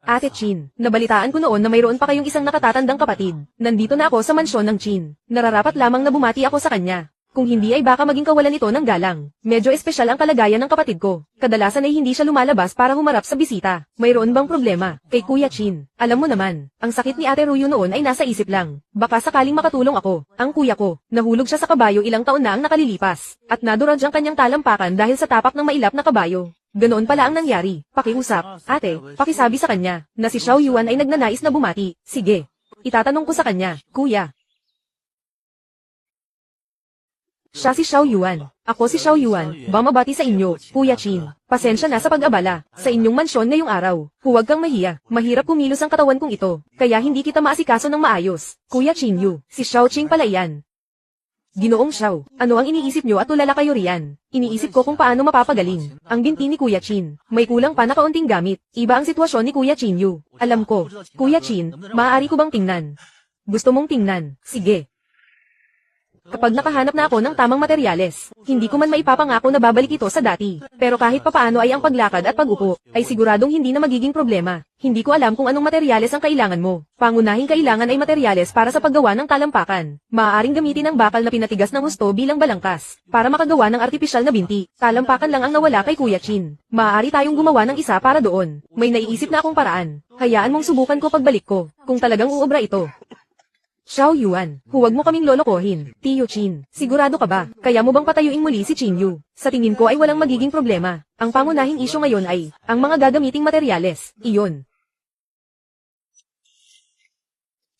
Ate Chin, nabalitaan ko noon na mayroon pa kayong isang nakatatandang kapatid. Nandito na ako sa mansyon ng Chin. Nararapat lamang na bumati ako sa kanya. Kung hindi ay baka maging kawalan ito ng galang. Medyo espesyal ang kalagayan ng kapatid ko. Kadalasan ay hindi siya lumalabas para humarap sa bisita. Mayroon bang problema? Kay Kuya Chin. Alam mo naman, ang sakit ni Ate Ruyo noon ay nasa isip lang. Baka sakaling makatulong ako. Ang kuya ko, nahulog siya sa kabayo ilang taon na ang nakalilipas. At nadurog ang kanyang talampakan dahil sa tapak ng mailap na kabayo. Ganoon pala ang nangyari. Pakiusap. Ate, pakisabi sa kanya, na si Xiao Yuan ay nagnanais na bumati. Sige. Itatanong ko sa kanya, Kuya. Siya si Xiao Yuan. Ako si Xiao Yuan. Bumabati sa inyo, Kuya Chin. Pasensya na sa pag-abala. Sa inyong mansyon ngayong araw. Huwag kang mahiya. Mahirap kumilos ang katawan kong ito. Kaya hindi kita maasikaso ng maayos. Kuya Chin Yu. Si Xiao Ching pala iyan. Ginoong Xiao, ano ang iniisip nyo at tulala kayo riyan? Iniisip ko kung paano mapapagaling ang binti ni Kuya Chin. May kulang pa na kaunting gamit. Iba ang sitwasyon ni Kuya Chin Yu. Alam ko. Kuya Chin, maaari ko bang tingnan? Gusto mong tingnan? Sige. Kapag nakahanap na ako ng tamang materyales, hindi ko man maipapangako na babalik ito sa dati. Pero kahit papaano ay ang paglakad at pag-upo, ay siguradong hindi na magiging problema. Hindi ko alam kung anong materyales ang kailangan mo. Pangunahing kailangan ay materyales para sa paggawa ng talampakan. Maaaring gamitin ang bakal na pinatigas ng husto bilang balangkas, para makagawa ng artipisyal na binti. Talampakan lang ang nawala kay Kuya Chin. Maaari tayong gumawa ng isa para doon. May naiisip na akong paraan. Hayaan mong subukan ko pagbalik ko, kung talagang uubra ito. Xiao Yuan, huwag mo kaming lolokohin. Tio Chin, sigurado ka ba? Kaya mo bang patayuin muli si Chin Yu? Sa tingin ko ay walang magiging problema. Ang pangunahing isyu ngayon ay, ang mga gagamiting materyales. Iyon.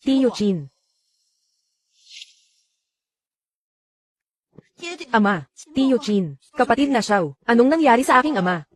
Tio Chin. Ama, Tio Chin, kapatid na Xiao, anong nangyari sa aking ama?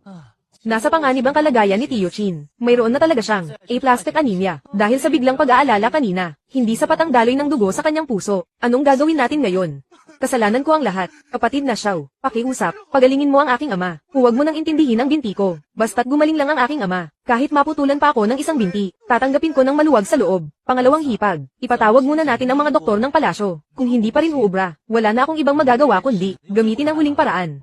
Nasa panganib ang kalagayan ni Tio Chin. Mayroon na talaga siyang aplastic anemia dahil sa biglang pag-aalala kanina. Hindi sapat ang daloy ng dugo sa kanyang puso. Anong gagawin natin ngayon? Kasalanan ko ang lahat. Kapatid na Xiao, pakiusap, pagalingin mo ang aking ama. Huwag mo nang intindihin ang binti ko. Basta't gumaling lang ang aking ama. Kahit maputulan pa ako ng isang binti, tatanggapin ko ng maluwag sa loob. Pangalawang hipag, ipatawag muna natin ang mga doktor ng palasyo. Kung hindi pa rin uubra, wala na akong ibang magagawa kundi gamitin ang huling paraan.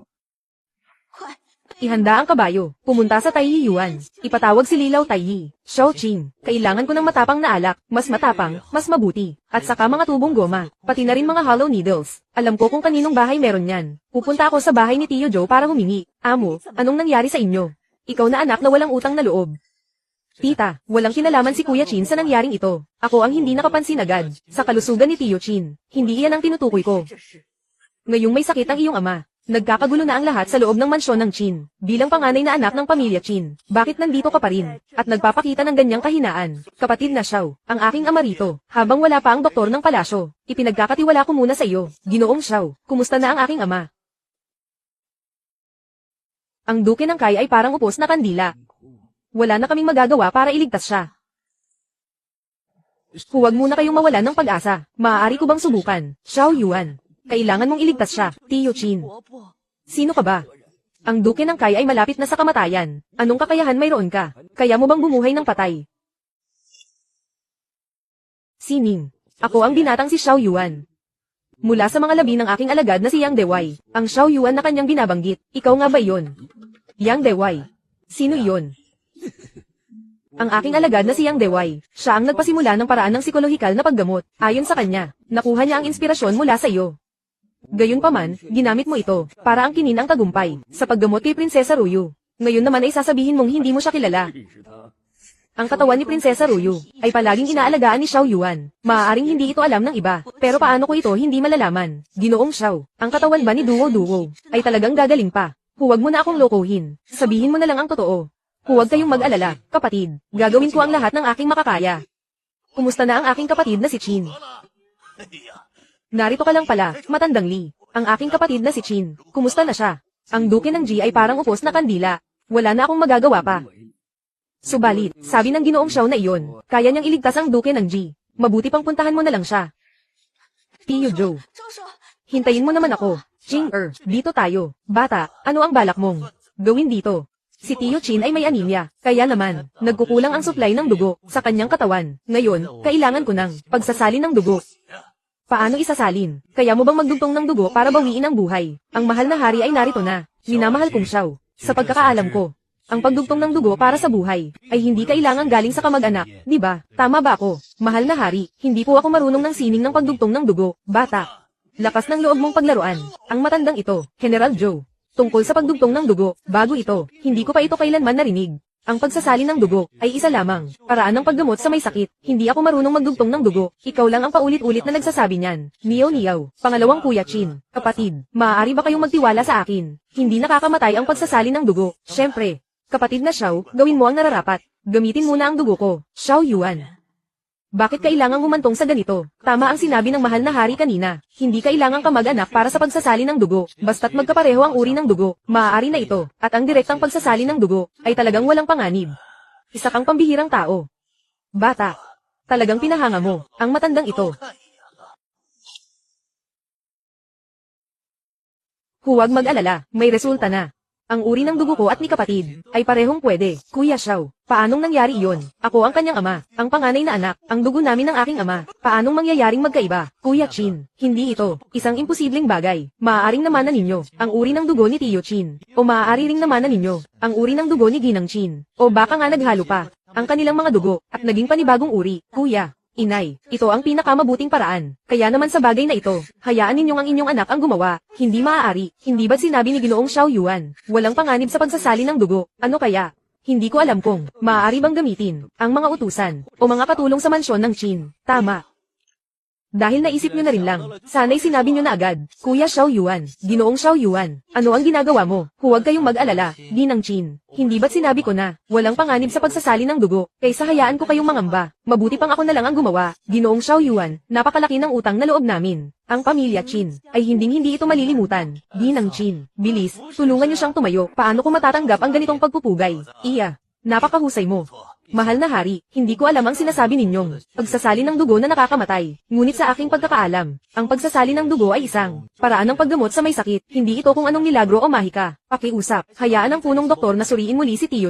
Ihanda ang kabayo. Pumunta sa Taiyi Yuan. Ipatawag si Lilaw Taiyi. Xiao Qing, kailangan ko ng matapang na alak. Mas matapang, mas mabuti. At saka mga tubong goma. Pati na rin mga hollow needles. Alam ko kung kaninong bahay meron yan. Pupunta ako sa bahay ni Tio Joe para humingi. Amo, anong nangyari sa inyo? Ikaw na anak na walang utang na loob. Tita, walang kinalaman si Kuya Chin sa nangyaring ito. Ako ang hindi nakapansin agad. Sa kalusugan ni Tio Chin. Hindi iyan ang tinutukoy ko. Ngayong may sakit ang iyong ama. Nagkakagulo na ang lahat sa loob ng mansyon ng Chin. Bilang panganay na anak ng pamilya Chin, bakit nandito ka pa rin? At nagpapakita ng ganyang kahinaan? Kapatid na Xiao, ang aking ama rito, habang wala pa ang doktor ng palasyo, ipinagkakatiwala ko muna sa iyo. Ginoong Xiao, kumusta na ang aking ama? Ang duke ng Kai ay parang upos na kandila. Wala na kaming magagawa para iligtas siya. Huwag muna kayong mawalan ng pag-asa. Maaari ko bang subukan? Xiao Yuan. Kailangan mong iligtas siya, Tio Chin. Sino ka ba? Ang duke ng Kai ay malapit na sa kamatayan. Anong kakayahan mayroon ka? Kaya mo bang bumuhay ng patay? Sining. Ako ang binatang si Xiao Yuan. Mula sa mga labi ng aking alagad na si Yang Dewey, ang Xiao Yuan na kanyang binabanggit. Ikaw nga ba iyon? Yang Dewey. Sino iyon? Ang aking alagad na si Yang Dewey, siya ang nagpasimula ng paraan ng psikolohikal na paggamot. Ayon sa kanya, nakuha niya ang inspirasyon mula sa iyo. Gayunpaman, ginamit mo ito, para ang kinin ang tagumpay, sa paggamot kay Prinsesa Ruyu. Ngayon naman ay sasabihin mong hindi mo siya kilala. Ang katawan ni Prinsesa Ruyu, ay palaging inaalagaan ni Xiao Yuan. Maaaring hindi ito alam ng iba, pero paano ko ito hindi malalaman? Ginoong Xiao, ang katawan ba ni Duo Duo, ay talagang gagaling pa. Huwag mo na akong lokohin, sabihin mo na lang ang totoo. Huwag kayong mag-alala, kapatid. Gagawin ko ang lahat ng aking makakaya. Kumusta na ang aking kapatid na si Chin? Narito ka lang pala, matandang Li. Ang aking kapatid na si Chin. Kumusta na siya? Ang duke ng Ji ay parang upos na kandila. Wala na akong magagawa pa. Subalit, sabi ng Ginoong Xiao na iyon, kaya niyang iligtas ang duke ng Ji. Mabuti pang puntahan mo na lang siya. Tio Joe. Hintayin mo naman ako. Jing dito tayo. Bata, ano ang balak mong gawin dito? Si Tio Chin ay may anemia, kaya naman, nagkukulang ang supply ng dugo sa kanyang katawan. Ngayon, kailangan ko ng pagsasalin ng dugo. Paano isasalin? Kaya mo bang magdugtong ng dugo para bawiin ang buhay? Ang mahal na hari ay narito na. Minamahal kong Xiao. Sa pagkakaalam ko, ang pagdugtong ng dugo para sa buhay ay hindi kailangan galing sa kamag-anak, di ba? Tama ba ako? Mahal na hari, hindi po ako marunong ng sining ng pagdugtong ng dugo, bata. Lakas ng loob mong paglaruan. Ang matandang ito, General Joe. Tungkol sa pagdugtong ng dugo, bago ito, hindi ko pa ito kailanman narinig. Ang pagsasalin ng dugo ay isa lamang, paraan ng paggamot sa may sakit. Hindi ako marunong magdugtong ng dugo, ikaw lang ang paulit-ulit na nagsasabi niyan. Niyaw. Pangalawang Kuya Chin, kapatid, maaari ba kayong magtiwala sa akin? Hindi nakakamatay ang pagsasalin ng dugo. Syempre, kapatid na Xiao, gawin mo ang nararapat. Gamitin muna ang dugo ko, Xiao Yuan. Bakit kailangang humantong sa ganito? Tama ang sinabi ng mahal na hari kanina. Hindi kailangang kamag-anak para sa pagsasali ng dugo. Basta't magkapareho ang uri ng dugo, maaari na ito. At ang direktang pagsasali ng dugo, ay talagang walang panganib. Isa kang pambihirang tao. Bata. Talagang pinahanga mo, ang matandang ito. Huwag mag-alala, may resulta na. Ang uri ng dugo ko at ni kapatid, ay parehong pwede, Kuya Xiao. Paanong nangyari iyon? Ako ang kanyang ama, ang panganay na anak, ang dugo namin ng aking ama. Paanong mangyayaring magkaiba? Kuya Chin, hindi ito, isang imposibleng bagay. Maaaring namanan ninyo, ang uri ng dugo ni Tio Chin. O maaari ring namanan ninyo, ang uri ng dugo ni Ginang Chin. O baka nga naghalo pa, ang kanilang mga dugo, at naging panibagong uri, Kuya. Inay, ito ang pinakamabuting paraan. Kaya naman sa bagay na ito, hayaan ninyong ang inyong anak ang gumawa. Hindi maaari, hindi ba't sinabi ni Ginoong Xiao Yuan, walang panganib sa pagsasali ng dugo, ano kaya? Hindi ko alam kung, maaari bang gamitin, ang mga utusan, o mga katulong sa mansyon ng Chin. Tama. Dahil naisip nyo na rin lang, sana'y sinabi nyo na agad, Kuya Xiao Yuan, Ginoong Xiao Yuan, ano ang ginagawa mo? Huwag kayong mag-alala, Ginang Chin. Hindi ba't sinabi ko na, walang panganib sa pagsasali ng dugo, kaysa hayaan ko kayong mangamba. Mabuti pang ako na lang ang gumawa, Ginoong Xiao Yuan, napakalaki ng utang na loob namin. Ang pamilya Chin, ay hindi ito malilimutan. Ginang Chin, bilis, tulungan nyo siyang tumayo, paano ko matatanggap ang ganitong pagpupugay? Iya, napakahusay mo. Mahal na hari, hindi ko alam ang sinasabi ninyong pagsasali ng dugo na nakakamatay. Ngunit sa aking pagkakaalam, ang pagsasali ng dugo ay isang paraan ng paggamot sa may sakit. Hindi ito kung anong milagro o mahika. Pakiusap, hayaan ang punong doktor na suriin muli si Tio.